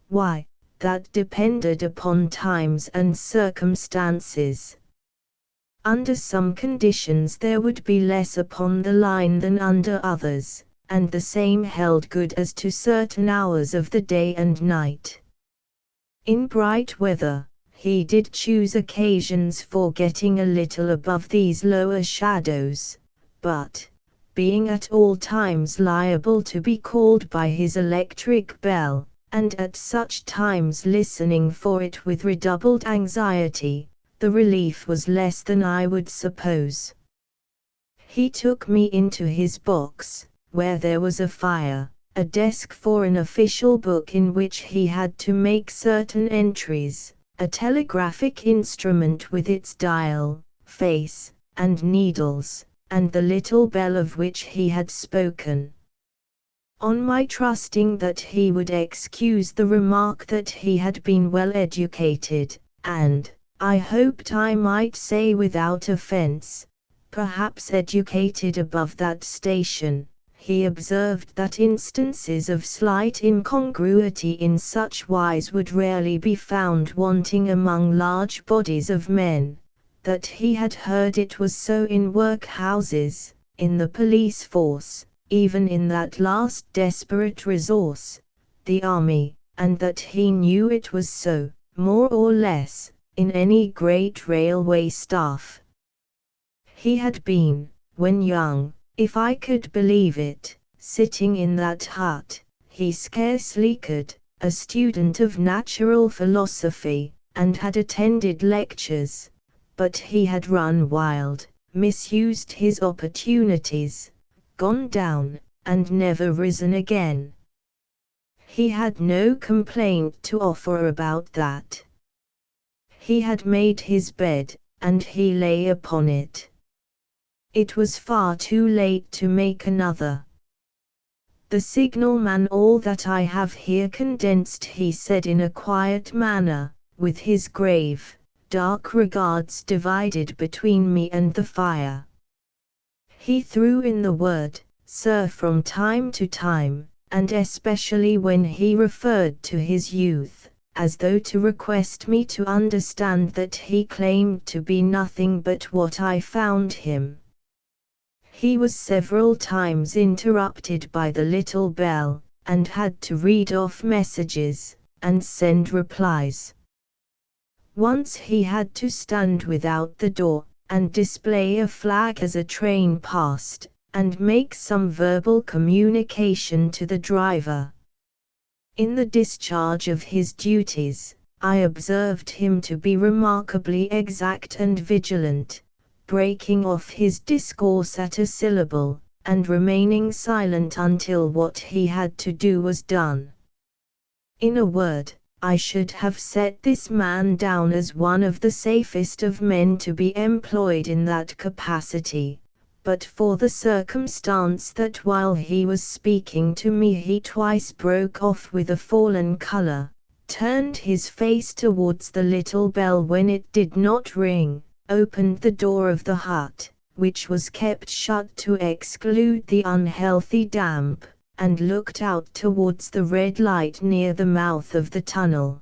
Why, that depended upon times and circumstances. Under some conditions there would be less upon the line than under others, and the same held good as to certain hours of the day and night. In bright weather, he did choose occasions for getting a little above these lower shadows, but, being at all times liable to be called by his electric bell, and at such times listening for it with redoubled anxiety, the relief was less than I would suppose. He took me into his box, where there was a fire, a desk for an official book in which he had to make certain entries, a telegraphic instrument with its dial, face, and needles, and the little bell of which he had spoken. On my trusting that he would excuse the remark that he had been well educated, and, I hoped I might say without offence, perhaps educated above that station, he observed that instances of slight incongruity in such wise would rarely be found wanting among large bodies of men, that he had heard it was so in workhouses, in the police force, even in that last desperate resource, the army, and that he knew it was so, more or less, in any great railway staff. He had been, when young, if I could believe it, sitting in that hut, he scarcely could, a student of natural philosophy, and had attended lectures, but he had run wild, misused his opportunities, gone down, and never risen again. He had no complaint to offer about that. He had made his bed, and he lay upon it. It was far too late to make another. The signalman, all that I have here condensed, he said in a quiet manner, with his grave, dark regards divided between me and the fire. He threw in the word, sir, from time to time, and especially when he referred to his youth, as though to request me to understand that he claimed to be nothing but what I found him. He was several times interrupted by the little bell, and had to read off messages, and send replies. Once he had to stand without the door, and display a flag as a train passed, and make some verbal communication to the driver. In the discharge of his duties, I observed him to be remarkably exact and vigilant, breaking off his discourse at a syllable, and remaining silent until what he had to do was done. In a word, I should have set this man down as one of the safest of men to be employed in that capacity, but for the circumstance that while he was speaking to me he twice broke off with a fallen color, turned his face towards the little bell when it did not ring, opened the door of the hut, which was kept shut to exclude the unhealthy damp, and looked out towards the red light near the mouth of the tunnel.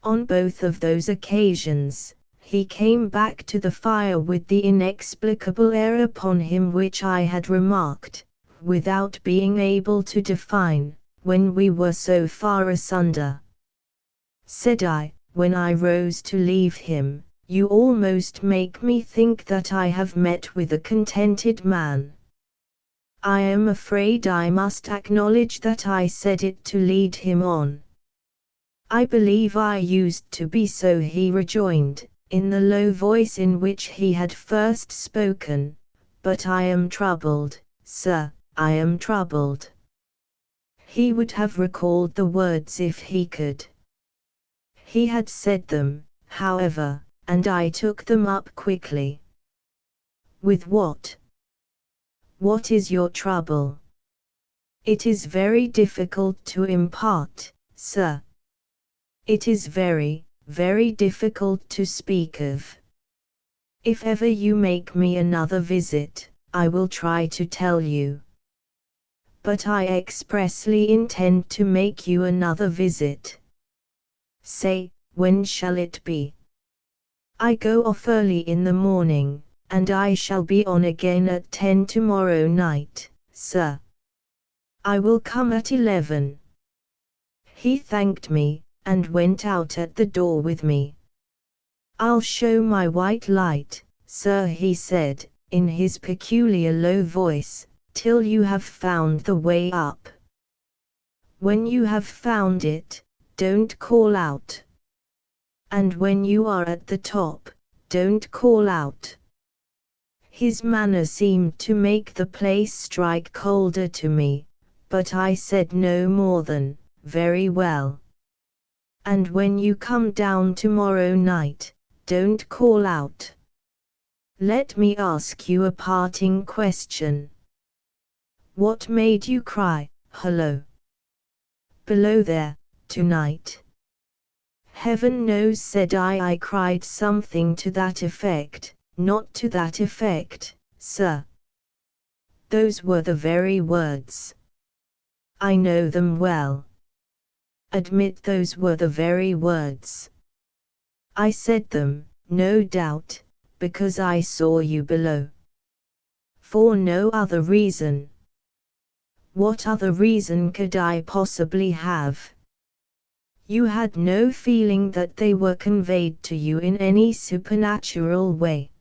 On both of those occasions, he came back to the fire with the inexplicable air upon him which I had remarked, without being able to define, when we were so far asunder. Said I, when I rose to leave him, you almost make me think that I have met with a contented man. I am afraid I must acknowledge that I said it to lead him on. I believe I used to be so, he rejoined, in the low voice in which he had first spoken, but I am troubled, sir, I am troubled. He would have recalled the words if he could. He had said them, however, and I took them up quickly. With what? What is your trouble? It is very difficult to impart, sir. It is very, very difficult to speak of. If ever you make me another visit, I will try to tell you. But I expressly intend to make you another visit. Say, when shall it be? I go off early in the morning, and I shall be on again at 10 tomorrow night, sir. I will come at 11. He thanked me, and went out at the door with me. I'll show my white light, sir, he said, in his peculiar low voice, till you have found the way up. When you have found it, don't call out. And when you are at the top, don't call out. His manner seemed to make the place strike colder to me, but I said no more than, very well. And when you come down tomorrow night, don't call out. Let me ask you a parting question. What made you cry, hello, below there, tonight? Heaven knows, said I cried something to that effect. Not to that effect, sir. Those were the very words. I know them well. Admit those were the very words. I said them, no doubt, because I saw you below. For no other reason. What other reason could I possibly have? You had no feeling that they were conveyed to you in any supernatural way.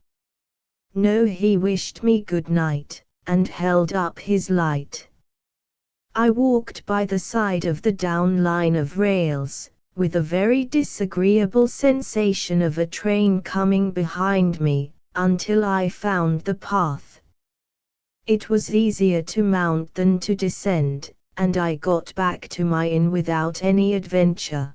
No, he wished me good night, and held up his light. I walked by the side of the down line of rails, with a very disagreeable sensation of a train coming behind me, until I found the path. It was easier to mount than to descend, and I got back to my inn without any adventure.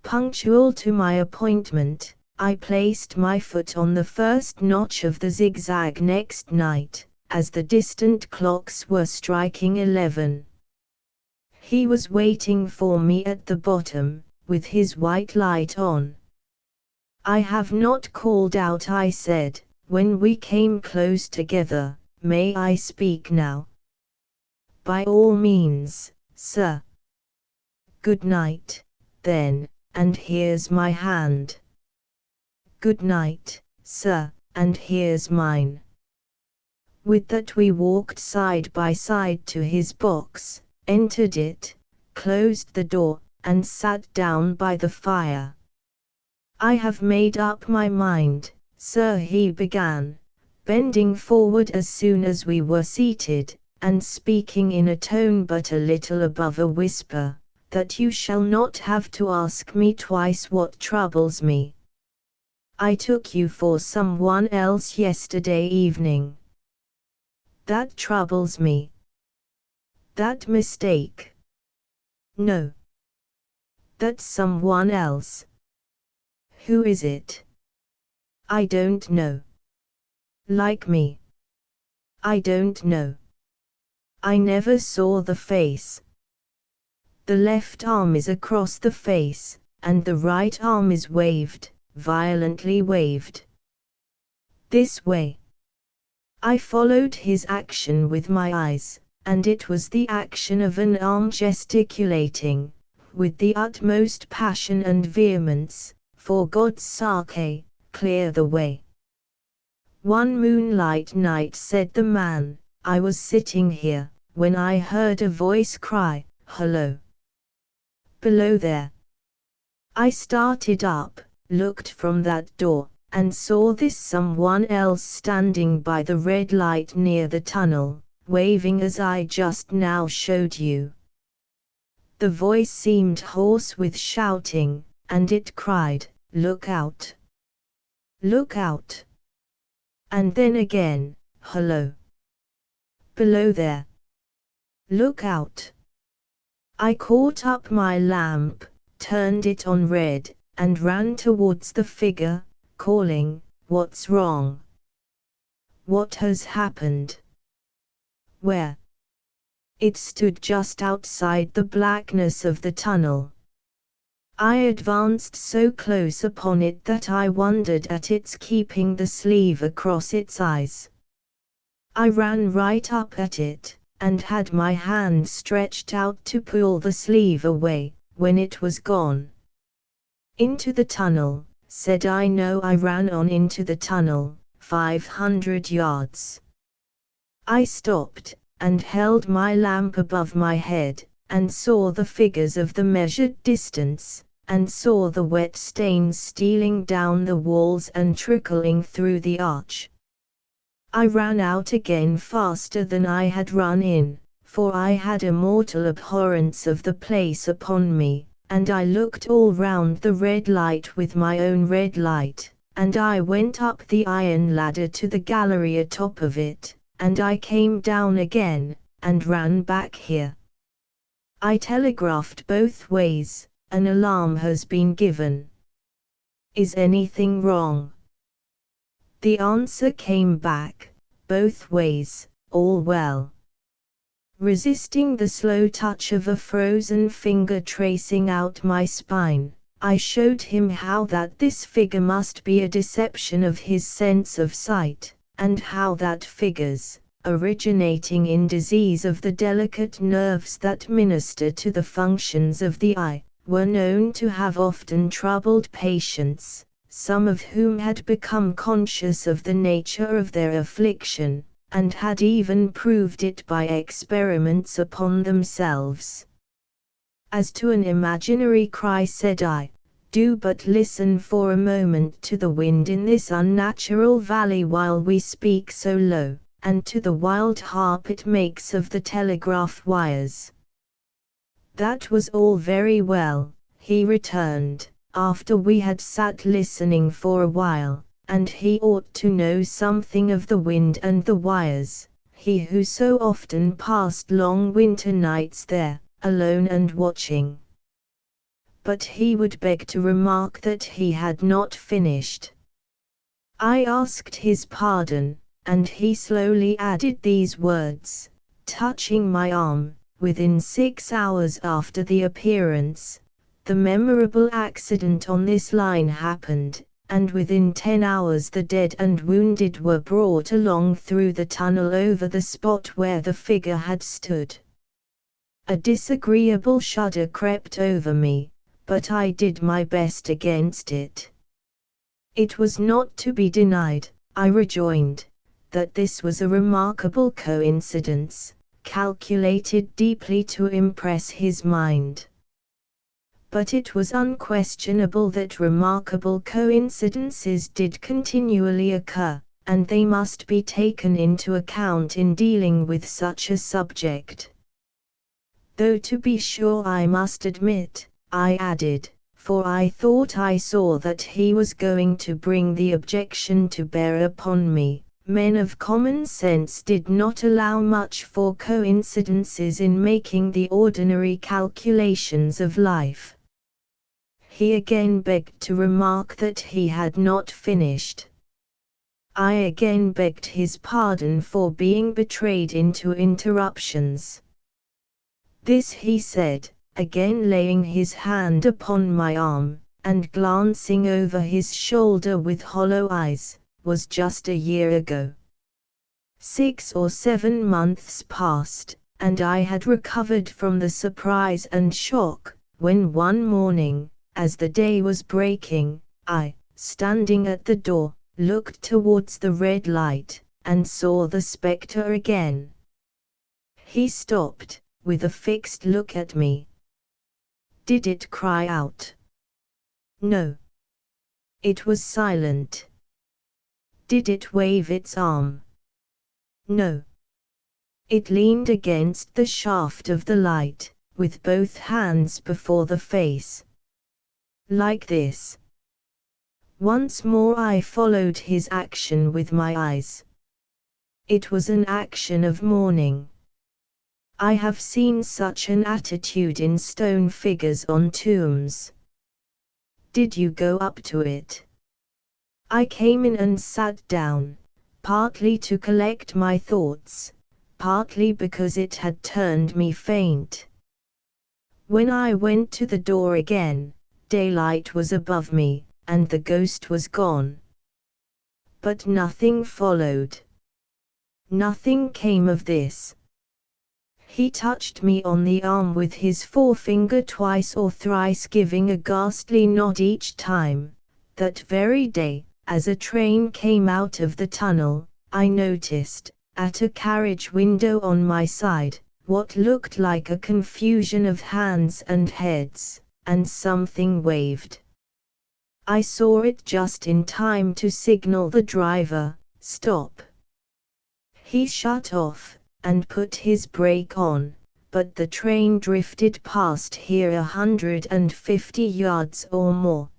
Punctual to my appointment, I placed my foot on the first notch of the zigzag next night, as the distant clocks were striking 11. He was waiting for me at the bottom, with his white light on. I have not called out, I said, when we came close together. May I speak now? By all means, sir. Good night, then, and here's my hand. Good night, sir, and here's mine. With that we walked side by side to his box, entered it, closed the door, and sat down by the fire. I have made up my mind, sir, he began, bending forward as soon as we were seated, and speaking in a tone but a little above a whisper, that you shall not have to ask me twice what troubles me. I took you for someone else yesterday evening. That troubles me. That mistake. No. That's someone else. Who is it? I don't know. Like me? I don't know. I never saw the face. The left arm is across the face, and the right arm is waved, violently waved. This way. I followed his action with my eyes, and it was the action of an arm gesticulating, with the utmost passion and vehemence, for God's sake, clear the way. One moonlight night, said the man, I was sitting here, when I heard a voice cry, hello. Below there. I started up, looked from that door, and saw this someone else standing by the red light near the tunnel, waving as I just now showed you. The voice seemed hoarse with shouting, and it cried, look out! Look out! And then again, hello! Below there! Look out! I caught up my lamp, turned it on red, and ran towards the figure, calling, what's wrong? What has happened? Where? It stood just outside the blackness of the tunnel. I advanced so close upon it that I wondered at its keeping the sleeve across its eyes. I ran right up at it, and had my hand stretched out to pull the sleeve away, when it was gone. Into the tunnel, said I. No, I ran on into the tunnel, 500 yards. I stopped, and held my lamp above my head, and saw the figures of the measured distance, and saw the wet stains stealing down the walls and trickling through the arch. I ran out again faster than I had run in, for I had a mortal abhorrence of the place upon me, and I looked all round the red light with my own red light, and I went up the iron ladder to the gallery atop of it, and I came down again, and ran back here. I telegraphed both ways, an alarm has been given. Is anything wrong? The answer came back, both ways, all well. Resisting the slow touch of a frozen finger tracing out my spine, I showed him how that this figure must be a deception of his sense of sight, and how that figures, originating in disease of the delicate nerves that minister to the functions of the eye, were known to have often troubled patients, some of whom had become conscious of the nature of their affliction, and had even proved it by experiments upon themselves. As to an imaginary cry, said I, do but listen for a moment to the wind in this unnatural valley while we speak so low, and to the wild harp it makes of the telegraph wires. That was all very well, he returned, after we had sat listening for a while, and he ought to know something of the wind and the wires, he who so often passed long winter nights there, alone and watching. But he would beg to remark that he had not finished. I asked his pardon, and he slowly added these words, touching my arm, within 6 hours after the appearance, the memorable accident on this line happened, and within 10 hours the dead and wounded were brought along through the tunnel over the spot where the figure had stood. A disagreeable shudder crept over me, but I did my best against it. It was not to be denied, I rejoined, that this was a remarkable coincidence, calculated deeply to impress his mind. But it was unquestionable that remarkable coincidences did continually occur, and they must be taken into account in dealing with such a subject. Though to be sure I must admit, I added, for I thought I saw that he was going to bring the objection to bear upon me, men of common sense did not allow much for coincidences in making the ordinary calculations of life. He again begged to remark that he had not finished. I again begged his pardon for being betrayed into interruptions. This he said, again laying his hand upon my arm, and glancing over his shoulder with hollow eyes, was just a year ago. 6 or 7 months passed, and I had recovered from the surprise and shock, when one morning, as the day was breaking, I, standing at the door, looked towards the red light, and saw the spectre again. He stopped, with a fixed look at me. Did it cry out? No. It was silent. Did it wave its arm? No. It leaned against the shaft of the light, with both hands before the face. Like this. Once more I followed his action with my eyes. It was an action of mourning. I have seen such an attitude in stone figures on tombs. Did you go up to it? I came in and sat down, partly to collect my thoughts, partly because it had turned me faint. When I went to the door again, daylight was above me, and the ghost was gone. But nothing followed. Nothing came of this. He touched me on the arm with his forefinger twice or thrice, giving a ghastly nod each time. That very day, as a train came out of the tunnel, I noticed, at a carriage window on my side, what looked like a confusion of hands and heads, and something waved. I saw it just in time to signal the driver, "Stop." He shut off, and put his brake on, but the train drifted past here 150 yards or more.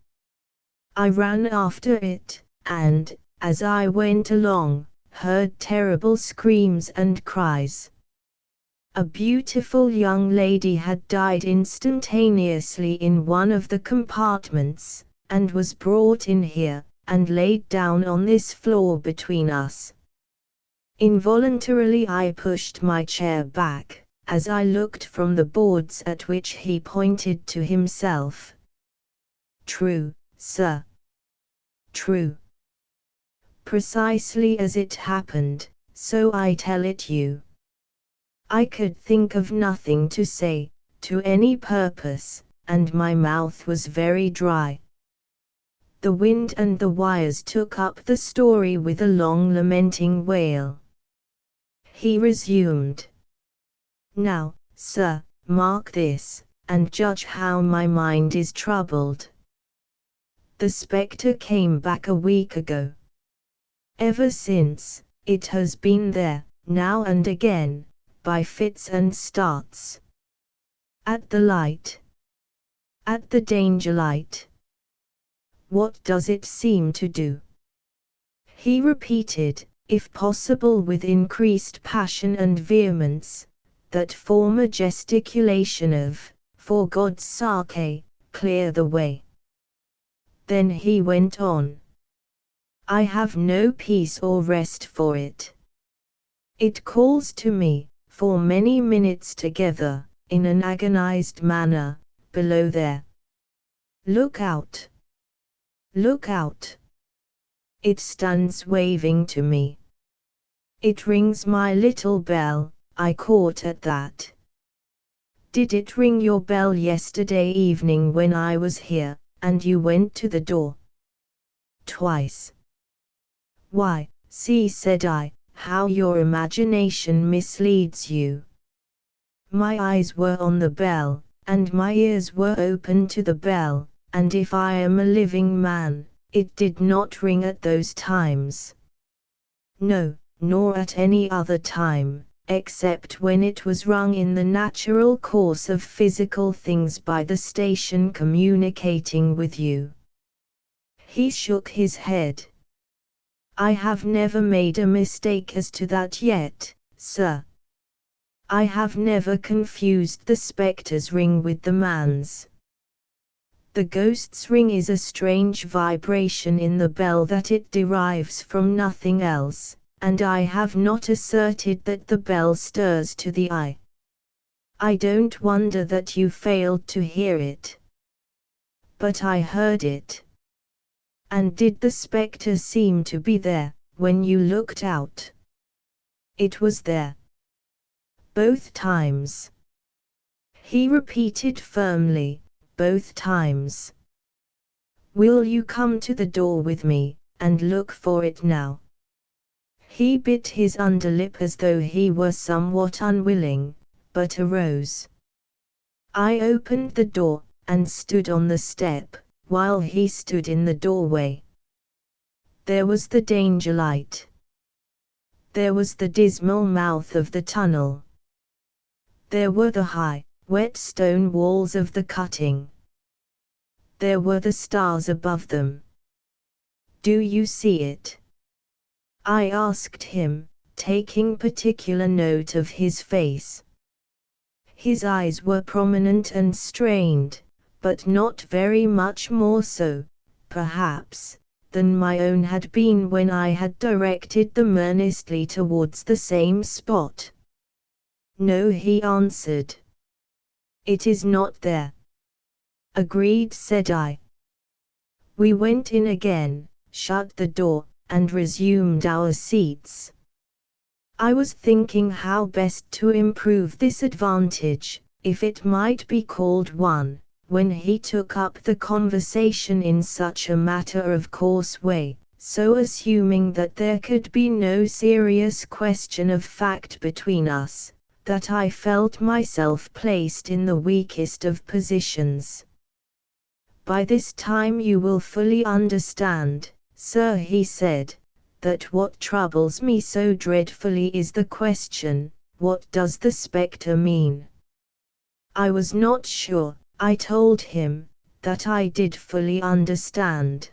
I ran after it, and, as I went along, heard terrible screams and cries. A beautiful young lady had died instantaneously in one of the compartments, and was brought in here, and laid down on this floor between us. Involuntarily I pushed my chair back, as I looked from the boards at which he pointed to himself. True, sir. True. Precisely as it happened, so I tell it you. I could think of nothing to say, to any purpose, and my mouth was very dry. The wind and the wires took up the story with a long lamenting wail. He resumed. Now, sir, mark this, and judge how my mind is troubled. The spectre came back a week ago. Ever since, it has been there, now and again, by fits and starts. At the light. At the danger light. What does it seem to do? He repeated, if possible with increased passion and vehemence, that former gesticulation of, for God's sake, clear the way. Then he went on. I have no peace or rest for it. It calls to me, for many minutes together, in an agonized manner, below there. Look out! Look out! It stands waving to me. It rings my little bell, I caught at that. Did it ring your bell yesterday evening when I was here, and you went to the door? Twice. Why, see, said I, how your imagination misleads you. My eyes were on the bell, and my ears were open to the bell, and if I am a living man, it did not ring at those times. No, nor at any other time, except when it was rung in the natural course of physical things by the station communicating with you. He shook his head. I have never made a mistake as to that yet, sir. I have never confused the spectre's ring with the man's. The ghost's ring is a strange vibration in the bell that it derives from nothing else, and I have not asserted that the bell stirs to the eye. I don't wonder that you failed to hear it. But I heard it. And did the spectre seem to be there, when you looked out? It was there. Both times. He repeated firmly, both times. Will you come to the door with me, and look for it now? He bit his underlip as though he were somewhat unwilling, but arose. I opened the door, and stood on the step, while he stood in the doorway. There was the danger light. There was the dismal mouth of the tunnel. There were the high, wet stone walls of the cutting. There were the stars above them. Do you see it? I asked him, taking particular note of his face. His eyes were prominent and strained, but not very much more so, perhaps, than my own had been when I had directed them earnestly towards the same spot. No, he answered. It is not there. Agreed, said I. We went in again, shut the door, and resumed our seats. I was thinking how best to improve this advantage, if it might be called one, when he took up the conversation in such a matter-of-course way, so assuming that there could be no serious question of fact between us, that I felt myself placed in the weakest of positions. By this time you will fully understand, sir, he said, that what troubles me so dreadfully is the question, what does the spectre mean? I was not sure. I told him that I did fully understand.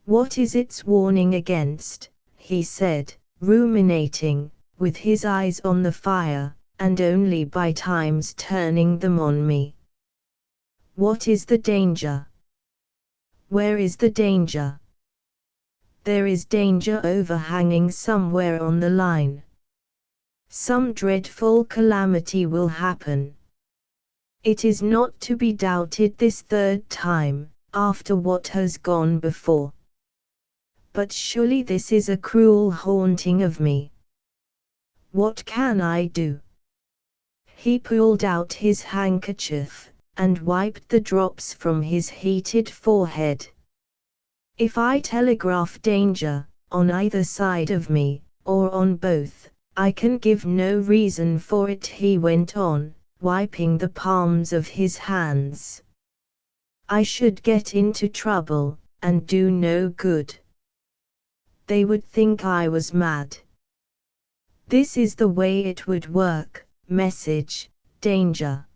What is its warning against? He said, ruminating, with his eyes on the fire, and only by times turning them on me. What is the danger? Where is the danger? There is danger overhanging somewhere on the line. Some dreadful calamity will happen. It is not to be doubted this third time, after what has gone before. But surely this is a cruel haunting of me. What can I do? He pulled out his handkerchief, and wiped the drops from his heated forehead. If I telegraph danger, on either side of me, or on both, I can give no reason for it, he went on, wiping the palms of his hands. I should get into trouble, and do no good. They would think I was mad. This is the way it would work. Message, danger.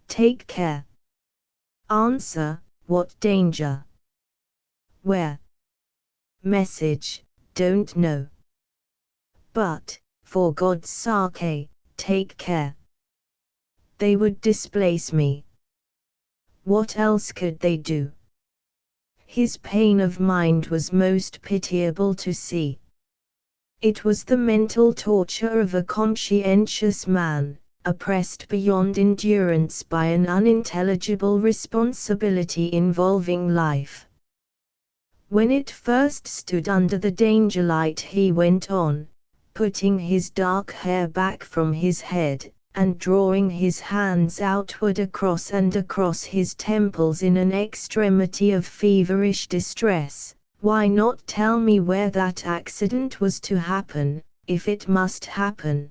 Take care. Answer, what danger? Where? Message, don't know. But, for God's sake, take care. They would displace me. What else could they do? His pain of mind was most pitiable to see. It was the mental torture of a conscientious man, oppressed beyond endurance by an unintelligible responsibility involving life. When it first stood under the danger light, he went on, putting his dark hair back from his head, and drawing his hands outward across and across his temples in an extremity of feverish distress. Why not tell me where that accident was to happen, if it must happen?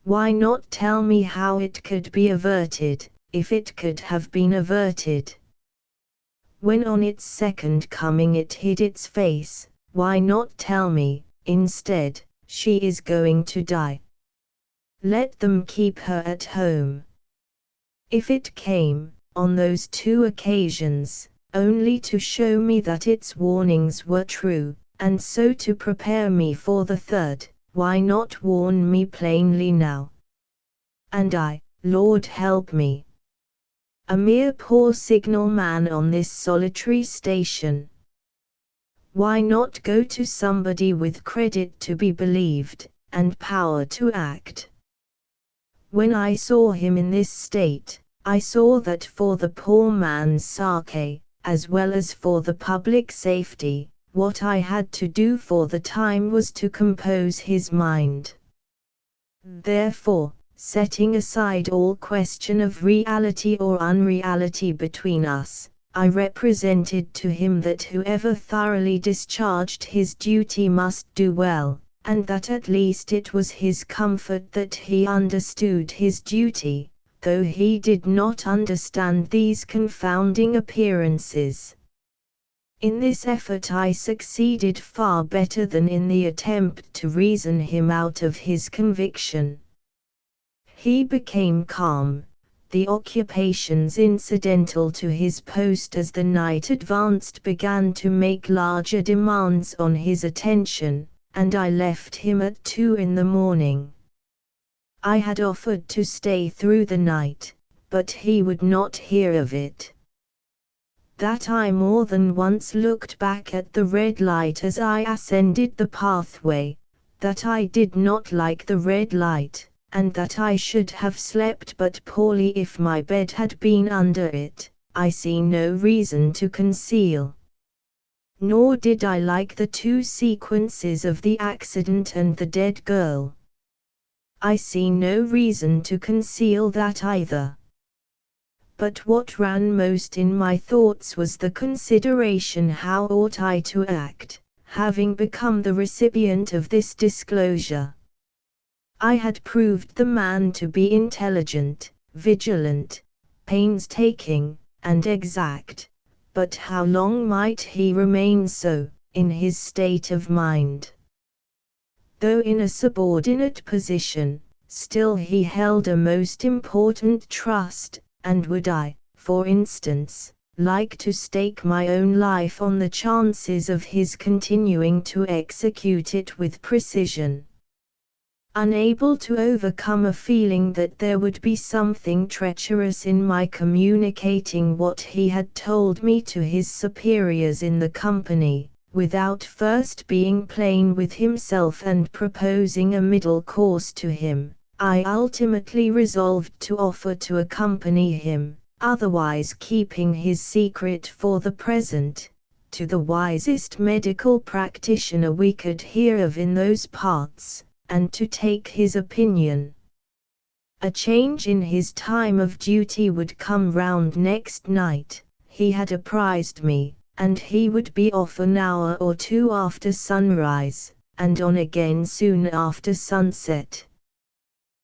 Why not tell me how it could be averted, if it could have been averted? When on its second coming it hid its face, why not tell me, instead, she is going to die? Let them keep her at home. If it came, on those two occasions, only to show me that its warnings were true, and so to prepare me for the third, why not warn me plainly now? And I, Lord help me, a mere poor signalman on this solitary station. Why not go to somebody with credit to be believed, and power to act? When I saw him in this state, I saw that for the poor man's sake, as well as for the public safety, what I had to do for the time was to compose his mind. Therefore, setting aside all question of reality or unreality between us, I represented to him that whoever thoroughly discharged his duty must do well, and that at least it was his comfort that he understood his duty, though he did not understand these confounding appearances. In this effort I succeeded far better than in the attempt to reason him out of his conviction. He became calm. The occupations incidental to his post as the night advanced began to make larger demands on his attention, and I left him at 2 in the morning. I had offered to stay through the night, but he would not hear of it. That I more than once looked back at the red light as I ascended the pathway, that I did not like the red light, and that I should have slept but poorly if my bed had been under it, I see no reason to conceal. Nor did I like the two sequences of the accident and the dead girl. I see no reason to conceal that either. But what ran most in my thoughts was the consideration how ought I to act, having become the recipient of this disclosure. I had proved the man to be intelligent, vigilant, painstaking, and exact, but how long might he remain so, in his state of mind? Though in a subordinate position, still he held a most important trust, and would I, for instance, like to stake my own life on the chances of his continuing to execute it with precision. Unable to overcome a feeling that there would be something treacherous in my communicating what he had told me to his superiors in the company, without first being plain with himself and proposing a middle course to him, I ultimately resolved to offer to accompany him, otherwise keeping his secret for the present, to the wisest medical practitioner we could hear of in those parts, and to take his opinion. A change in his time of duty would come round next night, he had apprised me, and he would be off an hour or two after sunrise, and on again soon after sunset.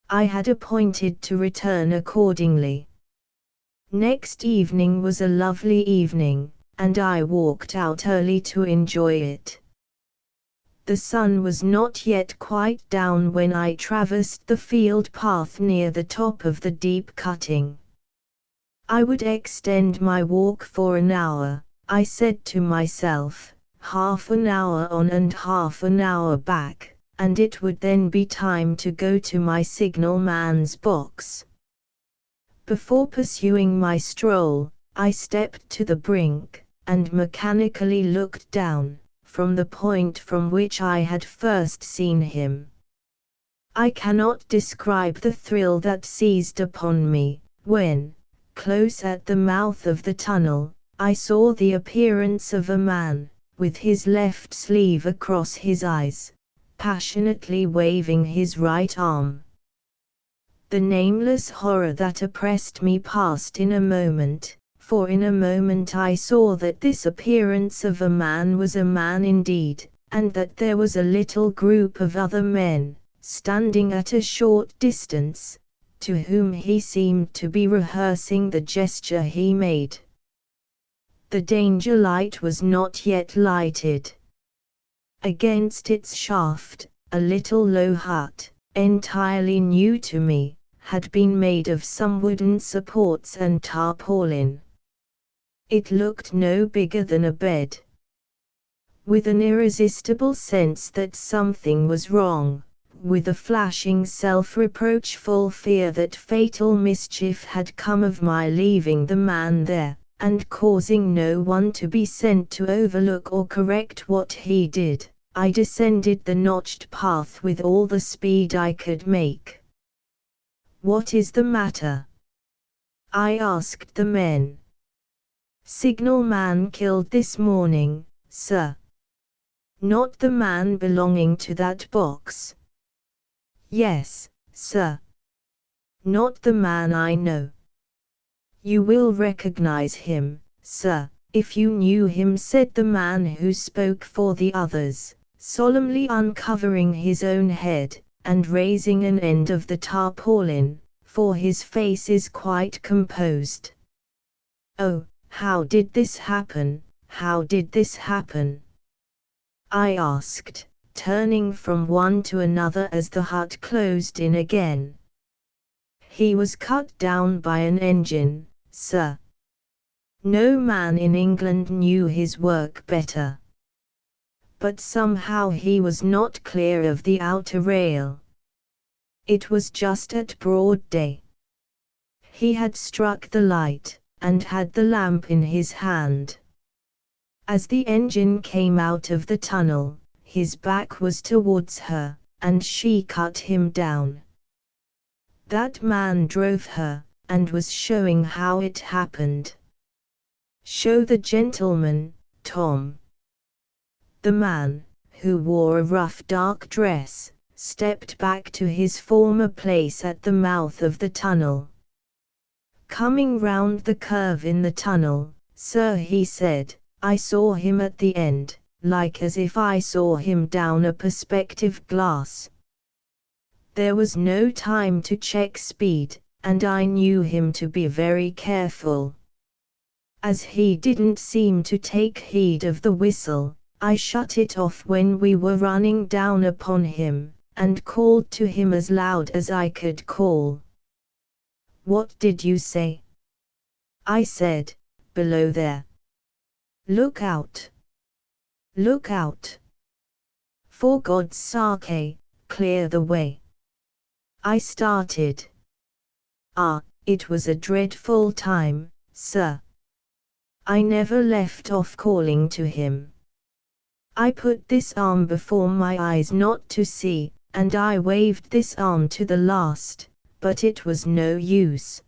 I had appointed to return accordingly. Next evening was a lovely evening, and I walked out early to enjoy it. The sun was not yet quite down when I traversed the field path near the top of the deep cutting. I would extend my walk for an hour, I said to myself, half an hour on and half an hour back, and it would then be time to go to my signalman's box. Before pursuing my stroll, I stepped to the brink, and mechanically looked down, from the point from which I had first seen him. I cannot describe the thrill that seized upon me, when, close at the mouth of the tunnel, I saw the appearance of a man, with his left sleeve across his eyes, passionately waving his right arm. The nameless horror that oppressed me passed in a moment, for in a moment I saw that this appearance of a man was a man indeed, and that there was a little group of other men, standing at a short distance, to whom he seemed to be rehearsing the gesture he made. The danger light was not yet lighted. Against its shaft, a little low hut, entirely new to me, had been made of some wooden supports and tarpaulin. It looked no bigger than a bed. With an irresistible sense that something was wrong, with a flashing self-reproachful fear that fatal mischief had come of my leaving the man there, and causing no one to be sent to overlook or correct what he did, I descended the notched path with all the speed I could make. "What is the matter?" I asked the men. "Signalman killed this morning, sir." "Not the man belonging to that box?" "Yes, sir." "Not the man I know?" "You will recognize him, sir, if you knew him," said the man who spoke for the others, solemnly uncovering his own head, and raising an end of the tarpaulin, for his face is quite composed. "Oh, how did this happen, how did this happen?" I asked, turning from one to another as the hut closed in again. "He was cut down by an engine, sir." No man in England knew his work better. But somehow he was not clear of the outer rail. It was just at broad day. He had struck the light, and had the lamp in his hand. As the engine came out of the tunnel, his back was towards her, and she cut him down. That man drove her, and was showing how it happened. "Show the gentleman, Tom." The man, who wore a rough dark dress, stepped back to his former place at the mouth of the tunnel. "Coming round the curve in the tunnel, sir," he said, "I saw him at the end, like as if I saw him down a perspective glass. There was no time to check speed, and I knew him to be very careful. As he didn't seem to take heed of the whistle, I shut it off when we were running down upon him, and called to him as loud as I could call. "What did you say?" I said, "Below there. Look out! Look out! For God's sake, clear the way." I started. Ah, it was a dreadful time, sir. I never left off calling to him. I put this arm before my eyes not to see, and I waved this arm to the last, but it was no use.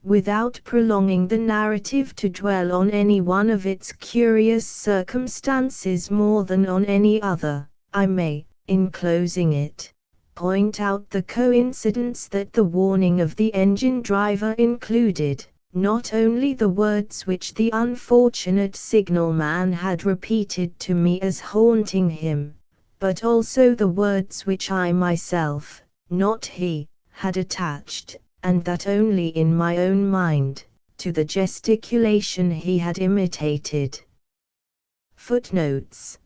Without prolonging the narrative to dwell on any one of its curious circumstances more than on any other, I may, in closing it, point out the coincidence that the warning of the engine driver included, not only the words which the unfortunate signalman had repeated to me as haunting him, but also the words which I myself, not he, had attached, and that only in my own mind, to the gesticulation he had imitated. Footnotes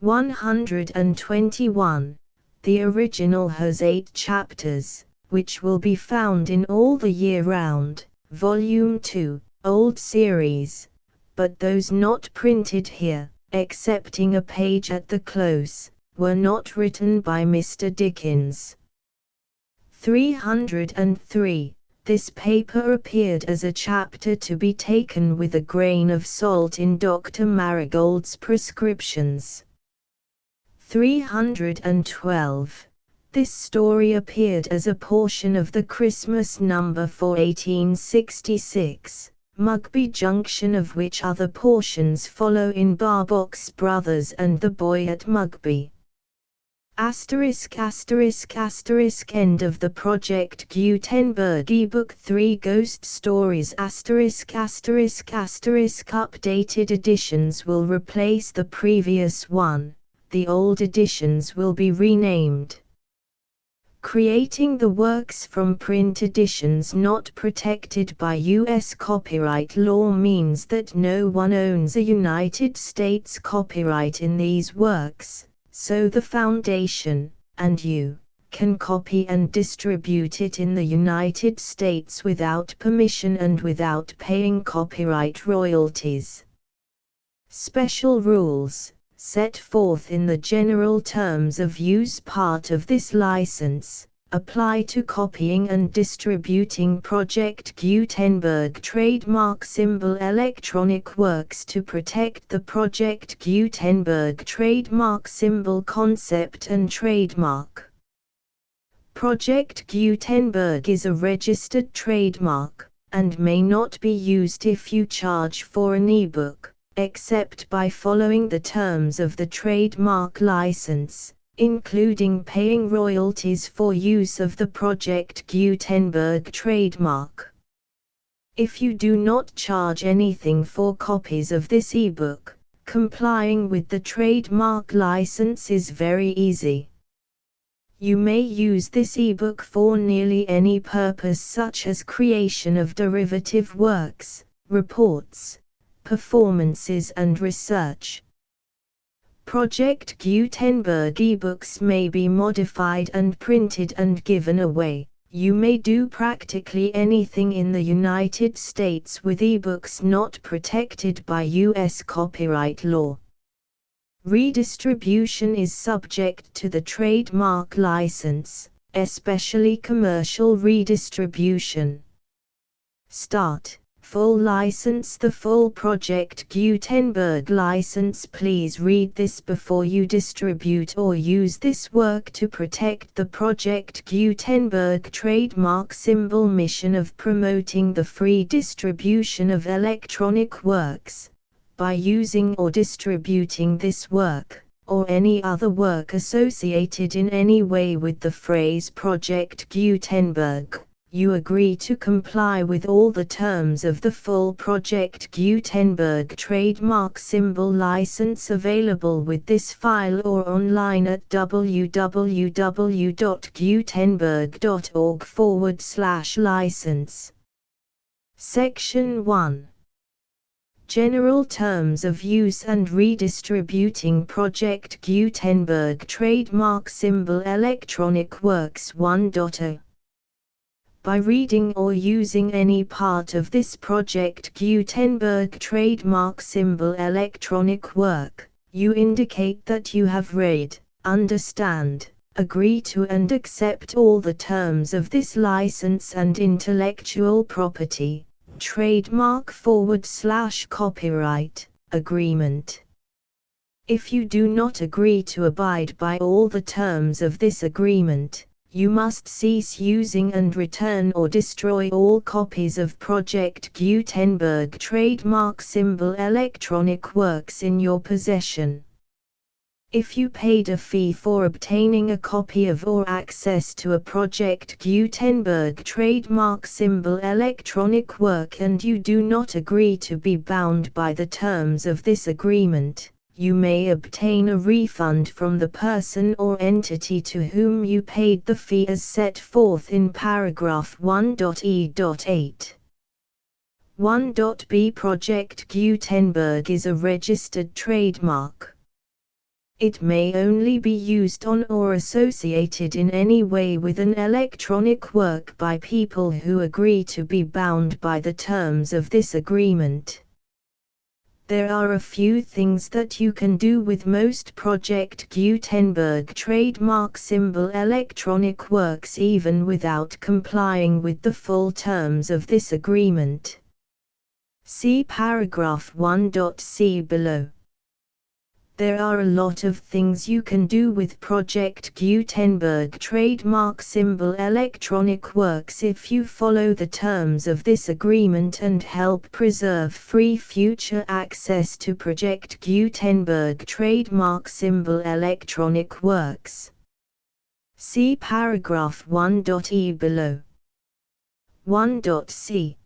121. The original has 8 chapters, which will be found in All the Year Round, Volume 2, Old Series, but those not printed here, excepting a page at the close, were not written by Mr. Dickens. 303. This paper appeared as a chapter to be taken with a grain of salt in Dr. Marigold's prescriptions. 312. This story appeared as a portion of the Christmas number for 1866, Mugby Junction, of which other portions follow in Barbox Brothers and The Boy at Mugby. End of the Project Gutenberg ebook 3 Ghost Stories Updated editions will replace the previous one, the old editions will be renamed. Creating the works from print editions not protected by U.S. copyright law means that no one owns a United States copyright in these works, so the Foundation, and you, can copy and distribute it in the United States without permission and without paying copyright royalties. Special rules, set forth in the general terms of use part of this license, apply to copying and distributing Project Gutenberg trademark symbol electronic works to protect the Project Gutenberg trademark symbol concept and trademark. Project Gutenberg is a registered trademark, and may not be used if you charge for an ebook, except by following the terms of the trademark license, including paying royalties for use of the Project Gutenberg trademark. If you do not charge anything for copies of this ebook, complying with the trademark license is very easy. You may use this ebook for nearly any purpose, such as creation of derivative works, reports, performances and research. Project Gutenberg ebooks may be modified and printed and given away. You may do practically anything in the United States with ebooks not protected by U.S. copyright law. Redistribution is subject to the trademark license, especially commercial redistribution. Start. Full license. The full Project Gutenberg license. Please read this before you distribute or use this work to protect the Project Gutenberg trademark symbol mission of promoting the free distribution of electronic works, by using or distributing this work, or any other work associated in any way with the phrase Project Gutenberg. You agree to comply with all the terms of the full Project Gutenberg trademark symbol license available with this file or online at www.gutenberg.org/license. Section 1. General terms of use and redistributing Project Gutenberg trademark symbol electronic works 1.0. By reading or using any part of this Project Gutenberg trademark symbol electronic work, you indicate that you have read, understand, agree to and accept all the terms of this license and intellectual property, trademark/copyright, agreement. If you do not agree to abide by all the terms of this agreement, you must cease using and return or destroy all copies of Project Gutenberg trademark symbol electronic works in your possession. If you paid a fee for obtaining a copy of or access to a Project Gutenberg trademark symbol electronic work and you do not agree to be bound by the terms of this agreement, you may obtain a refund from the person or entity to whom you paid the fee as set forth in paragraph 1.e.8. 1.b Project Gutenberg is a registered trademark. It may only be used on or associated in any way with an electronic work by people who agree to be bound by the terms of this agreement. There are a few things that you can do with most Project Gutenberg trademark symbol electronic works even without complying with the full terms of this agreement. See paragraph 1.c below. There are a lot of things you can do with Project Gutenberg trademark symbol electronic works if you follow the terms of this agreement and help preserve free future access to Project Gutenberg trademark symbol electronic works. See paragraph 1.e below. 1.c.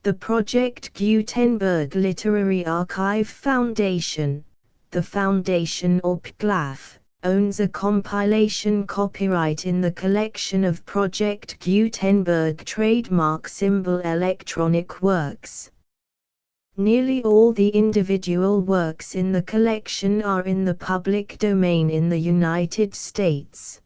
The Project Gutenberg Literary Archive Foundation, the Foundation or PGLAF, owns a compilation copyright in the collection of Project Gutenberg trademark symbol electronic works. Nearly all the individual works in the collection are in the public domain in the United States.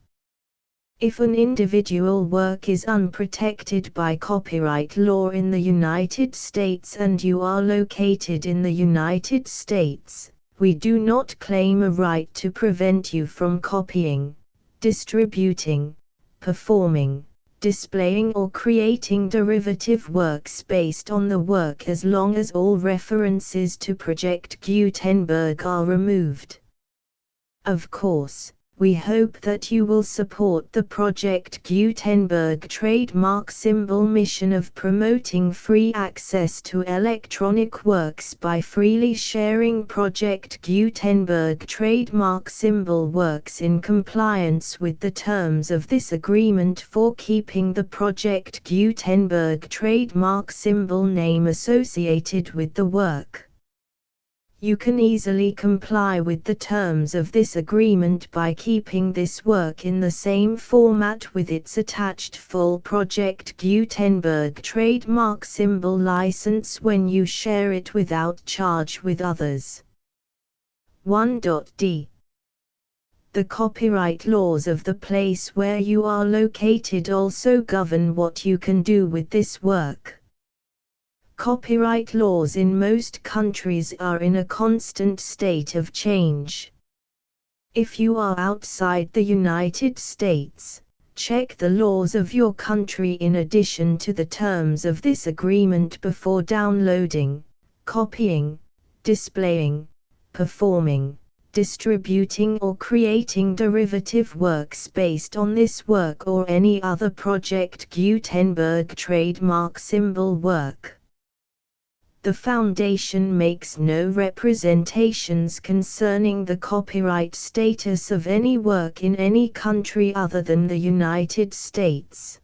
If an individual work is unprotected by copyright law in the United States and you are located in the United States, we do not claim a right to prevent you from copying, distributing, performing, displaying or creating derivative works based on the work as long as all references to Project Gutenberg are removed. Of course, we hope that you will support the Project Gutenberg trademark symbol mission of promoting free access to electronic works by freely sharing Project Gutenberg trademark symbol works in compliance with the terms of this agreement for keeping the Project Gutenberg trademark symbol name associated with the work. You can easily comply with the terms of this agreement by keeping this work in the same format with its attached full Project Gutenberg trademark symbol license when you share it without charge with others. 1.d. The copyright laws of the place where you are located also govern what you can do with this work. Copyright laws in most countries are in a constant state of change. If you are outside the United States, check the laws of your country in addition to the terms of this agreement before downloading, copying, displaying, performing, distributing or creating derivative works based on this work or any other Project Gutenberg trademark symbol work. The Foundation makes no representations concerning the copyright status of any work in any country other than the United States.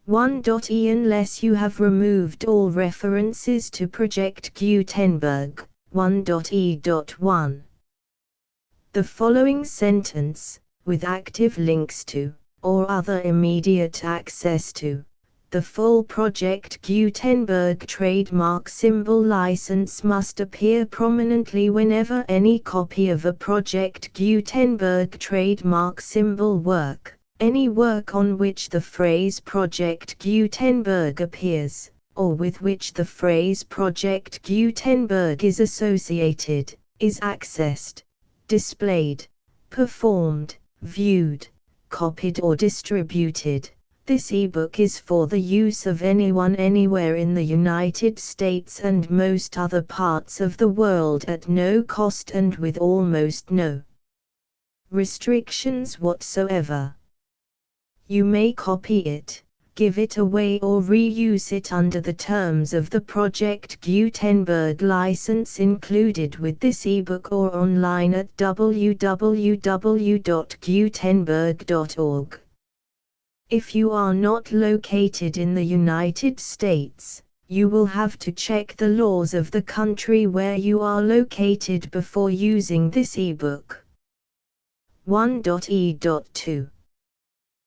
1.e Unless you have removed all references to Project Gutenberg, 1.e.1. The following sentence, with active links to, or other immediate access to, The full Project Gutenberg trademark symbol license must appear prominently whenever any copy of a Project Gutenberg trademark symbol work, any work on which the phrase Project Gutenberg appears, or with which the phrase Project Gutenberg is associated, is accessed, displayed, performed, viewed, copied or distributed. This ebook is for the use of anyone anywhere in the United States and most other parts of the world at no cost and with almost no restrictions whatsoever. You may copy it, give it away or reuse it under the terms of the Project Gutenberg license included with this ebook or online at www.gutenberg.org. If you are not located in the United States, you will have to check the laws of the country where you are located before using this ebook. 1.e.2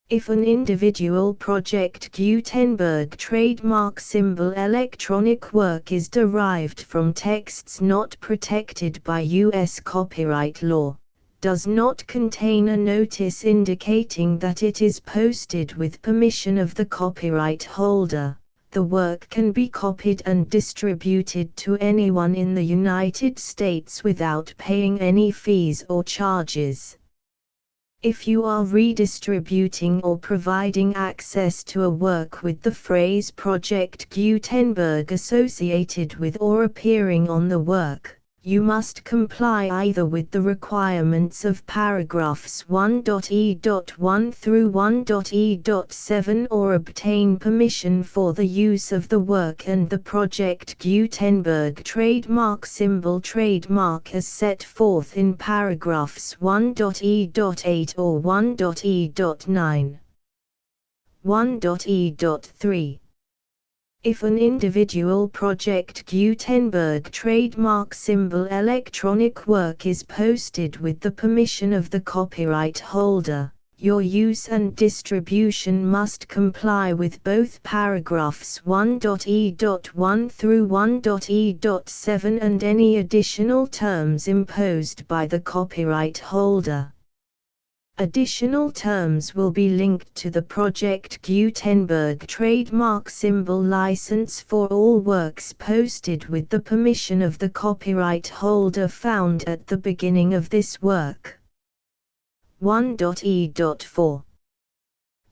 If an individual Project Gutenberg trademark symbol electronic work is derived from texts not protected by U.S. copyright law, does not contain a notice indicating that it is posted with permission of the copyright holder, the work can be copied and distributed to anyone in the United States without paying any fees or charges. If you are redistributing or providing access to a work with the phrase Project Gutenberg associated with or appearing on the work, you must comply either with the requirements of paragraphs 1.e.1 through 1.e.7 or obtain permission for the use of the work and the Project Gutenberg trademark symbol trademark as set forth in paragraphs 1.e.8 or 1.e.9. 1.e.3 If an individual Project Gutenberg trademark symbol electronic work is posted with the permission of the copyright holder, your use and distribution must comply with both paragraphs 1.e.1 through 1.e.7 and any additional terms imposed by the copyright holder. Additional terms will be linked to the Project Gutenberg trademark symbol license for all works posted with the permission of the copyright holder found at the beginning of this work. 1.e.4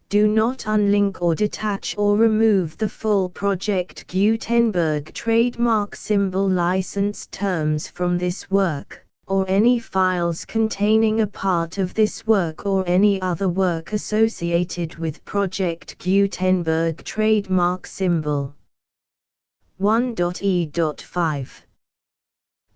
Do not unlink or detach or remove the full Project Gutenberg trademark symbol license terms from this work, or any files containing a part of this work or any other work associated with Project Gutenberg trademark symbol. 1.e.5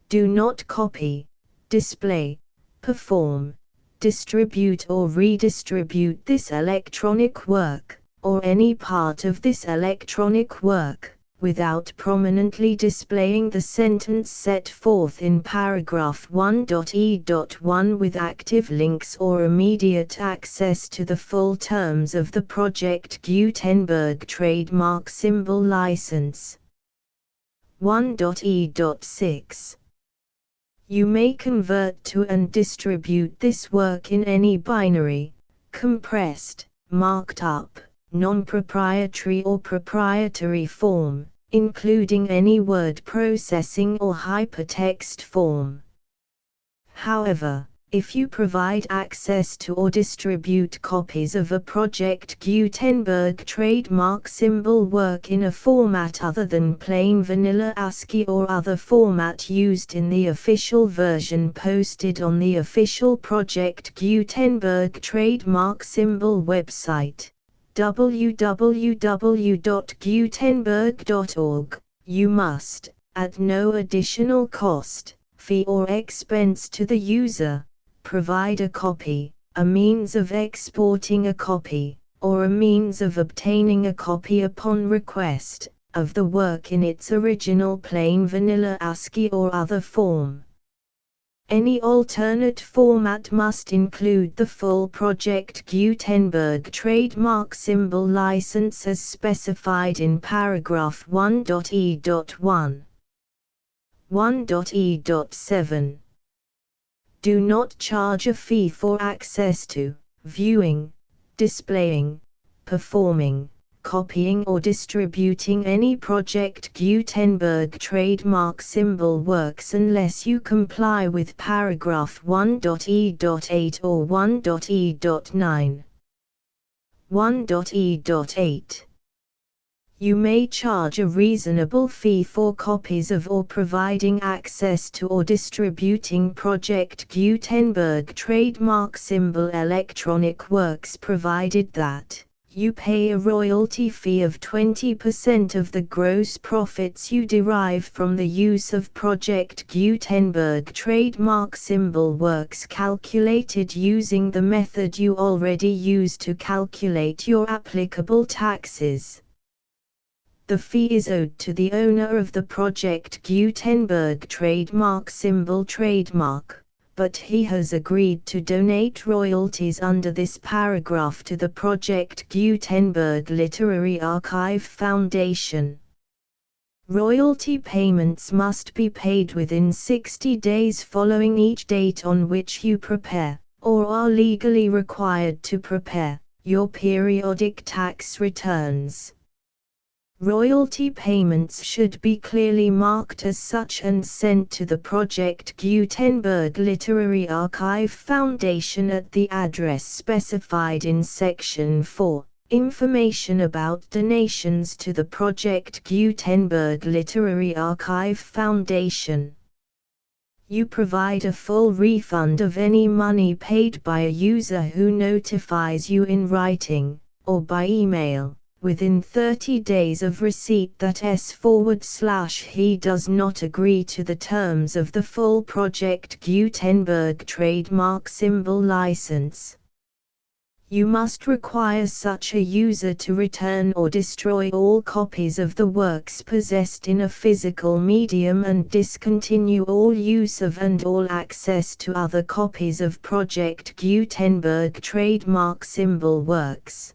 Do not copy, display, perform, distribute or redistribute this electronic work, or any part of this electronic work, without prominently displaying the sentence set forth in paragraph 1.e.1 with active links or immediate access to the full terms of the Project Gutenberg trademark symbol license. 1.e.6 You may convert to and distribute this work in any binary, compressed, marked up, non-proprietary or proprietary form, including any word processing or hypertext form. However, if you provide access to or distribute copies of a Project Gutenberg trademark symbol work in a format other than plain vanilla ASCII or other format used in the official version posted on the official Project Gutenberg trademark symbol website, www.gutenberg.org, you must, at no additional cost, fee or expense to the user, provide a copy, a means of exporting a copy, or a means of obtaining a copy upon request, of the work in its original plain vanilla ASCII or other form. Any alternate format must include the full Project Gutenberg trademark symbol license as specified in paragraph 1.e.1. 1.e.7. Do not charge a fee for access to, viewing, displaying, performing, copying or distributing any Project Gutenberg trademark symbol works unless you comply with paragraph 1.e.8 or 1.e.9. 1.e.8. You may charge a reasonable fee for copies of or providing access to or distributing Project Gutenberg trademark symbol electronic works provided that you pay a royalty fee of 20% of the gross profits you derive from the use of Project Gutenberg trademark symbol works calculated using the method you already use to calculate your applicable taxes. The fee is owed to the owner of the Project Gutenberg trademark symbol trademark, but he has agreed to donate royalties under this paragraph to the Project Gutenberg Literary Archive Foundation. Royalty payments must be paid within 60 days following each date on which you prepare, or are legally required to prepare, your periodic tax returns. Royalty payments should be clearly marked as such and sent to the Project Gutenberg Literary Archive Foundation at the address specified in Section 4, Information about donations to the Project Gutenberg Literary Archive Foundation. You provide a full refund of any money paid by a user who notifies you in writing, or by email, within 30 days of receipt that he does not agree to the terms of the full Project Gutenberg trademark symbol license. You must require such a user to return or destroy all copies of the works possessed in a physical medium and discontinue all use of and all access to other copies of Project Gutenberg trademark symbol works.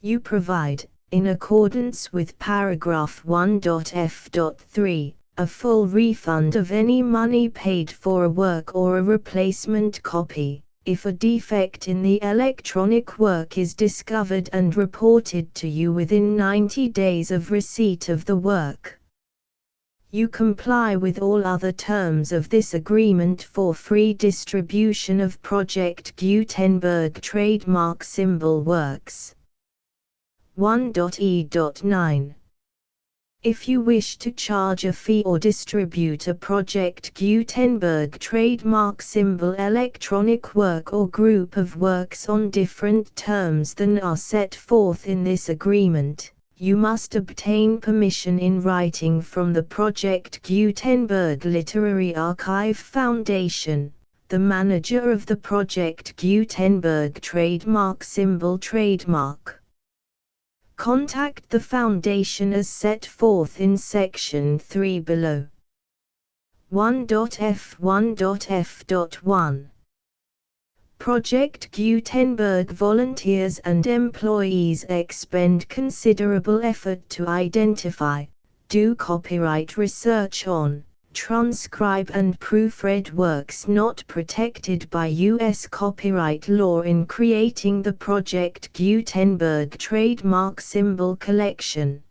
You provide, in accordance with paragraph 1.f.3, a full refund of any money paid for a work or a replacement copy, if a defect in the electronic work is discovered and reported to you within 90 days of receipt of the work. You comply with all other terms of this agreement for free distribution of Project Gutenberg trademark symbol works. 1.e.9. If you wish to charge a fee or distribute a Project Gutenberg trademark symbol electronic work or group of works on different terms than are set forth in this agreement, you must obtain permission in writing from the Project Gutenberg Literary Archive Foundation, the manager of the Project Gutenberg trademark symbol trademark. Contact the Foundation as set forth in Section 3 below. 1.f1.f.1. Project Gutenberg volunteers and employees expend considerable effort to identify, do copyright research on, transcribe and proofread works not protected by U.S. copyright law in creating the Project Gutenberg trademark symbol collection.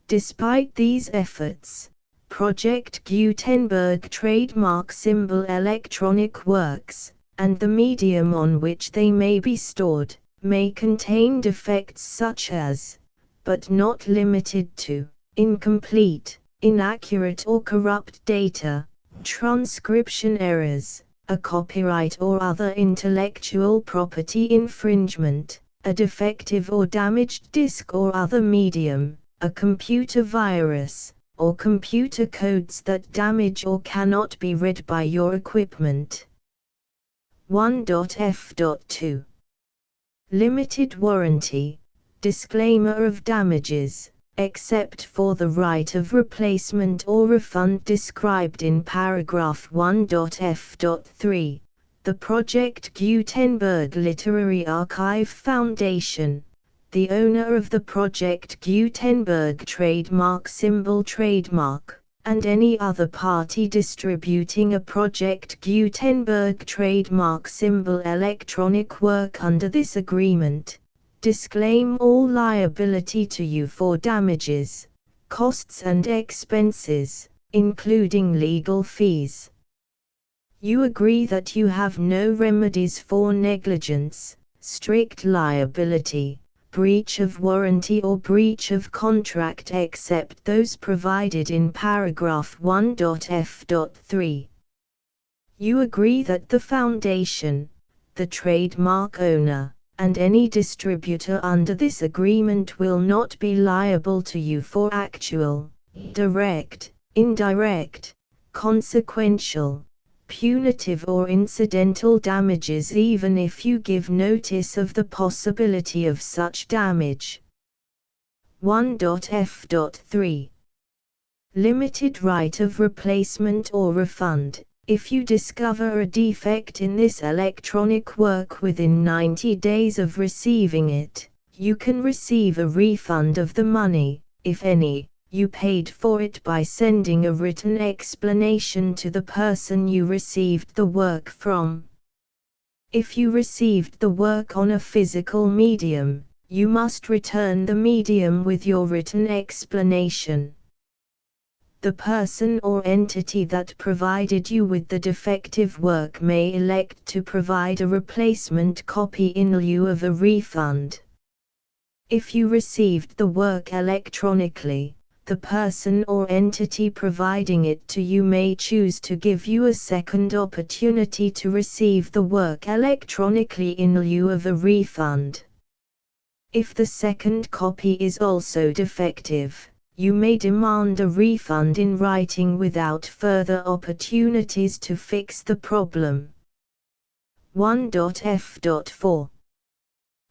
Despite these efforts, Project Gutenberg trademark symbol electronic works, and the medium on which they may be stored, may contain defects such as, but not limited to, incomplete, inaccurate or corrupt data, transcription errors, a copyright or other intellectual property infringement, a defective or damaged disk or other medium, a computer virus, or computer codes that damage or cannot be read by your equipment. 1.f.2. Limited warranty, disclaimer of damages. except for the right of replacement or refund described in paragraph 1.f.3. The Project Gutenberg Literary Archive Foundation, the owner of the Project Gutenberg trademark symbol trademark, and any other party distributing a Project Gutenberg trademark symbol electronic work under this agreement, disclaim all liability to you for damages, costs and expenses, including legal fees. You agree that you have no remedies for negligence, strict liability, breach of warranty or breach of contract except those provided in paragraph 1.f.3. You agree that the Foundation, the trademark owner, and any distributor under this agreement will not be liable to you for actual, direct, indirect, consequential, punitive or incidental damages even if you give notice of the possibility of such damage. 1.f.3. Limited right of replacement or refund. If you discover a defect in this electronic work within 90 days of receiving it, you can receive a refund of the money, if any, you paid for it by sending a written explanation to the person you received the work from. If you received the work on a physical medium, you must return the medium with your written explanation. The person or entity that provided you with the defective work may elect to provide a replacement copy in lieu of a refund. If you received the work electronically, the person or entity providing it to you may choose to give you a second opportunity to receive the work electronically in lieu of a refund. If the second copy is also defective, you may demand a refund in writing without further opportunities to fix the problem. 1.f.4.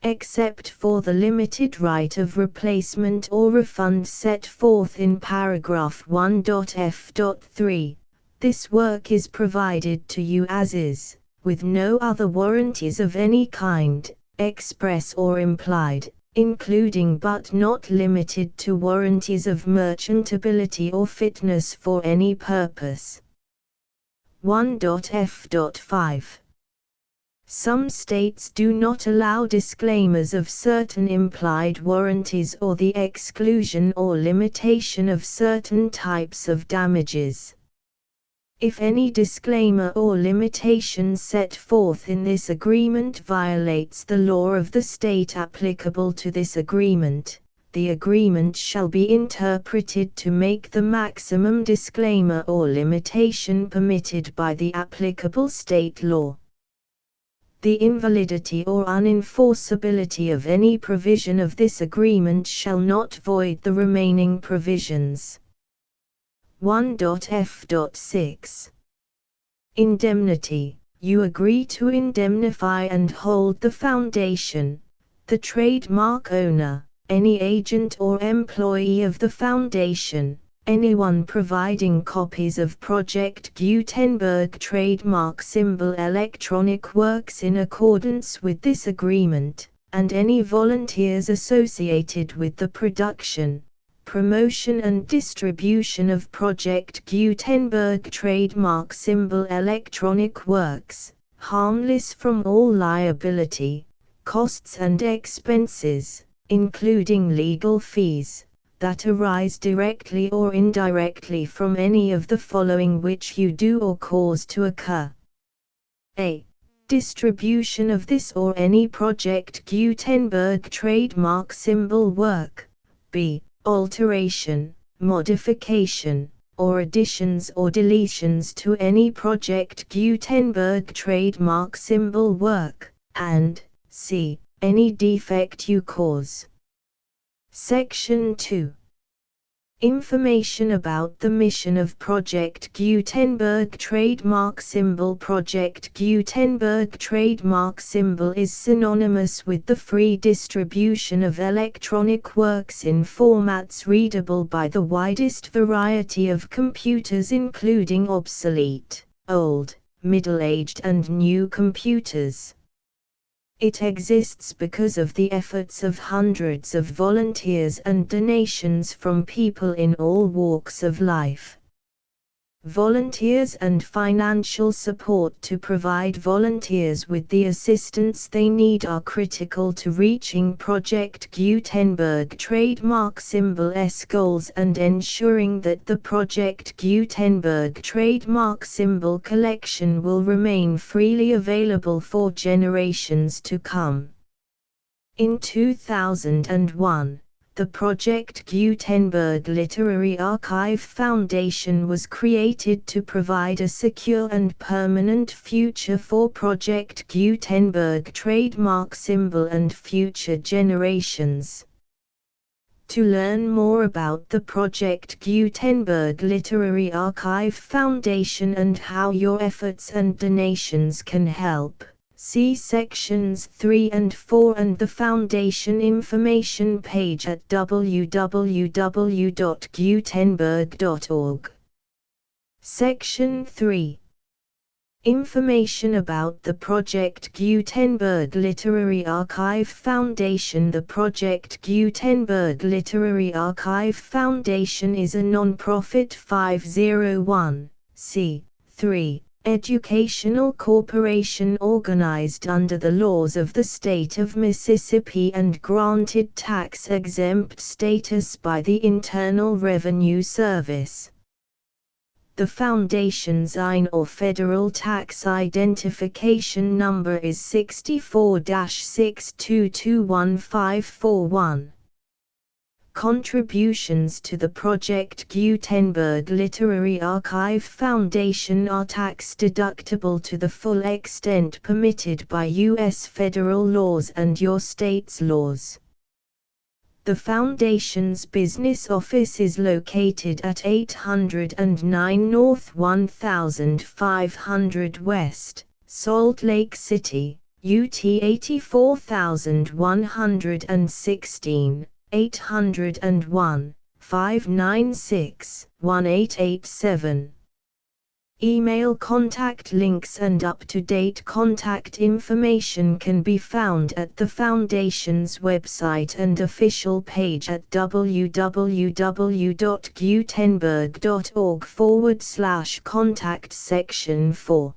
Except for the limited right of replacement or refund set forth in paragraph 1.f.3, this work is provided to you as is, with no other warranties of any kind, express or implied, including but not limited to warranties of merchantability or fitness for any purpose. 1.f.5. Some states do not allow disclaimers of certain implied warranties or the exclusion or limitation of certain types of damages. If any disclaimer or limitation set forth in this agreement violates the law of the state applicable to this agreement, the agreement shall be interpreted to make the maximum disclaimer or limitation permitted by the applicable state law. The invalidity or unenforceability of any provision of this agreement shall not void the remaining provisions. 1.f.6. Indemnity. You agree to indemnify and hold the Foundation, the trademark owner, any agent or employee of the Foundation, anyone providing copies of Project Gutenberg trademark symbol electronic works in accordance with this agreement, and any volunteers associated with the production, promotion and distribution of Project Gutenberg trademark symbol electronic works, harmless from all liability, costs and expenses, including legal fees, that arise directly or indirectly from any of the following which you do or cause to occur. A. Distribution of this or any Project Gutenberg trademark symbol work. B. Alteration, modification, or additions or deletions to any Project Gutenberg trademark symbol work, and C. Any defect you cause. Section 2. Information about the mission of Project Gutenberg trademark symbol. Project Gutenberg trademark symbol is synonymous with the free distribution of electronic works in formats readable by the widest variety of computers, including obsolete, old, middle-aged and new computers. It exists because of the efforts of hundreds of volunteers and donations from people in all walks of life. Volunteers and financial support to provide volunteers with the assistance they need are critical to reaching Project Gutenberg trademark symbol's goals and ensuring that the Project Gutenberg trademark symbol collection will remain freely available for generations to come. In 2001, the Project Gutenberg Literary Archive Foundation was created to provide a secure and permanent future for Project Gutenberg trademark symbol and future generations. To learn more about the Project Gutenberg Literary Archive Foundation and how your efforts and donations can help, see sections 3 and 4 and the Foundation information page at www.gutenberg.org. Section 3. Information about the Project Gutenberg Literary Archive Foundation. The Project Gutenberg Literary Archive Foundation is a non-profit 501(c)(3) educational corporation organized under the laws of the state of Mississippi and granted tax-exempt status by the Internal Revenue Service. The Foundation's IN or Federal Tax Identification Number is 64-6221541. Contributions to the Project Gutenberg Literary Archive Foundation are tax-deductible to the full extent permitted by U.S. federal laws and your state's laws. The Foundation's business office is located at 809 North 1500 West, Salt Lake City, UT 84116. 801-596-1887. Email contact links and up-to-date contact information can be found at the Foundation's website and official page at www.gutenberg.org/contact section 4.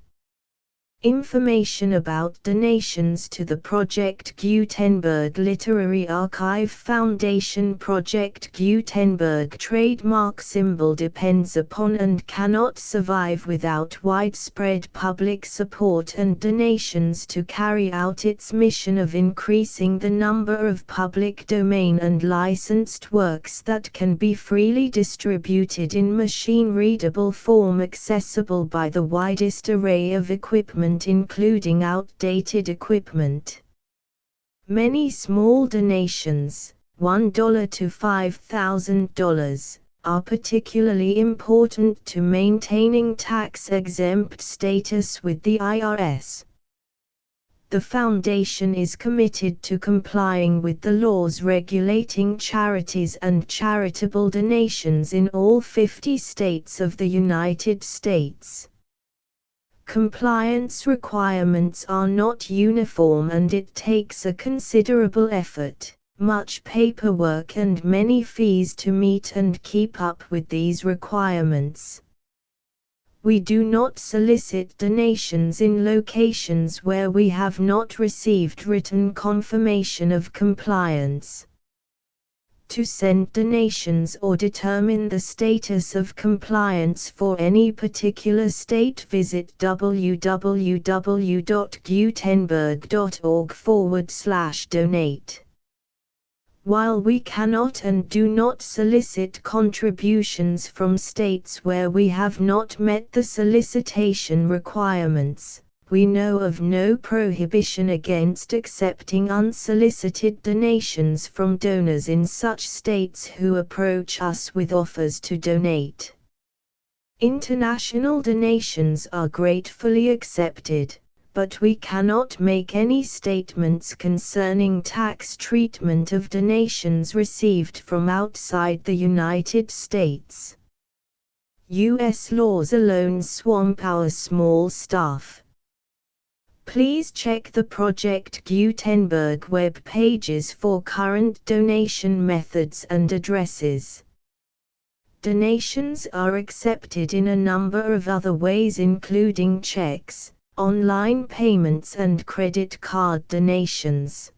Information about donations to the Project Gutenberg Literary Archive Foundation. Project Gutenberg trademark symbol depends upon and cannot survive without widespread public support and donations to carry out its mission of increasing the number of public domain and licensed works that can be freely distributed in machine-readable form accessible by the widest array of equipment, including outdated equipment. Many small donations, $1 to $5,000, are particularly important to maintaining tax-exempt status with the IRS. The Foundation is committed to complying with the laws regulating charities and charitable donations in all 50 states of the United States. Compliance requirements are not uniform and it takes a considerable effort, much paperwork and many fees to meet and keep up with these requirements. We do not solicit donations in locations where we have not received written confirmation of compliance. To send donations or determine the status of compliance for any particular state, visit www.gutenberg.org/donate. While we cannot and do not solicit contributions from states where we have not met the solicitation requirements, we know of no prohibition against accepting unsolicited donations from donors in such states who approach us with offers to donate. International donations are gratefully accepted, but we cannot make any statements concerning tax treatment of donations received from outside the United States. U.S. laws alone swamp our small staff. Please check the Project Gutenberg web pages for current donation methods and addresses. Donations are accepted in a number of other ways, including checks, online payments and credit card donations.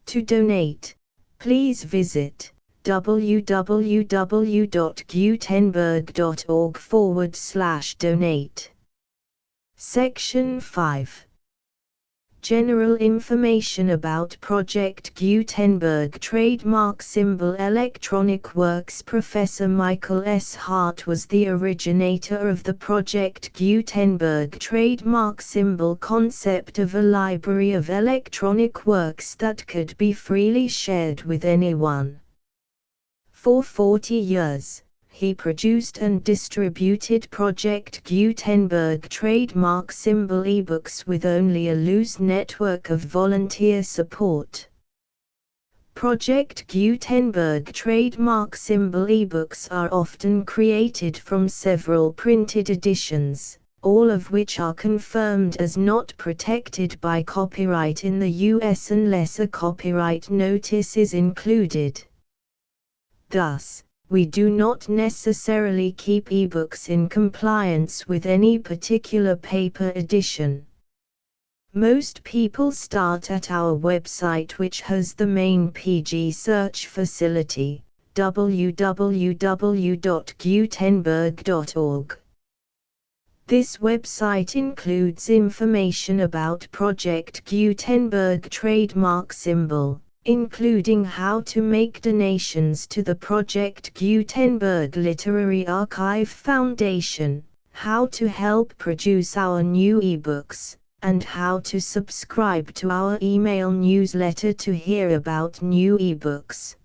To donate, please visit www.gutenberg.org/donate. Section 5. General information about Project Gutenberg trademark symbol electronic works. Professor Michael S. Hart was the originator of the Project Gutenberg trademark symbol concept of a library of electronic works that could be freely shared with anyone. For 40 years, he produced and distributed Project Gutenberg trademark symbol ebooks with only a loose network of volunteer support. Project Gutenberg trademark symbol ebooks are often created from several printed editions, all of which are confirmed as not protected by copyright in the US unless a copyright notice is included. Thus, we do not necessarily keep ebooks in compliance with any particular paper edition. Most people start at our website, which has the main PG search facility, www.gutenberg.org. This website includes information about Project Gutenberg trademark symbol, including how to make donations to the Project Gutenberg Literary Archive Foundation, how to help produce our new ebooks, and how to subscribe to our email newsletter to hear about new ebooks.